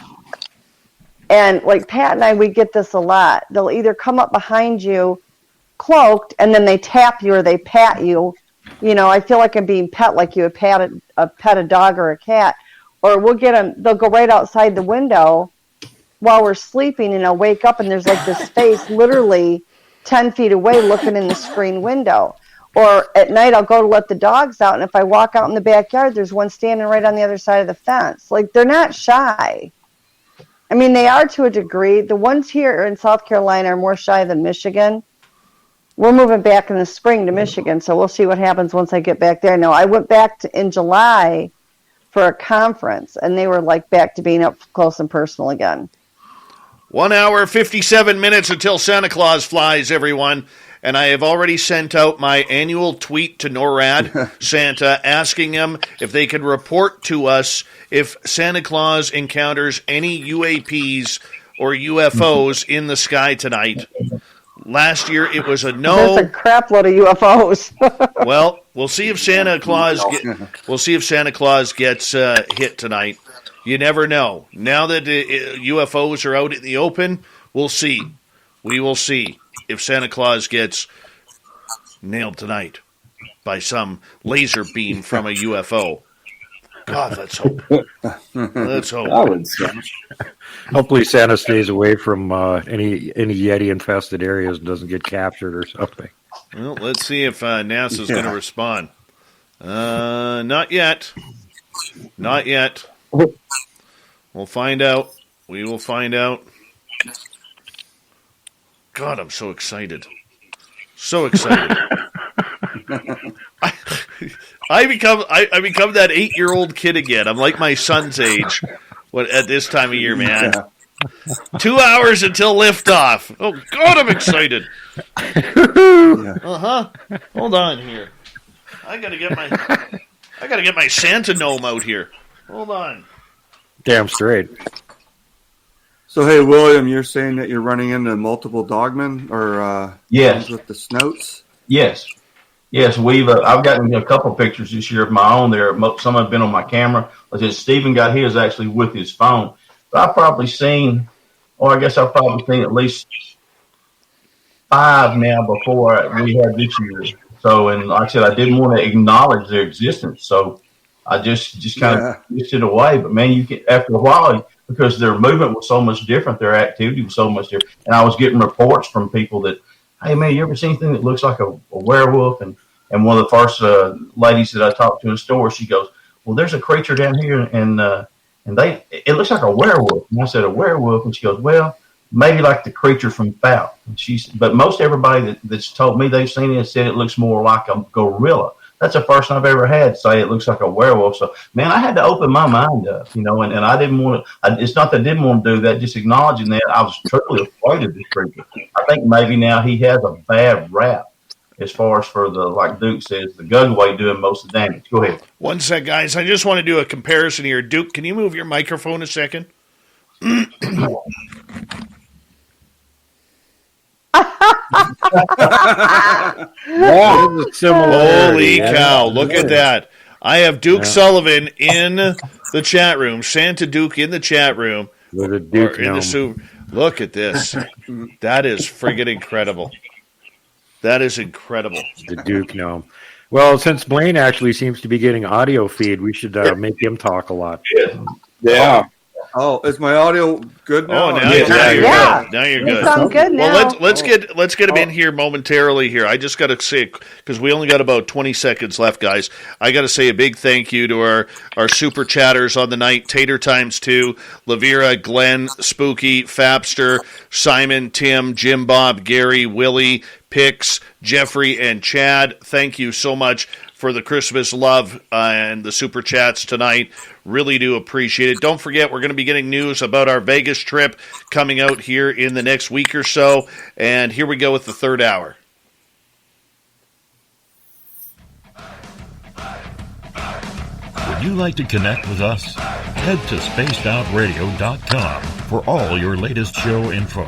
And like Pat and I, we get this a lot. They'll either come up behind you cloaked and then they tap you or they pat you. I feel like I'm being pet like you would pet a dog or a cat. Or we'll get them, they'll go right outside the window while we're sleeping, and I'll wake up and there's like this face literally 10 feet away looking in the screen window. Or at night I'll go to let the dogs out, and if I walk out in the backyard, there's one standing right on the other side of the fence. Like, they're not shy. I mean, they are to a degree. The ones here in South Carolina are more shy than Michigan. We're moving back in the spring to Michigan, so we'll see what happens once I get back there. No, I went back in July for a conference, and they were like back to being up close and personal again. 1 hour, 57 minutes until Santa Claus flies, everyone. And I have already sent out my annual tweet to NORAD, Santa, asking him if they could report to us if Santa Claus encounters any UAPs or UFOs in the sky tonight. Last year it was a no. There's a crap load of UFOs. Well, we'll see if Santa Claus gets hit tonight. You never know. Now that UFOs are out in the open, we'll see. We will see if Santa Claus gets nailed tonight by some laser beam from a UFO. God, let's hope. Let's hope. I would say. Hopefully Santa stays away from any Yeti-infested areas and doesn't get captured or something. Well, let's see if NASA's going to respond. Not yet. Not yet. We'll find out. We will find out. God, I'm so excited. So excited. I become that 8-year-old kid again. I'm like my son's age at this time of year, man. 2 hours until liftoff. Oh God, I'm excited. Hold on here. I gotta get my Santa gnome out here. Hold on. Damn straight. So, hey, William, you're saying that you're running into multiple dogmen or Yes. with the snouts? Yes. We've I've gotten a couple pictures this year of my own. There, some have been on my camera. Stephen got his actually with his phone. But I've probably seen, or I guess I've probably seen at least 5 now before we had this year. So, and like I said, I didn't want to acknowledge their existence, so I just kind of pushed it away. But man, you can, after a while, because their movement was so much different, their activity was so much different, and I was getting reports from people that, hey man, you ever seen anything that looks like a werewolf? And one of the first ladies that I talked to in the store, she goes, well, there's a creature down here, and it looks like a werewolf. And I said, a werewolf? And she goes, well, maybe like the creature from Fout. But most everybody that's told me they've seen it said it looks more like a gorilla. That's the first I've ever had say it looks like a werewolf. So, man, I had to open my mind up, and I didn't want to. It's not that I didn't want to do that, just acknowledging that I was truly afraid of this creature. I think maybe now he has a bad rap as far as for the, like Duke says, the Gugway doing most of the damage. Go ahead. One sec, guys. I just want to do a comparison here. Duke, can you move your microphone a second? Holy cow, look at that. I have Duke Sullivan in the chat room, Santa Duke in the chat room. With a Duke Look at this. That is friggin' incredible. That is incredible. The Duke gnome. Well, since Blayne actually seems to be getting audio feed, we should make him talk a lot. Yeah. Oh, is my audio good now? Oh, now you're good. Now you're good. You sound good now. Well, let's get him in here momentarily here. I just got to say, because we only got about 20 seconds left, guys. I got to say a big thank you to our super chatters on the night: Tater Times 2, Lavira, Glenn, Spooky, Fapster, Simon, Tim, Jim, Bob, Gary, Willie, Pix, Jeffrey, and Chad. Thank you so much for the Christmas love and the super chats tonight. Really do appreciate it. Don't forget, we're going to be getting news about our Vegas trip coming out here in the next week or so. And here we go with the third hour. Would you like to connect with us? Head to spacedoutradio.com for all your latest show info.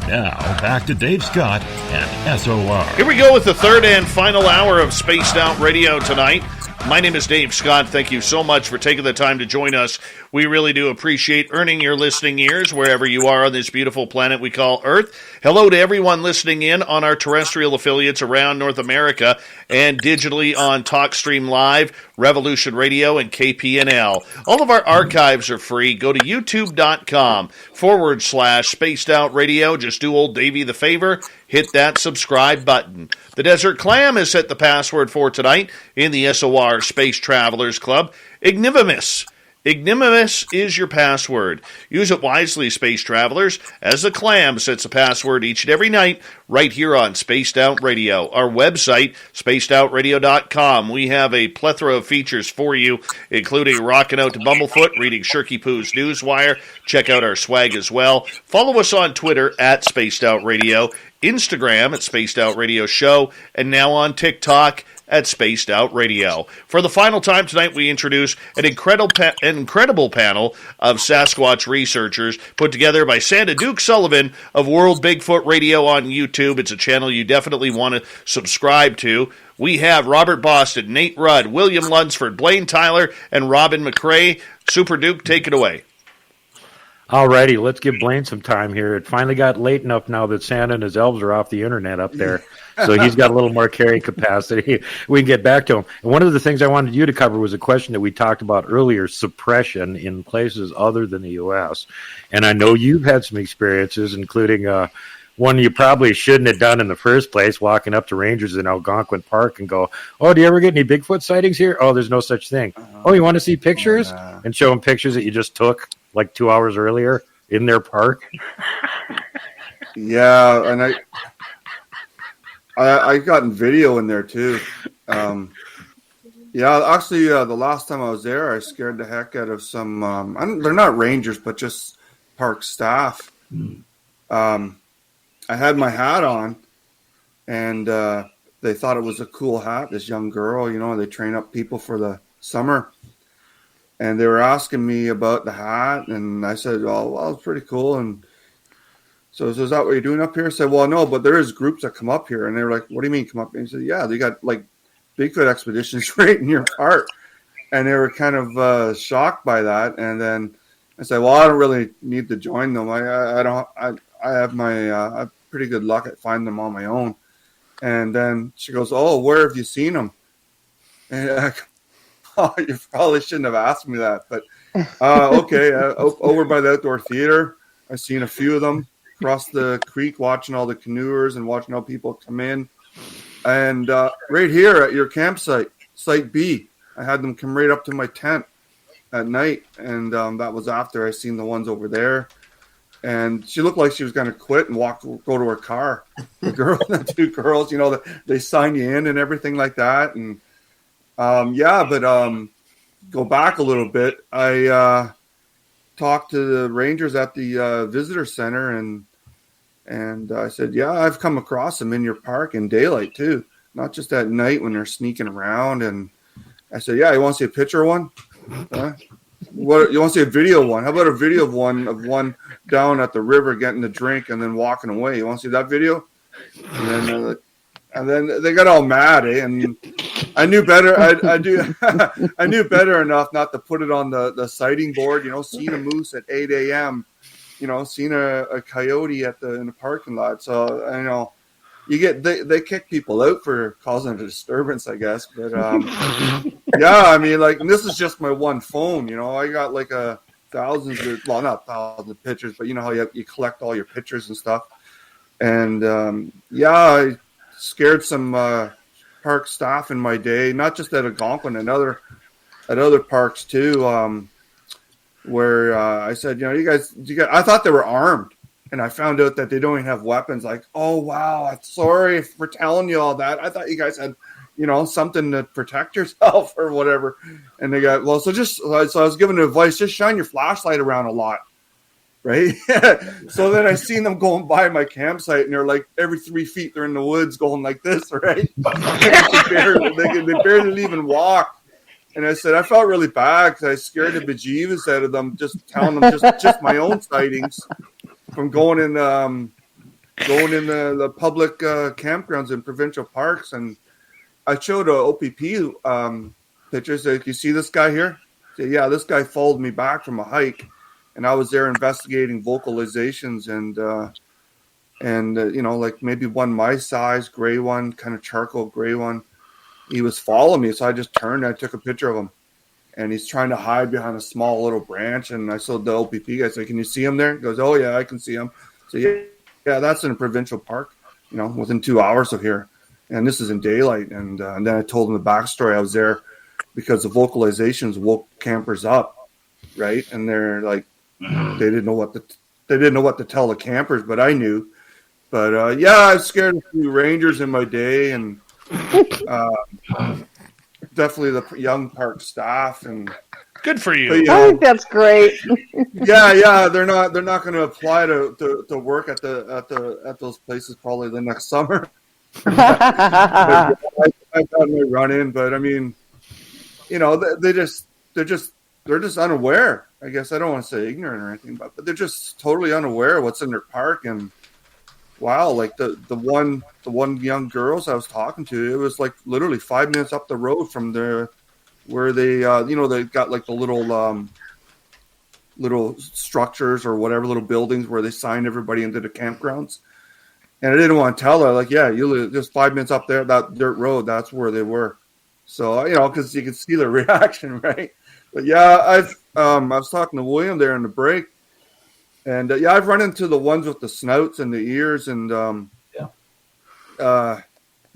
Now, back to Dave Scott and SOR. Here we go with the third and final hour of Spaced Out Radio tonight. My name is Dave Scott. Thank you so much for taking the time to join us. We really do appreciate earning your listening ears wherever you are on this beautiful planet we call Earth. Hello to everyone listening in on our terrestrial affiliates around North America and digitally on TalkStream Live, Revolution Radio, and KPNL. All of our archives are free. Go to youtube.com/Spaced Out Radio. Just do old Davey the favor. Hit that subscribe button. The Desert Clam has set the password for tonight in the SOR Space Travelers Club. Ignivimus. Ignivimus is your password. Use it wisely, space travelers, as the Clam sets a password each and every night right here on Spaced Out Radio. Our website, spacedoutradio.com. We have a plethora of features for you, including rocking out to Bumblefoot, reading Shirky Poo's Newswire. Check out our swag as well. Follow us on Twitter at Spaced Out Radio, Instagram at Spaced Out Radio Show, and now on TikTok at Spaced Out Radio. For the final time tonight, we introduce an incredible panel of Sasquatch researchers put together by Santa Duke Sullivan of World Bigfoot Radio on YouTube. It's a channel you definitely want to subscribe to. We have Robert Boston, Nate Rudd, William Lunsford, Blayne Tyler, and Robin McCray. Super Duke, take it away. Alrighty, let's give Blayne some time here. It finally got late enough now that Santa and his elves are off the internet up there. So he's got a little more carrying capacity. We can get back to him. And one of the things I wanted you to cover was a question that we talked about earlier, suppression in places other than the U.S. And I know you've had some experiences, including one you probably shouldn't have done in the first place, walking up to rangers in Algonquin Park and go, oh, do you ever get any Bigfoot sightings here? Oh, there's no such thing. Oh, you want to see pictures? And show them pictures that you just took like 2 hours earlier in their park. Yeah, and I gotten video in there too. Yeah, actually, the last time I was there, I scared the heck out of some. They're not rangers, but just park staff. I had my hat on, and they thought it was a cool hat. This young girl, they train up people for the summer. And they were asking me about the hat, and I said, "Oh, well, it's pretty cool." And so is that what you're doing up here? I said, "Well, no, but there is groups that come up here." And they were like, "What do you mean come up here?" And he said, "Yeah, they got like Bigfoot expeditions right in your park." And they were kind of shocked by that. And then I said, "Well, I don't really need to join them. I have pretty good luck at finding them on my own." And then she goes, "Oh, where have you seen them?" And oh, you probably shouldn't have asked me that, but okay. Over by the outdoor theater, I've seen a few of them across the creek, watching all the canoers and watching how people come in. And right here at your campsite, Site B, I had them come right up to my tent at night, and that was after I seen the ones over there. And she looked like she was going to quit and go to her car. The two girls, they sign you in and everything like that, and. Go back a little bit. I talked to the rangers at the visitor center, and I said, "Yeah, I've come across them in your park in daylight too, not just at night when they're sneaking around." And I said, "Yeah, you want to see a picture of one? What you want to see a video of one? How about a video of one down at the river getting a drink and then walking away? You want to see that video?" And then they got all mad, And I knew better. I knew better enough not to put it on the sighting board. Seen a moose at 8 a.m. Seen a coyote in the parking lot. So they kick people out for causing a disturbance, I guess. But yeah, I mean, and this is just my one phone. I got like not thousands of pictures, but how you collect all your pictures and stuff. And I scared some park staff in my day, not just at Algonquin, and at other parks too, where I said, you guys, I thought they were armed, and I found out that they don't even have weapons. Like, oh wow, I'm sorry for telling you all that. I thought you guys had, something to protect yourself or whatever. And they got so I was giving advice: just shine your flashlight around a lot. Right. So then I seen them going by my campsite, and they're like every 3 feet they're in the woods going like this, right? they barely even walk. And I said I felt really bad because I scared the bejeebus out of them, just telling them just my own sightings from going in the public campgrounds and provincial parks. And I showed a OPP pictures. Like, you see this guy here? I said, yeah, this guy followed me back from a hike. And I was there investigating vocalizations and like maybe one my size, gray one, kind of charcoal gray one. He was following me, so I just turned and I took a picture of him. And he's trying to hide behind a small little branch. And I saw the LPP guy say, "Can you see him there?" He goes, "Oh yeah, I can see him." So yeah, that's in a provincial park, within 2 hours of here. And this is in daylight. And then I told him the backstory. I was there because the vocalizations woke campers up, right? And they're like, they didn't know what to tell the campers, but I knew. But I've scared a few rangers in my day, and definitely the young park staff. And good for you. I think that's great. yeah, they're not going to apply to work at those places probably the next summer. I got my run in, but I mean, they're just unaware. I guess I don't want to say ignorant or anything, but they're just totally unaware of what's in their park. And wow, like the one young girls I was talking to, it was like literally 5 minutes up the road from where they they got like the little structures or whatever, little buildings where they signed everybody into the campgrounds. And I didn't want to tell her, like, yeah, you live just 5 minutes up there, that dirt road, that's where they were. So, because you could see their reaction, right? But yeah, I was talking to William there in the break, and I've run into the ones with the snouts and the ears, and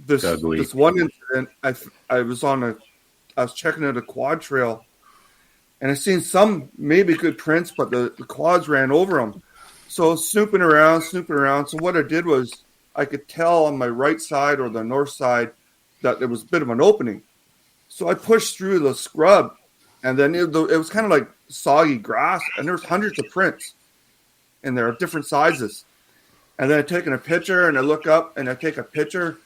this one incident, I was checking out a quad trail, and I seen some maybe good prints, but the quads ran over them. So snooping around. So what I did was I could tell on my right side or the north side that there was a bit of an opening. So I pushed through the scrub. And then it was kind of like soggy grass, and there's hundreds of prints, and they're different sizes. And then I taken a picture, and I look up, and I take a picture,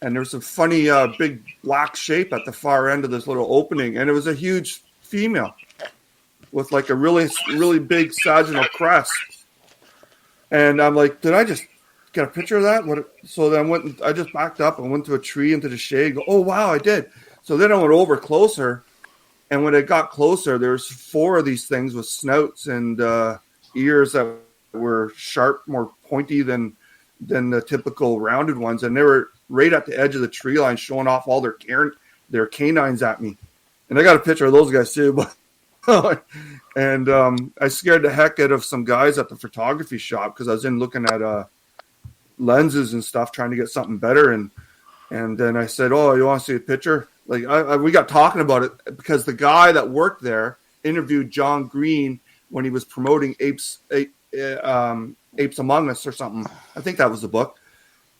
and there's a funny big black shape at the far end of this little opening, and it was a huge female. with like a really, really big sagittal crest. And I'm like, did I just get a picture of that? So then I just backed up and went to a tree into the shade. Go, oh, wow, I did. So then I went over closer. And when it got closer, there's 4 of these things with snouts and ears that were sharp, more pointy than the typical rounded ones. And they were right at the edge of the tree line showing off all their canines at me. And I got a picture of those guys too. But and I scared the heck out of some guys at the photography shop because I was in looking at lenses and stuff, trying to get something better. And then I said, oh, you want to see a picture? Like we got talking about it because the guy that worked there interviewed John Green when he was promoting Apes Among Us or something. I think that was the book.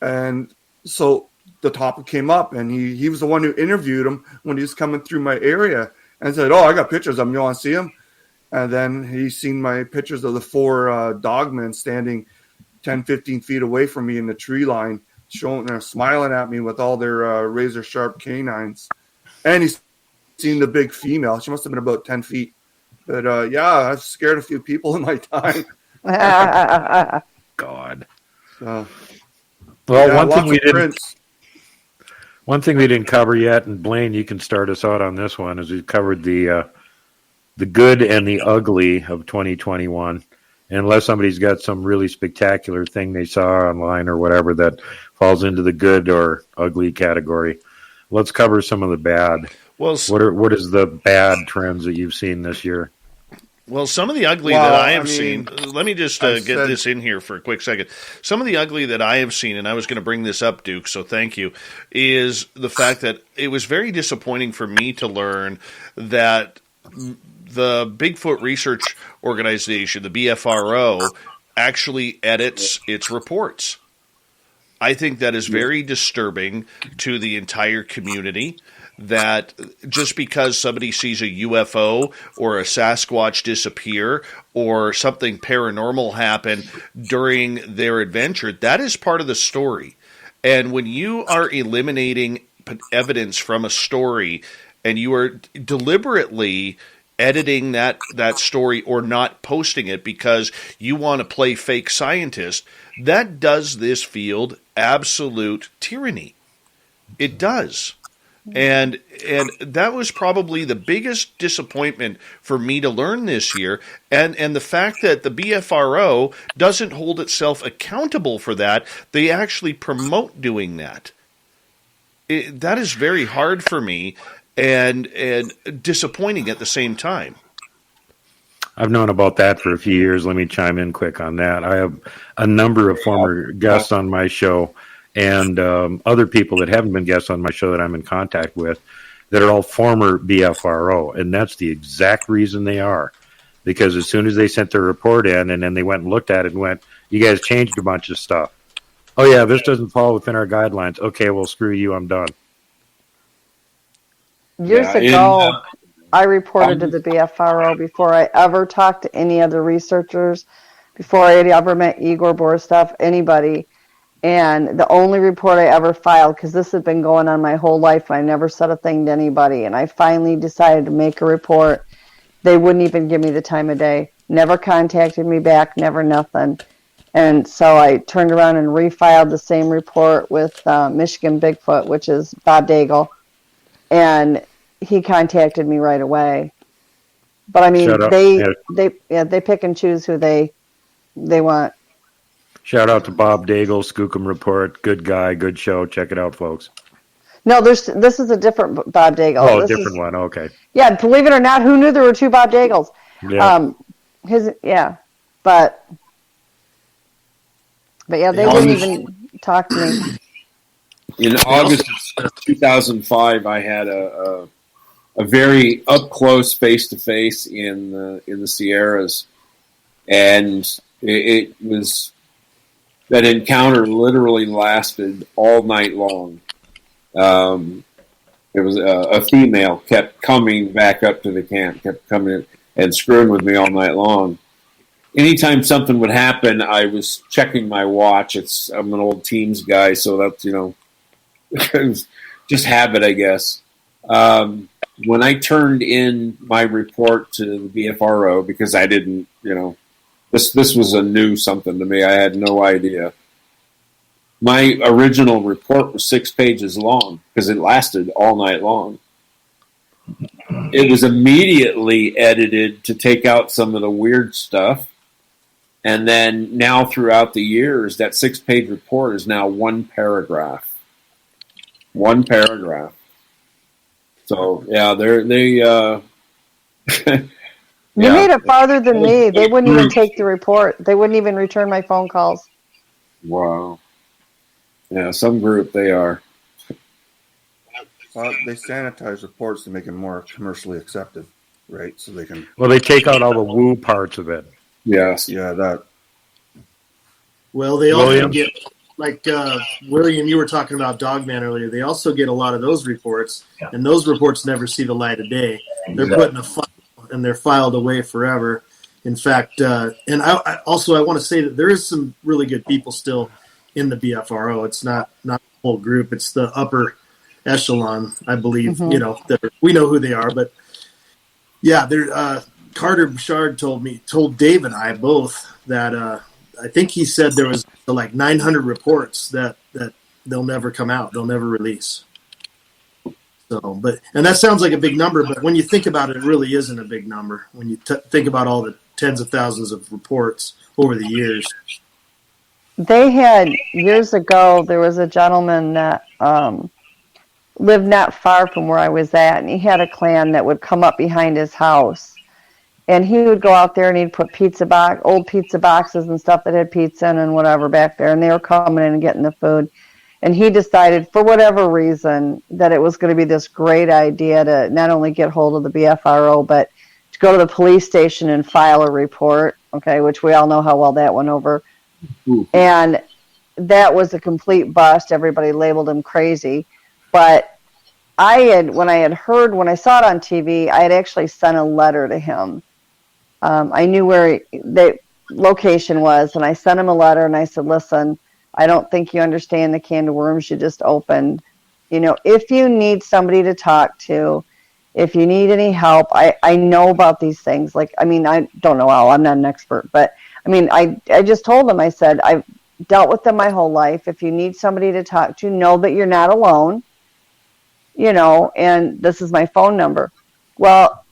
And so the topic came up, and he was the one who interviewed him when he was coming through my area, and said, oh, I got pictures of him. You want to see him? And then he seen my pictures of the 4 dogmen standing 10, 15 feet away from me in the tree line, smiling at me with all their razor sharp canines. And he's seen the big female. She must have been about 10 feet. But I've scared a few people in my time. God. So, well, one thing we didn't cover yet, and Blayne, you can start us out on this one, is we covered the good and the ugly of 2021. And unless somebody's got some really spectacular thing they saw online or whatever that falls into the good or ugly category, let's cover some of the bad. Well, what is the bad trends that you've seen this year? Well, some of the ugly that I have seen, let me just get this in here for a quick second. Some of the ugly that I have seen, and I was going to bring this up, Duke, so thank you, is the fact that it was very disappointing for me to learn that the Bigfoot Research Organization, the BFRO, actually edits its reports. I think that is very disturbing to the entire community, that just because somebody sees a UFO or a Sasquatch disappear or something paranormal happen during their adventure, that is part of the story. And when you are eliminating evidence from a story and you are deliberately editing that story or not posting it because you want to play fake scientist, that does this field absolute tyranny. It does. And that was probably the biggest disappointment for me to learn this year. And the fact that the BFRO doesn't hold itself accountable for that, they actually promote doing that. That is very hard for me and disappointing at the same time. I've known about that for a few years. Let me chime in quick on that. I have a number of former guests on my show and other people that haven't been guests on my show that I'm in contact with that are all former BFRO. And that's the exact reason they are. Because as soon as they sent their report in and then they went and looked at it and went, you guys changed a bunch of stuff. Oh, yeah, this doesn't fall within our guidelines. Okay, well, screw you. I'm done. Years ago, I reported to the BFRO before I ever talked to any other researchers, before I ever met Igor Borstov, anybody. And the only report I ever filed, because this had been going on my whole life, and I never said a thing to anybody, and I finally decided to make a report. They wouldn't even give me the time of day, never contacted me back, never nothing. And so I turned around and refiled the same report with Michigan Bigfoot, which is Bob Daigle, and he contacted me right away. But I mean, they pick and choose who they want. Shout out to Bob Daigle, Skookum Report. Good guy, good show. Check it out, folks. No, this is a different Bob Daigle. Oh, a different one. Okay. Yeah, believe it or not, who knew there were 2 Bob Daigles? Yeah. But yeah, they wouldn't even talk to me. In August of 2005, I had a very up close, face to face in the Sierras, and it was. That encounter literally lasted all night long. It was a female kept coming back up to the camp, kept coming and screwing with me all night long. Anytime something would happen, I was checking my watch. I'm an old Teams guy, so that's, just habit, I guess. when I turned in my report to the BFRO, because I didn't, this was a new something to me. I had no idea. My original report was 6 pages long because it lasted all night long. It was immediately edited to take out some of the weird stuff. And then now throughout the years, that 6-page report is now one paragraph. One paragraph. So, yeah, You made it farther than me. They wouldn't even take the report. They wouldn't even return my phone calls. Wow. Yeah, some group they are. They sanitize reports to make them more commercially accepted, right? So they can. Well, they take out all the woo parts of it. Yes. Yeah, that. Well, they also get, like William, you were talking about Dogman earlier. They also get a lot of those reports, and those reports never see the light of day. They're put in a file, and they're filed away forever. In fact, and I want to say that there is some really good people still in the BFRO. It's not the whole group. It's the upper echelon, I believe. That we know who they are, but yeah, Carter Bouchard told Dave and I both that I think he said there was like 900 reports that they'll never come out, they'll never release. So, and that sounds like a big number, but when you think about it, it really isn't a big number. When you think about all the tens of thousands of reports over the years. They had, years ago, there was a gentleman that lived not far from where I was at, and he had a clan that would come up behind his house. And he would go out there and he'd put old pizza boxes and stuff that had pizza in and whatever back there, and they were coming in and getting the food. And he decided, for whatever reason, that it was going to be this great idea to not only get hold of the BFRO, but to go to the police station and file a report, okay, which we all know how well that went over. And that was a complete bust. Everybody labeled him crazy. But when I saw it on TV, I had actually sent a letter to him. I knew where the location was, and I sent him a letter, and I said, listen, I don't think you understand the can of worms you just opened. If you need somebody to talk to, if you need any help, I know about these things. I don't know all. I'm not an expert, but I just told them, I said, I've dealt with them my whole life. If you need somebody to talk to, know that you're not alone, and this is my phone number. Well,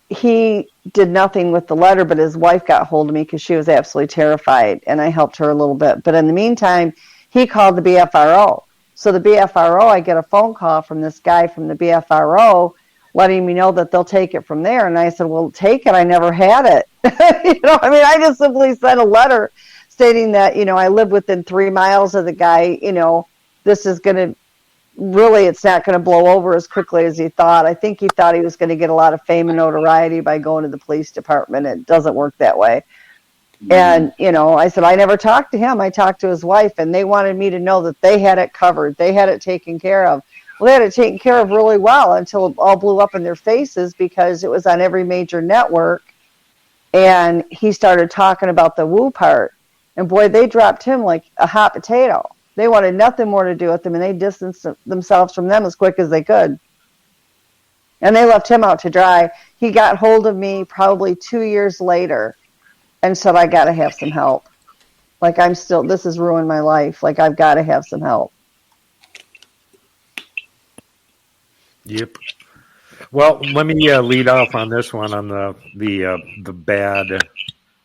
he did nothing with the letter, but his wife got hold of me because she was absolutely terrified, and I helped her a little bit. But in the meantime, he called the BFRO. So the BFRO, I get a phone call from this guy from the BFRO letting me know that they'll take it from there. And I said, well, take it. I never had it. I just simply sent a letter stating that, I live within 3 miles of the guy. This is going to really, it's not going to blow over as quickly as he thought. I think he thought he was going to get a lot of fame and notoriety by going to the police department. It doesn't work that way. And, I said, I never talked to him. I talked to his wife, and they wanted me to know that they had it covered. They had it taken care of. Well, they had it taken care of really well until it all blew up in their faces because it was on every major network. And he started talking about the woo part. And boy, they dropped him like a hot potato. They wanted nothing more to do with him, and they distanced themselves from them as quick as they could. And they left him out to dry. He got hold of me probably 2 years later and said, I got to have some help. This has ruined my life. I've got to have some help. Yep. Well, let me lead off on this one on the bad,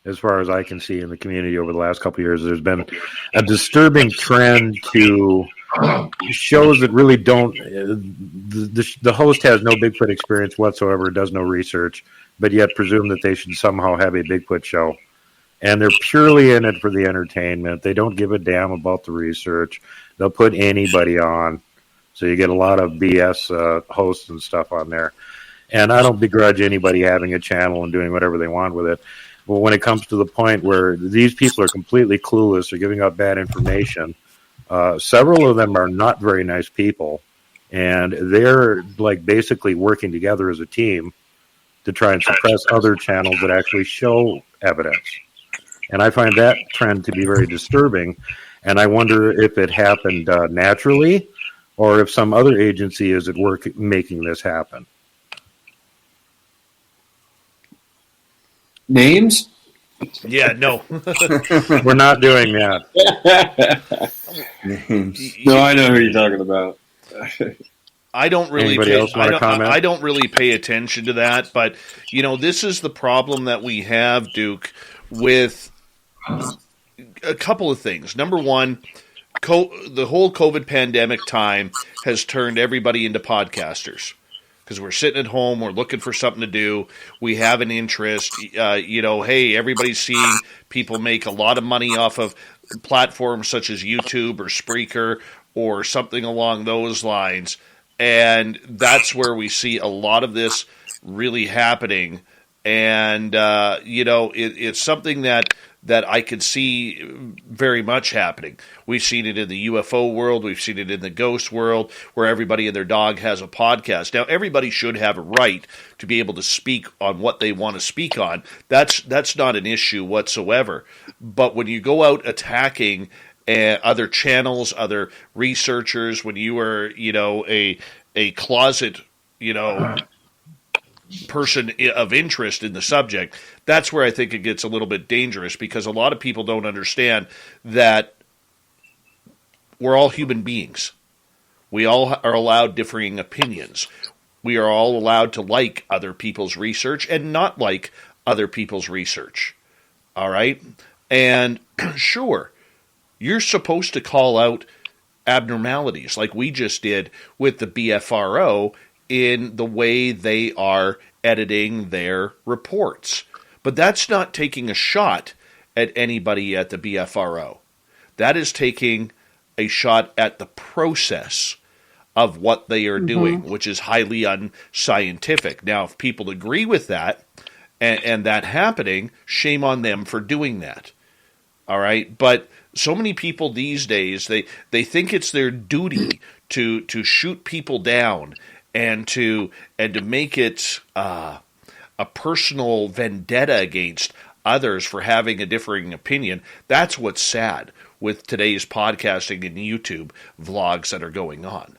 as far as I can see in the community over the last couple of years. There's been a disturbing trend to shows that really don't. The host has no Bigfoot experience whatsoever, does no research, but yet presume that they should somehow have a Bigfoot show. And they're purely in it for the entertainment. They don't give a damn about the research. They'll put anybody on. So you get a lot of BS hosts and stuff on there. And I don't begrudge anybody having a channel and doing whatever they want with it. But when it comes to the point where these people are completely clueless or giving out bad information, several of them are not very nice people. And they're basically working together as a team to try and suppress other channels that actually show evidence. And I find that trend to be very disturbing. And I wonder if it happened naturally, or if some other agency is at work making this happen. Names? Yeah, no. We're not doing that. No, I know who you're talking about. I don't really Anybody pay, else want to comment? I don't really pay attention to that, but this is the problem that we have, Duke, with a couple of things. Number one, the whole COVID pandemic time has turned everybody into podcasters because we're sitting at home, we're looking for something to do, we have an interest. Hey, everybody's seeing people make a lot of money off of platforms such as YouTube or Spreaker or something along those lines. And that's where we see a lot of this really happening. And, it's something that I could see very much happening. We've seen it in the UFO world. We've seen it in the ghost world where everybody and their dog has a podcast. Now, everybody should have a right to be able to speak on what they want to speak on. That's not an issue whatsoever. But when you go out attacking other channels, other researchers, when you are, a closet, person of interest in the subject, that's where I think it gets a little bit dangerous because a lot of people don't understand that we're all human beings. We all are allowed differing opinions. We are all allowed to like other people's research and not like other people's research. All right? And sure, you're supposed to call out abnormalities like we just did with the BFRO in the way they are editing their reports. But that's not taking a shot at anybody at the BFRO. That is taking a shot at the process of what they are doing, which is highly unscientific. Now, if people agree with that and that happening, shame on them for doing that. All right? But so many people these days, they think it's their duty to shoot people down and to make it a personal vendetta against others for having a differing opinion. That's what's sad with today's podcasting and YouTube vlogs that are going on.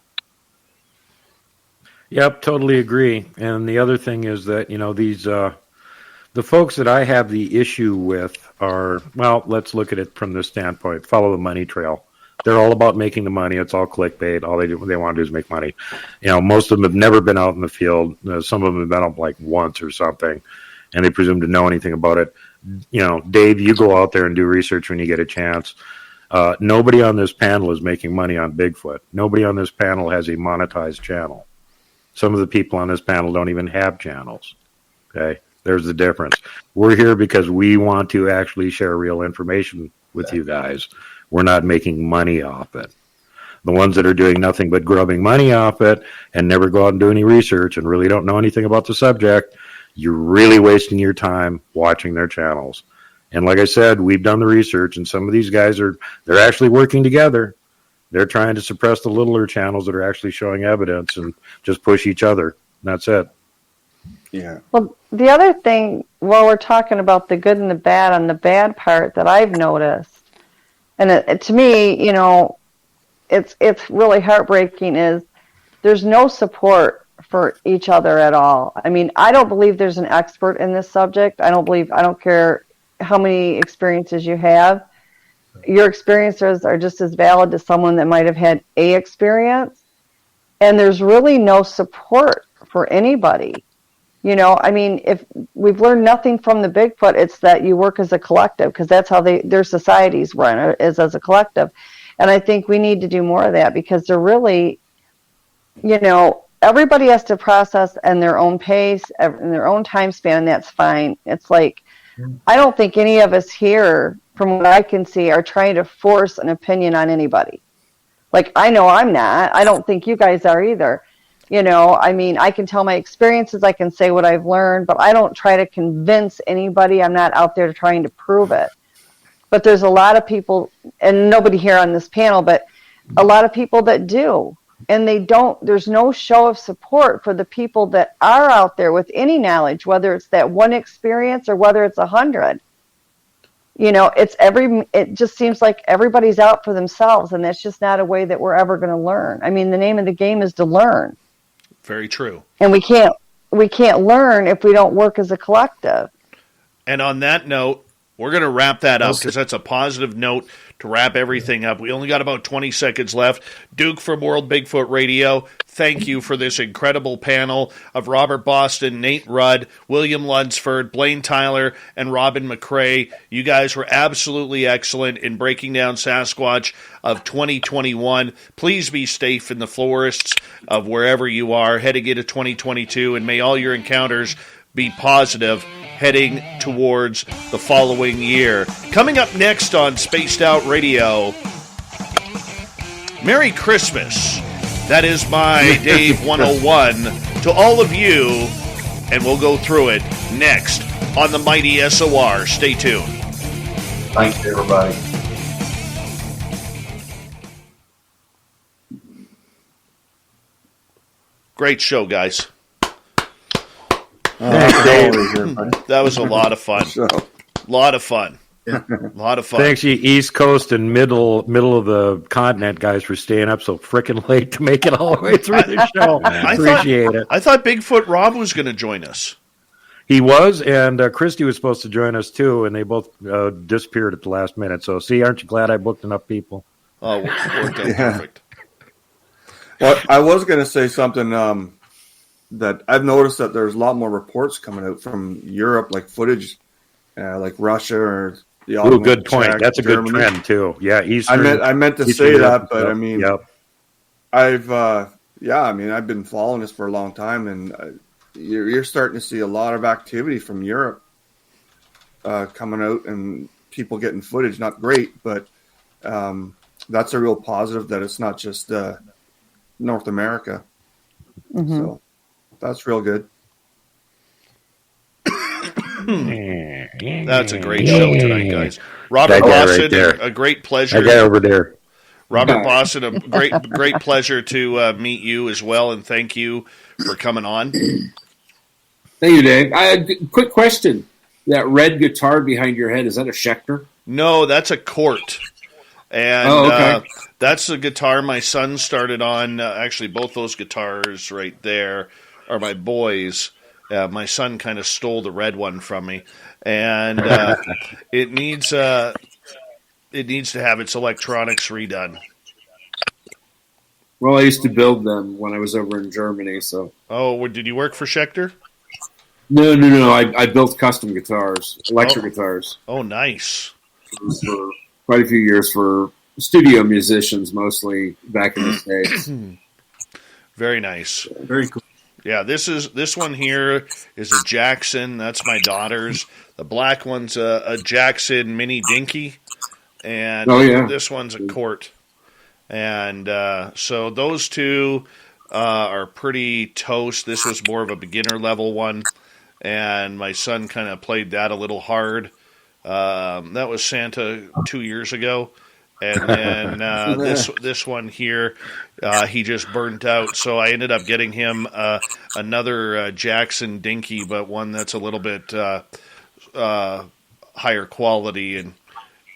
Yep, totally agree. And the other thing is that, these the folks that I have the issue with are, well, let's look at it from this standpoint. Follow the money trail. They're all about making the money. It's all clickbait. All they want to do is make money. Most of them have never been out in the field. Some of them have been up like once or something, and they presume to know anything about it. Dave, you go out there and do research when you get a chance. Nobody on this panel is making money on Bigfoot. Nobody on this panel has a monetized channel. Some of the people on this panel don't even have channels. Okay, there's the difference. We're here because we want to actually share real information with you guys. We're not making money off it. The ones that are doing nothing but grubbing money off it and never go out and do any research and really don't know anything about the subject, you're really wasting your time watching their channels. And like I said, we've done the research, and some of these guys they're actually working together. They're trying to suppress the littler channels that are actually showing evidence and just push each other. And that's it. Yeah. Well, the other thing, while we're talking about the good and the bad, on the bad part that I've noticed, and to me, it's really heartbreaking, is there's no support for each other at all. I mean, I don't believe there's an expert in this subject. I don't care how many experiences you have. Your experiences are just as valid as someone that might have had a experience. And there's really no support for anybody. If we've learned nothing from the Bigfoot, it's that you work as a collective, because that's how their societies run, is as a collective. And I think we need to do more of that, because they're really, everybody has to process in their own pace, in their own time span, and that's fine. It's like, I don't think any of us here, from what I can see, are trying to force an opinion on anybody. Like, I know I'm not. I don't think you guys are either. I can tell my experiences, I can say what I've learned, but I don't try to convince anybody. I'm not out there trying to prove it. But there's a lot of people, and nobody here on this panel, but a lot of people that do. And there's no show of support for the people that are out there with any knowledge, whether it's that one experience or whether it's 100. It just seems like everybody's out for themselves, and that's just not a way that we're ever going to learn. I mean, the name of the game is to learn. Very true. And we can't learn if we don't work as a collective. And on that note, we're going to wrap that up because that's a positive note to wrap everything up. We only got about 20 seconds left. Duke from World Bigfoot Radio, thank you for this incredible panel of Robert Boston, Nate Rudd, William Lunsford, Blayne Tyler, and Robin McCray. You guys were absolutely excellent in breaking down Sasquatch of 2021. Please be safe in the forests of wherever you are heading into 2022, and may all your encounters be positive heading towards the following year. Coming up next on Spaced Out Radio, Merry Christmas. That is my Dave 101 to all of you, and we'll go through it next on the mighty SOR. Stay tuned. Thanks, everybody. Great show, guys. That was a lot of fun. Lot of fun. Yeah. Lot of fun. Thanks, you East Coast and middle of the continent guys, for staying up so frickin' late to make it all the way through the show. Appreciate it. I thought Bigfoot Rob was going to join us. He was, and Christy was supposed to join us too, and they both disappeared at the last minute. So, see, aren't you glad I booked enough people? Oh, worked out perfect. Well, I was going to say something that I've noticed that there's a lot more reports coming out from Europe, like footage, like Russia or the Ottoman. Good point. Czech, That's a Germany. good trend too. Yeah, I meant to say that, but I mean, yep. I've been following this for a long time, and you're starting to see a lot of activity from Europe coming out, and people getting footage. Not great, but that's a real positive that it's not just North America. Mm-hmm. So that's real good. That's a great show tonight, guys. Robert Boston, right, a great pleasure. That guy over there. Robert Boston, a great pleasure to meet you as well, and thank you for coming on. Thank you, Dave. I had a quick question. That red guitar behind your head, is that a Schecter? No, that's a Court. And that's the guitar my son started on. Actually, both those guitars right there are my boys'. My son kind of stole the red one from me, and it needs to have its electronics redone. Well, I used to build them when I was over in Germany. So. Oh, did you work for Schecter? No. I built custom guitars, electric guitars. Oh, nice. For quite a few years for studio musicians, mostly back in the States. Very nice. Very cool. Yeah, this one here is a Jackson. That's my daughter's. The black one's a Jackson Mini Dinky, and this one's a Court. And so those two are pretty toast. This was more of a beginner level one, and my son kind of played that a little hard. That was Santa 2 years ago. And then this one here, he just burnt out. So I ended up getting him another Jackson Dinky, but one that's a little bit higher quality, and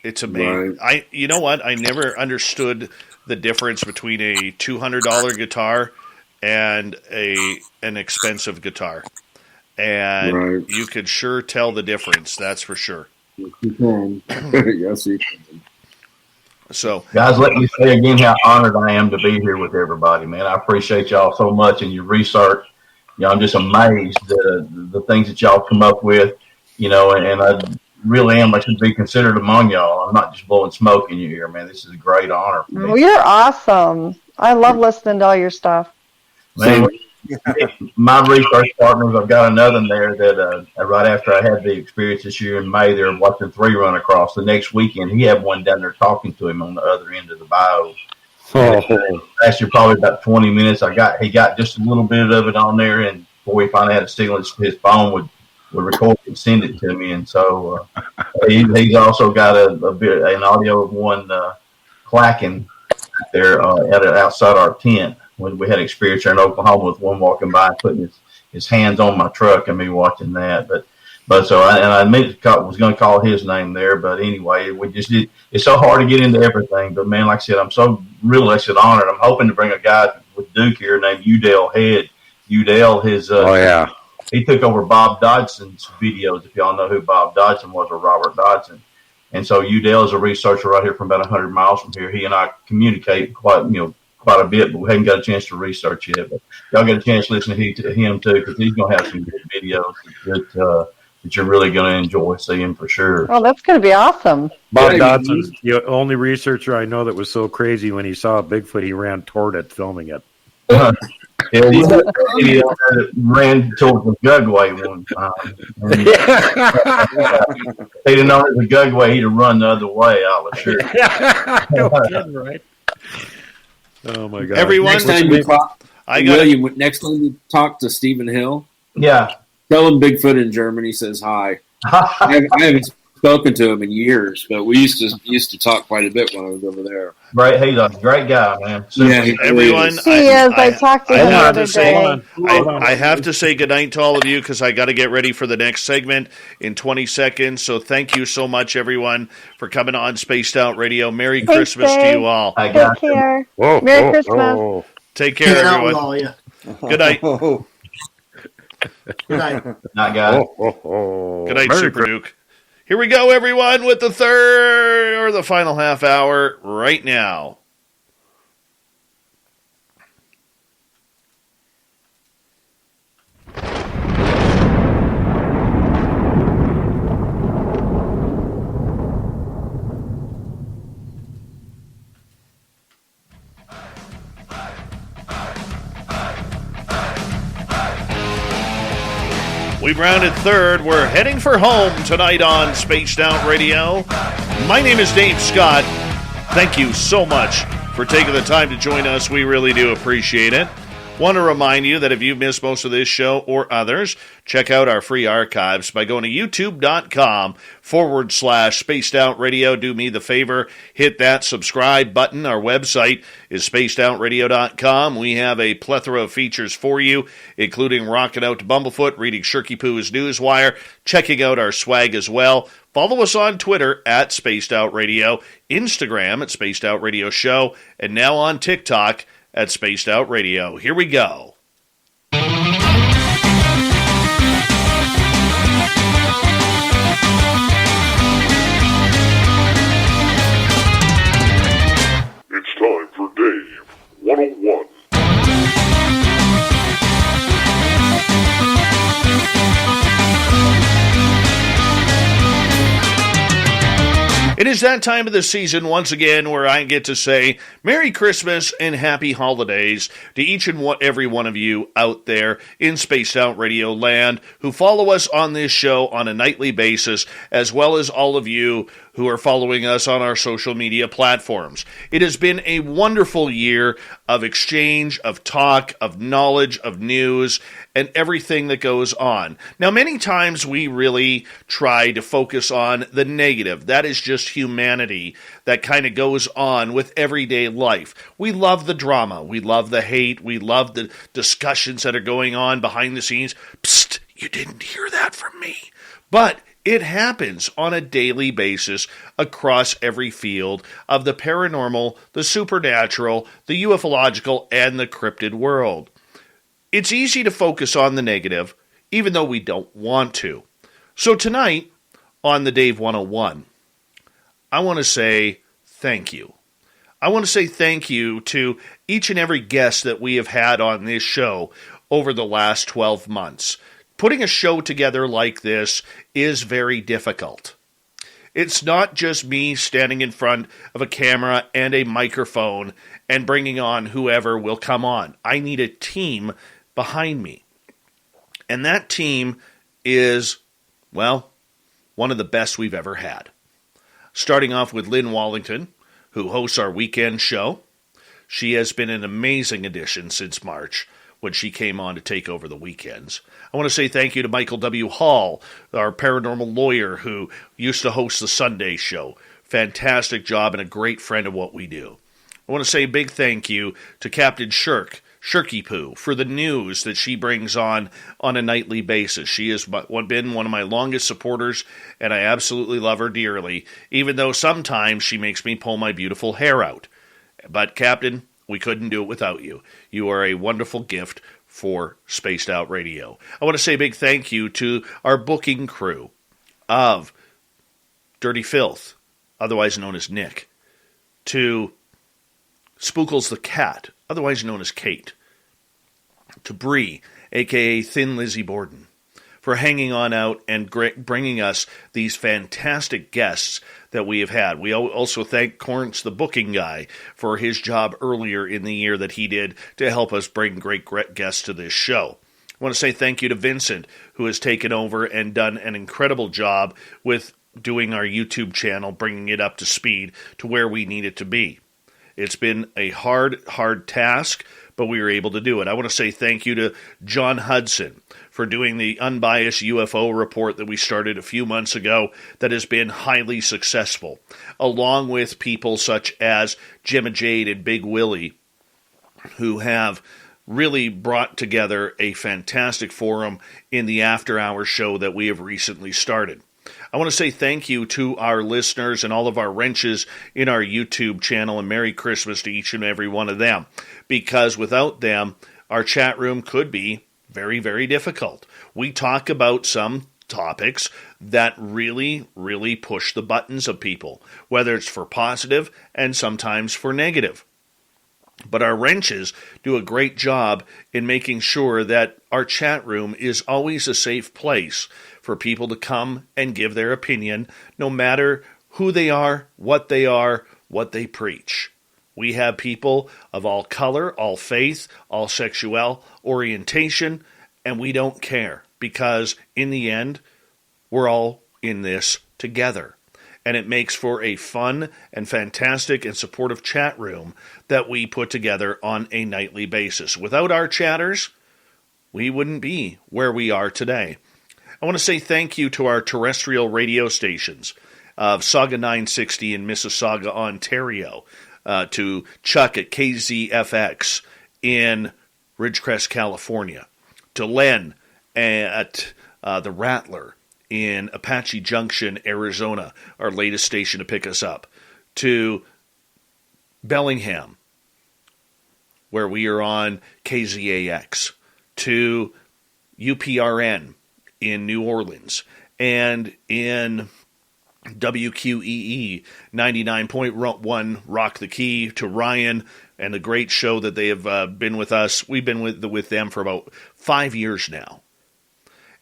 it's amazing. Right. You know what? I never understood the difference between a $200 guitar and an expensive guitar, and you could sure tell the difference. That's for sure. You can. Yes, you can. So, guys, let me say again how honored I am to be here with everybody, man. I appreciate y'all so much and your research. You know, I'm just amazed at the things that y'all come up with, you know, and I really am. I should be considered among y'all. I'm not just blowing smoke in your ear, man. This is a great honor for me. Well, you're awesome. I love listening to all your stuff. Man, my research partners, I've got another there that right after I had the experience this year in May, they were watching 3 run across. The next weekend, he had one down there talking to him on the other end of the bio. After probably about 20 minutes, he got just a little bit of it on there, and before we finally had a signal, his phone would record it and send it to me. And so he's also got an audio of one clacking there outside our tent. When we had experience there in Oklahoma with one walking by and putting his hands on my truck and me watching that. But so I was going to call his name there, but anyway, we just did. It's so hard to get into everything. But man, like I said, I'm so really honored. I'm hoping to bring a guy with Duke here named Udell Head. Udell, he took over Bob Dodson's videos. If y'all know who Bob Dodson was, or Robert Dodson. And so Udell is a researcher right here from about 100 miles from here. He and I communicate quite a bit, but we haven't got a chance to research yet. But y'all get a chance to listen to him too, because he's going to have some good videos that you're really going to enjoy seeing for sure. Oh, that's going to be awesome. Bob Dodson's the only researcher I know that was so crazy when he saw a Bigfoot, he ran toward it filming it. Yeah, he ran towards the Gugway one time. He'd have known it was a Gugway, he'd have run the other way, I was sure. No kidding, right? Oh, my God. Everyone, next time you talk to Stephen Hill, tell him Bigfoot in Germany says hi. I haven't spoken to him in years, but we used to talk quite a bit when I was over there. Right, he's a great guy, man. Yeah, everyone. I talked to him the other day. I have to say goodnight to all of you because I got to get ready for the next segment in 20 seconds. So thank you so much, everyone, for coming on Spaced Out Radio. Merry Christmas to you all. Take care. Merry Christmas. Take care, everyone. Good night. Good night. Night, guys. Good night, Super Duke. Here we go, everyone, with the final half hour right now. We've rounded third. We're heading for home tonight on Spaced Out Radio. My name is Dave Scott. Thank you so much for taking the time to join us. We really do appreciate it. Want to remind you that if you've missed most of this show or others, check out our free archives by going to youtube.com/Spaced Out Radio. Do me the favor, hit that subscribe button. Our website is spacedoutradio.com. We have a plethora of features for you, including rocking out to Bumblefoot, reading Shirky Poo's Newswire, checking out our swag as well. Follow us on Twitter at Spaced Out Radio, Instagram at Spaced Out Radio Show, and now on TikTok at Spaced Out Radio. Here we go. It's time for Dave 101. It is that time of the season once again where I get to say Merry Christmas and Happy Holidays to each and every one of you out there in Spaced Out Radio land who follow us on this show on a nightly basis, as well as all of you who are following us on our social media platforms. It has been a wonderful year of exchange, of talk, of knowledge, of news, and everything that goes on. Now, many times we really try to focus on the negative. That is just humanity that kind of goes on with everyday life. We love the drama. We love the hate. We love the discussions that are going on behind the scenes. Psst, you didn't hear that from me. But it happens on a daily basis across every field of the paranormal, the supernatural, the ufological, and the cryptid world. It's easy to focus on the negative, even though we don't want to. So tonight, on the Dave 101, I want to say thank you. I want to say thank you to each and every guest that we have had on this show over the last 12 months. Putting a show together like this is very difficult. It's not just me standing in front of a camera and a microphone and bringing on whoever will come on. I need a team behind me. And that team is, well, one of the best we've ever had. Starting off with Lynn Wallington, who hosts our weekend show. She has been an amazing addition since March, when she came on to take over the weekends. I want to say thank you to Michael W. Hall, our paranormal lawyer who used to host the Sunday show. Fantastic job and a great friend of what we do. I want to say a big thank you to Captain Shirky Poo, for the news that she brings on a nightly basis. She has been one of my longest supporters, and I absolutely love her dearly, even though sometimes she makes me pull my beautiful hair out. But, Captain, we couldn't do it without you. You are a wonderful gift for Spaced Out Radio. I want to say a big thank you to our booking crew of Dirty Filth, otherwise known as Nick, to Spookles the Cat, otherwise known as Kate, to Bree, a.k.a. Thin Lizzie Borden, for hanging on out and bringing us these fantastic guests that we have had. We also thank Corrence, the booking guy, for his job earlier in the year that he did to help us bring great guests to this show. I want to say thank you to Vincent, who has taken over and done an incredible job with doing our YouTube channel, bringing it up to speed to where we need it to be. It's been a hard task, but we were able to do it. I want to say thank you to John Hudson for doing the unbiased UFO report that we started a few months ago that has been highly successful, along with people such as Gemma Jade and Big Willie, who have really brought together a fantastic forum in the After Hours show that we have recently started. I want to say thank you to our listeners and all of our wrenches in our YouTube channel, and Merry Christmas to each and every one of them, because without them, our chat room could be very, very difficult. We talk about some topics that really, really push the buttons of people, whether it's for positive and sometimes for negative. But our wrenches do a great job in making sure that our chat room is always a safe place for people to come and give their opinion, no matter who they are, what they preach. We have people of all color, all faith, all sexual orientation, and we don't care, because in the end, we're all in this together. And it makes for a fun and fantastic and supportive chat room that we put together on a nightly basis. Without our chatters, we wouldn't be where we are today. I want to say thank you to our terrestrial radio stations of Saga 960 in Mississauga, Ontario, to Chuck at KZFX in Ridgecrest, California, to Len at the Rattler in Apache Junction, Arizona, our latest station to pick us up, to Bellingham, where we are on KZAX, to UPRN in New Orleans, and in WQEE 99.1 Rock the Key, to Ryan and the great show that they have been with us. We've been with them for about 5 years now.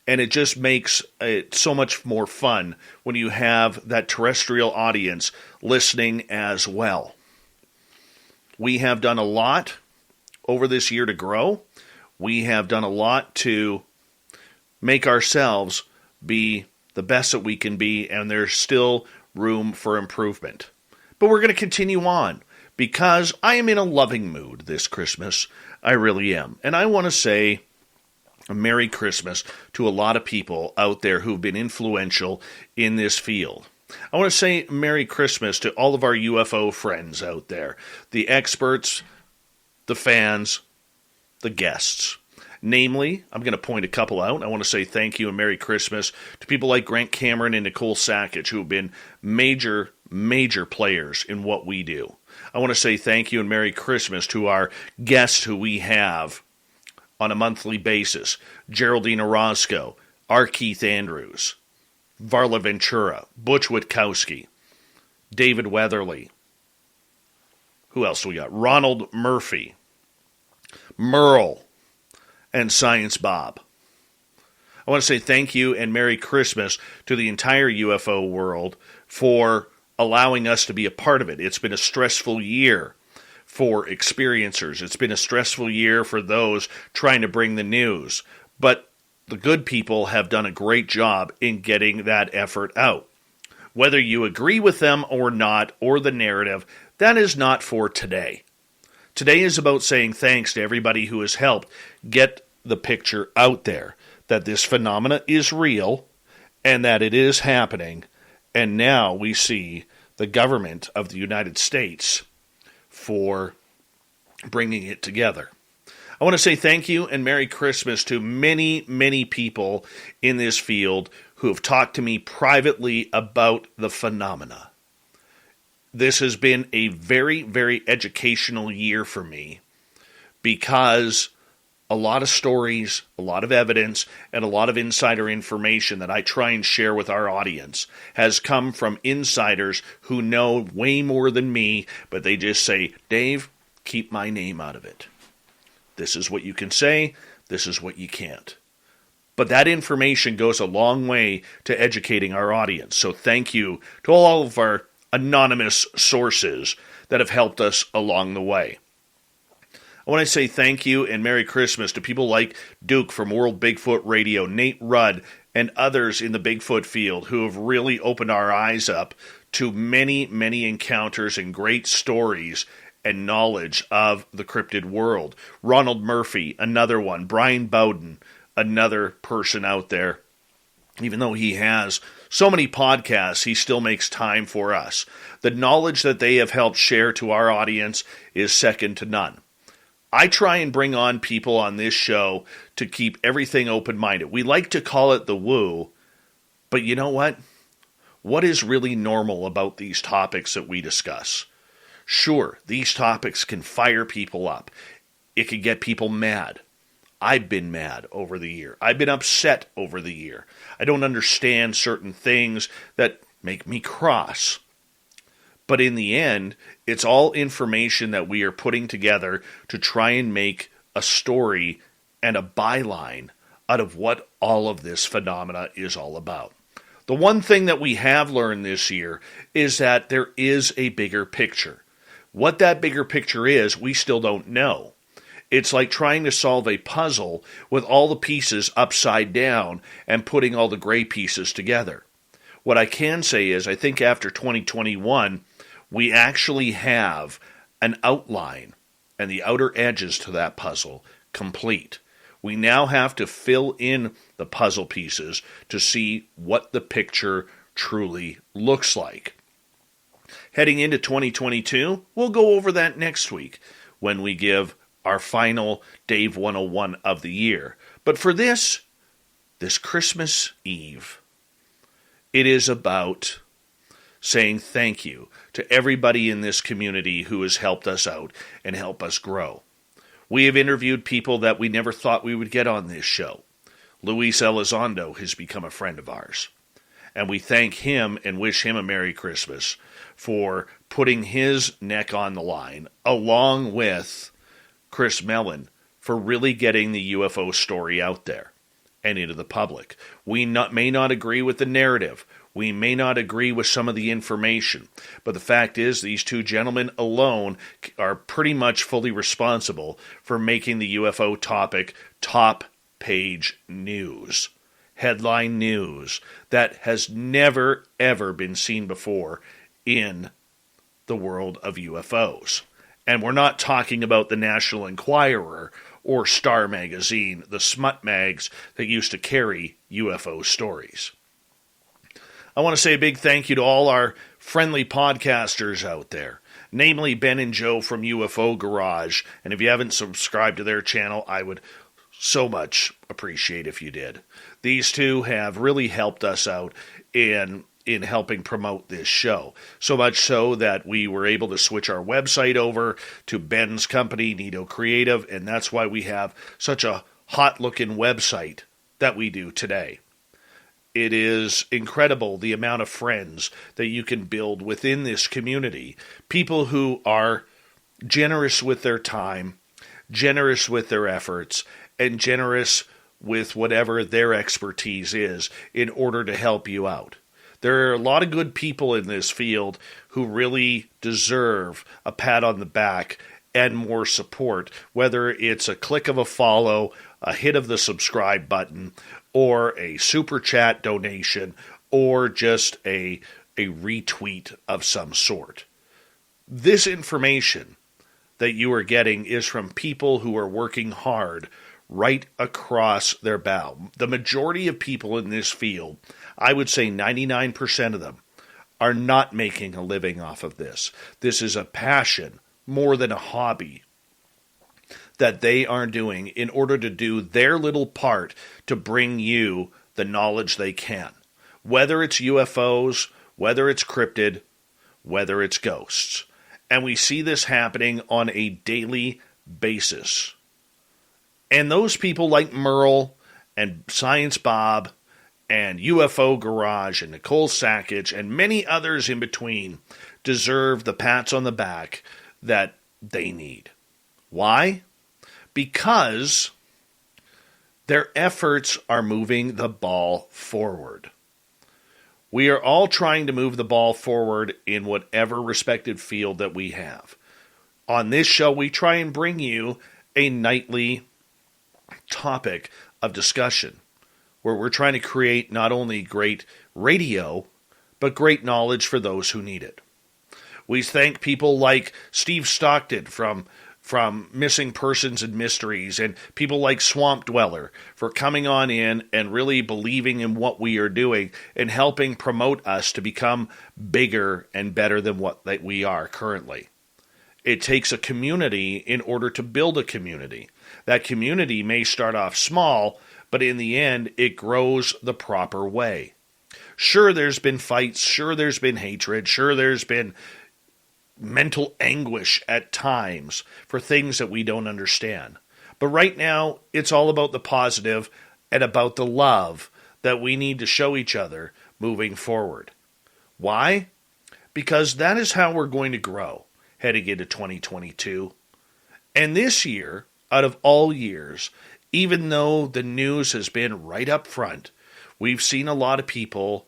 And it just makes it so much more fun when you have that terrestrial audience listening as well. We have done a lot over this year to grow. We have done a lot to make ourselves be the best that we can be, and there's still room for improvement. But we're going to continue on, because I am in a loving mood this Christmas. I really am. And I want to say a Merry Christmas to a lot of people out there who've been influential in this field. I want to say Merry Christmas to all of our UFO friends out there, the experts, the fans, the guests. Namely, I'm going to point a couple out. I want to say thank you and Merry Christmas to people like Grant Cameron and Nicole Sackage, who have been major, major players in what we do. I want to say thank you and Merry Christmas to our guests who we have on a monthly basis: Geraldine Orozco, R. Keith Andrews, Varla Ventura, Butch Witkowski, David Weatherly. Who else do we got? Ronald Murphy, Merle, and Science Bob. I want to say thank you and Merry Christmas to the entire UFO world for allowing us to be a part of it. It's been a stressful year for experiencers. It's been a stressful year for those trying to bring the news. But the good people have done a great job in getting that effort out. Whether you agree with them or not, or the narrative, that is not for today. Today is about saying thanks to everybody who has helped get the picture out there that this phenomena is real and that it is happening. And now we see the government of the United States for bringing it together. I want to say thank you and Merry Christmas to many, many people in this field who have talked to me privately about the phenomena. This has been a very, very educational year for me, because a lot of stories, a lot of evidence, and a lot of insider information that I try and share with our audience has come from insiders who know way more than me, but they just say, Dave, keep my name out of it. This is what you can say, this is what you can't. But that information goes a long way to educating our audience. So thank you to all of our anonymous sources that have helped us along the way. I want to say thank you and Merry Christmas to people like Duke from World Bigfoot Radio, Nate Rudd, and others in the Bigfoot field who have really opened our eyes up to many, many encounters and great stories and knowledge of the cryptid world. Ronald Murphy, another one. Brian Bowden, another person out there. Even though he has so many podcasts, he still makes time for us. The knowledge that they have helped share to our audience is second to none. I try and bring on people on this show to keep everything open-minded. We like to call it the woo, but you know what? What is really normal about these topics that we discuss? Sure, these topics can fire people up. It can get people mad. I've been mad over the year. I've been upset over the year. I don't understand certain things that make me cross. But in the end, it's all information that we are putting together to try and make a story and a byline out of what all of this phenomena is all about. The one thing that we have learned this year is that there is a bigger picture. What that bigger picture is, we still don't know. It's like trying to solve a puzzle with all the pieces upside down and putting all the gray pieces together. What I can say is I think after 2021, we actually have an outline and the outer edges to that puzzle complete. We now have to fill in the puzzle pieces to see what the picture truly looks like. Heading into 2022, we'll go over that next week when we give our final Dave 101 of the year. But for this Christmas Eve, it is about saying thank you to everybody in this community who has helped us out and helped us grow. We have interviewed people that we never thought we would get on this show. Luis Elizondo has become a friend of ours. And we thank him and wish him a Merry Christmas for putting his neck on the line, along with Chris Mellon, for really getting the UFO story out there and into the public. We may not agree with the narrative. We may not agree with some of the information, but the fact is these two gentlemen alone are pretty much fully responsible for making the UFO topic top page news, headline news that has never, ever been seen before in the world of UFOs. And we're not talking about the National Enquirer or Star Magazine, the smut mags that used to carry UFO stories. I want to say a big thank you to all our friendly podcasters out there, namely Ben and Joe from UFO Garage. And if you haven't subscribed to their channel, I would so much appreciate if you did. These two have really helped us out in helping promote this show. So much so that we were able to switch our website over to Ben's company, Nito Creative, and that's why we have such a hot-looking website that we do today. It is incredible the amount of friends that you can build within this community. People who are generous with their time, generous with their efforts, and generous with whatever their expertise is in order to help you out. There are a lot of good people in this field who really deserve a pat on the back and more support, whether it's a click of a follow, a hit of the subscribe button, or a super chat donation, or just a retweet of some sort. This information that you are getting is from people who are working hard right across their bow. The majority of people in this field, I would say 99% of them, are not making a living off of this. This is a passion more than a hobby that they are doing in order to do their little part to bring you the knowledge they can. Whether it's UFOs, whether it's cryptid, whether it's ghosts. And we see this happening on a daily basis. And those people like Merle and Science Bob and UFO Garage and Nicole Sasquatch and many others in between deserve the pats on the back that they need. Why? Because their efforts are moving the ball forward. We are all trying to move the ball forward in whatever respective field that we have. On this show, we try and bring you a nightly topic of discussion where we're trying to create not only great radio, but great knowledge for those who need it. We thank people like Steve Stockton from Missing Persons and Mysteries, and people like Swamp Dweller for coming on in and really believing in what we are doing and helping promote us to become bigger and better than what we are currently. It takes a community in order to build a community. That community may start off small, but in the end, it grows the proper way. Sure, there's been fights. Sure, there's been hatred. Sure, there's been mental anguish at times for things that we don't understand. But right now, it's all about the positive and about the love that we need to show each other moving forward. Why? Because that is how we're going to grow heading into 2022. And this year, out of all years, even though the news has been right up front, we've seen a lot of people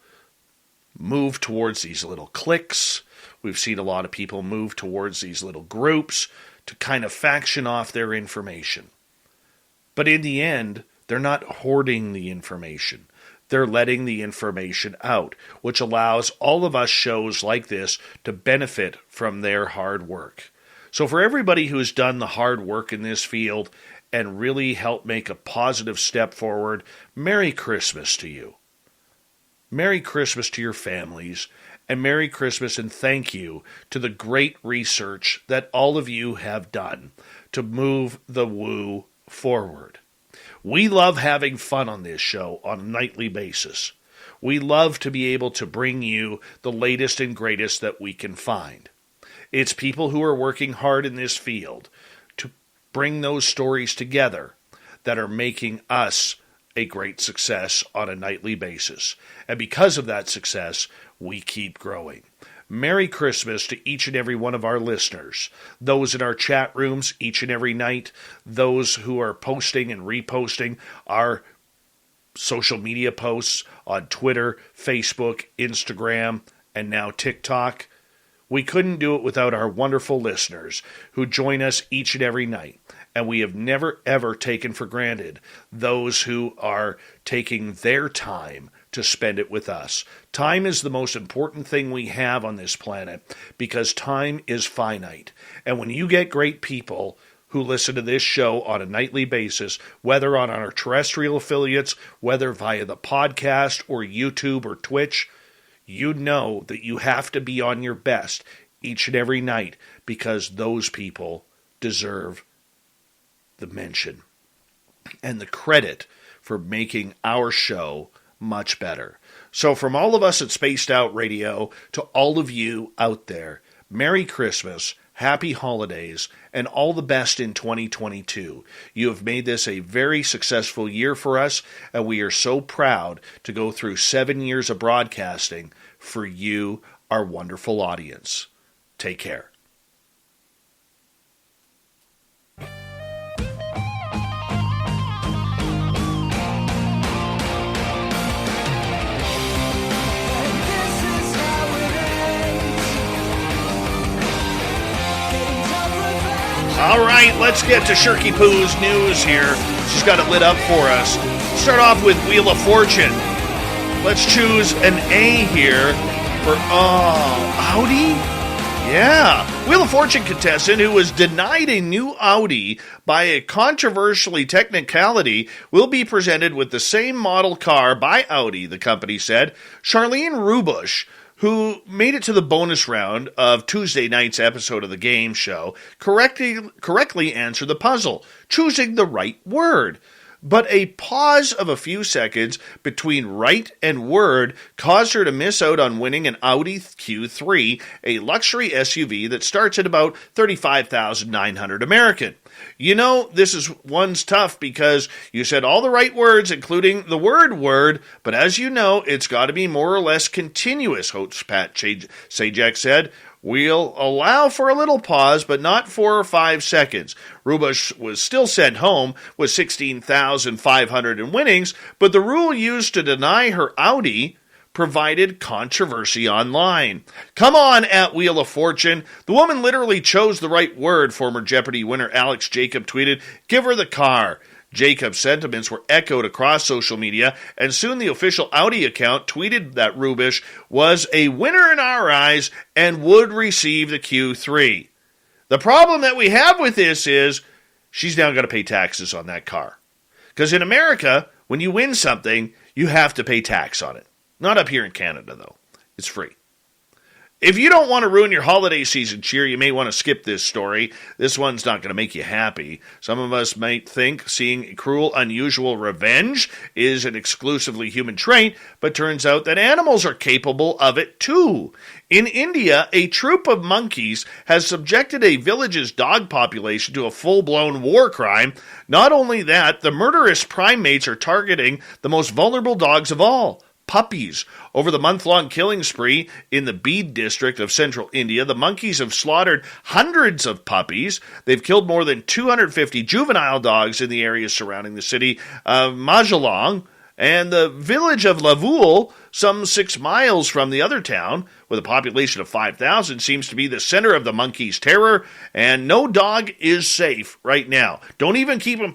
move towards these little cliques. We've seen a lot of people move towards these little groups to kind of faction off their information. But in the end, they're not hoarding the information. They're letting the information out, which allows all of us shows like this to benefit from their hard work. So for everybody who's done the hard work in this field and really helped make a positive step forward, Merry Christmas to you. Merry Christmas to your families. And Merry Christmas and thank you to the great research that all of you have done to move the woo forward. We love having fun on this show on a nightly basis. We love to be able to bring you the latest and greatest that we can find. It's people who are working hard in this field to bring those stories together that are making us a great success on a nightly basis. And because of that success, we keep growing. Merry Christmas to each and every one of our listeners, those in our chat rooms each and every night, those who are posting and reposting our social media posts on Twitter, Facebook, Instagram, and now TikTok. We couldn't do it without our wonderful listeners who join us each and every night. And we have never, ever taken for granted those who are taking their time to spend it with us. Time is the most important thing we have on this planet because time is finite. And when you get great people who listen to this show on a nightly basis, whether on our terrestrial affiliates, whether via the podcast or YouTube or Twitch, you know that you have to be on your best each and every night because those people deserve the mention and the credit for making our show much better. So from all of us at Spaced Out Radio to all of you out there, Merry Christmas, Happy Holidays, and all the best in 2022. You have made this a very successful year for us, and we are so proud to go through 7 years of broadcasting for you, our wonderful audience. Take care. All right, let's get to Shirky Poo's news here. She's got it lit up for us. Start off with Wheel of Fortune. Let's choose an A here for, Audi? Yeah. Wheel of Fortune contestant who was denied a new Audi by a controversially technicality will be presented with the same model car by Audi, the company said. Charlene Rubush, who made it to the bonus round of Tuesday night's episode of the game show, correctly answered the puzzle, choosing the right word. but a pause of a few seconds between right and word caused her to miss out on winning an Audi Q3, a luxury SUV that starts at about $35,900 American. You know, one's tough because you said all the right words, including the word, but as you know, it's got to be more or less continuous, host Pat Sajak said. We'll allow for a little pause, but not 4 or 5 seconds. Rubish was still sent home with 16,500 in winnings, but the rule used to deny her Audi provided controversy online. Come on, at Wheel of Fortune. The woman literally chose the right word, former Jeopardy winner Alex Jacob tweeted. Give her the car. Jacob's sentiments were echoed across social media, and soon the official Audi account tweeted that Rubish was a winner in our eyes and would receive the Q3. The problem that we have with this is she's now going to pay taxes on that car. Because in America, when you win something, you have to pay tax on it. Not up here in Canada, though. It's free. If you don't want to ruin your holiday season cheer, you may want to skip this story. This one's not going to make you happy. Some of us might think seeing cruel, unusual revenge is an exclusively human trait, but turns out that animals are capable of it too. In India, a troop of monkeys has subjected a village's dog population to a full-blown war crime. Not only that, the murderous primates are targeting the most vulnerable dogs of all, puppies. Over the month-long killing spree in the Beed district of central India, the monkeys have slaughtered hundreds of puppies. They've killed more than 250 juvenile dogs in the areas surrounding the city of Majalong and the village of Lavul, some 6 miles from the other town, with a population of 5,000, seems to be the center of the monkeys' terror, and no dog is safe right now. Don't even keep them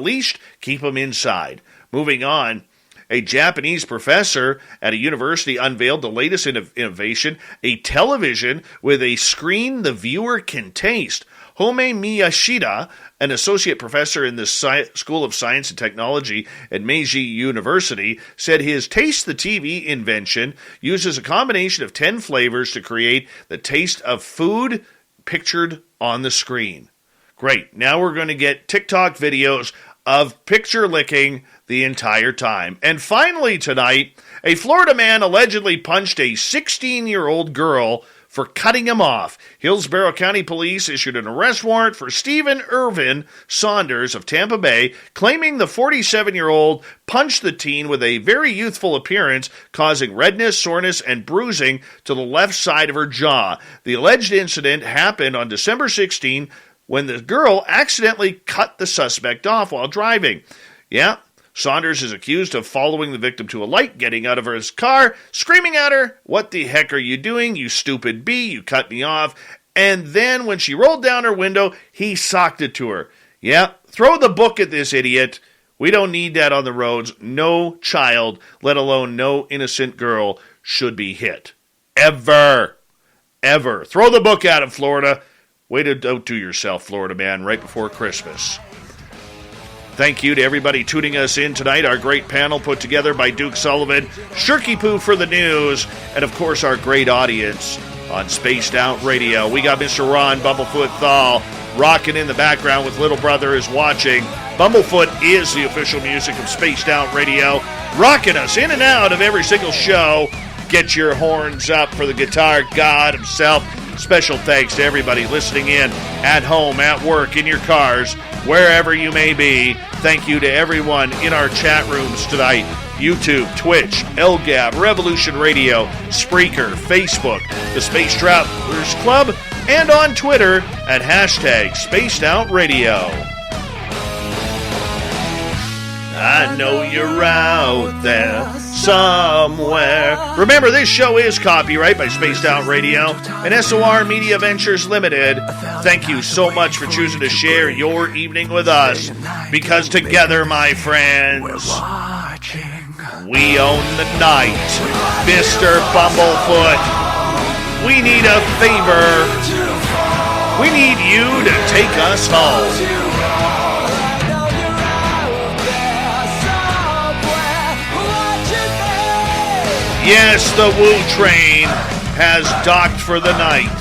leashed, keep them inside. Moving on. A Japanese professor at a university unveiled the latest innovation, a television with a screen the viewer can taste. Home Miyashita, an associate professor in the School of Science and Technology at Meiji University, said his Taste the TV invention uses a combination of 10 flavors to create the taste of food pictured on the screen. Great. Now we're going to get TikTok videos of picture licking the entire time. And finally tonight, a Florida man allegedly punched a 16-year-old girl for cutting him off. Hillsborough County Police issued an arrest warrant for Stephen Irvin Saunders of Tampa Bay, claiming the 47-year-old punched the teen with a very youthful appearance, causing redness, soreness, and bruising to the left side of her jaw. The alleged incident happened on December 16, when the girl accidentally cut the suspect off while driving. Yeah, Saunders is accused of following the victim to a light, getting out of his car, screaming at her, "What the heck are you doing, you stupid bee? You cut me off." And then when she rolled down her window, he socked it to her. Yeah, throw the book at this idiot. We don't need that on the roads. No child, let alone no innocent girl, should be hit. Ever. Ever. Throw the book at him, Florida. Way to outdo yourself, Florida man, right before Christmas. Thank you to everybody tuning us in tonight. Our great panel put together by Duke Sullivan, Shirky Poo for the news, and of course our great audience on Spaced Out Radio. We got Mr. Ron Bumblefoot Thal rocking in the background with Little Brother is Watching. Bumblefoot is the official music of Spaced Out Radio, rocking us in and out of every single show. Get your horns up for the guitar god himself. Special thanks to everybody listening in at home, at work, in your cars, wherever you may be. Thank you to everyone in our chat rooms tonight. YouTube, Twitch, LGAB, Revolution Radio, Spreaker, Facebook, the Space Travelers Club, and on Twitter at #SpacedOutRadio. I know you're out there somewhere. Remember, this show is copyright by Spaced Out Radio and SOR Media Ventures Limited. Thank you so much for choosing to share your evening with us, because together, my friends, we own the night. Mr. Bumblefoot, we need a favor. We need you to take us home. Yes, the Woo Train has docked for the night.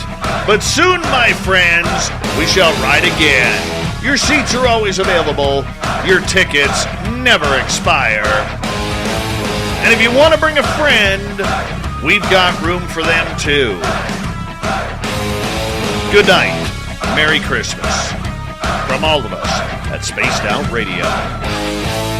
But soon, my friends, we shall ride again. Your seats are always available. Your tickets never expire. And if you want to bring a friend, we've got room for them too. Good night. Merry Christmas. From all of us at Spaced Out Radio.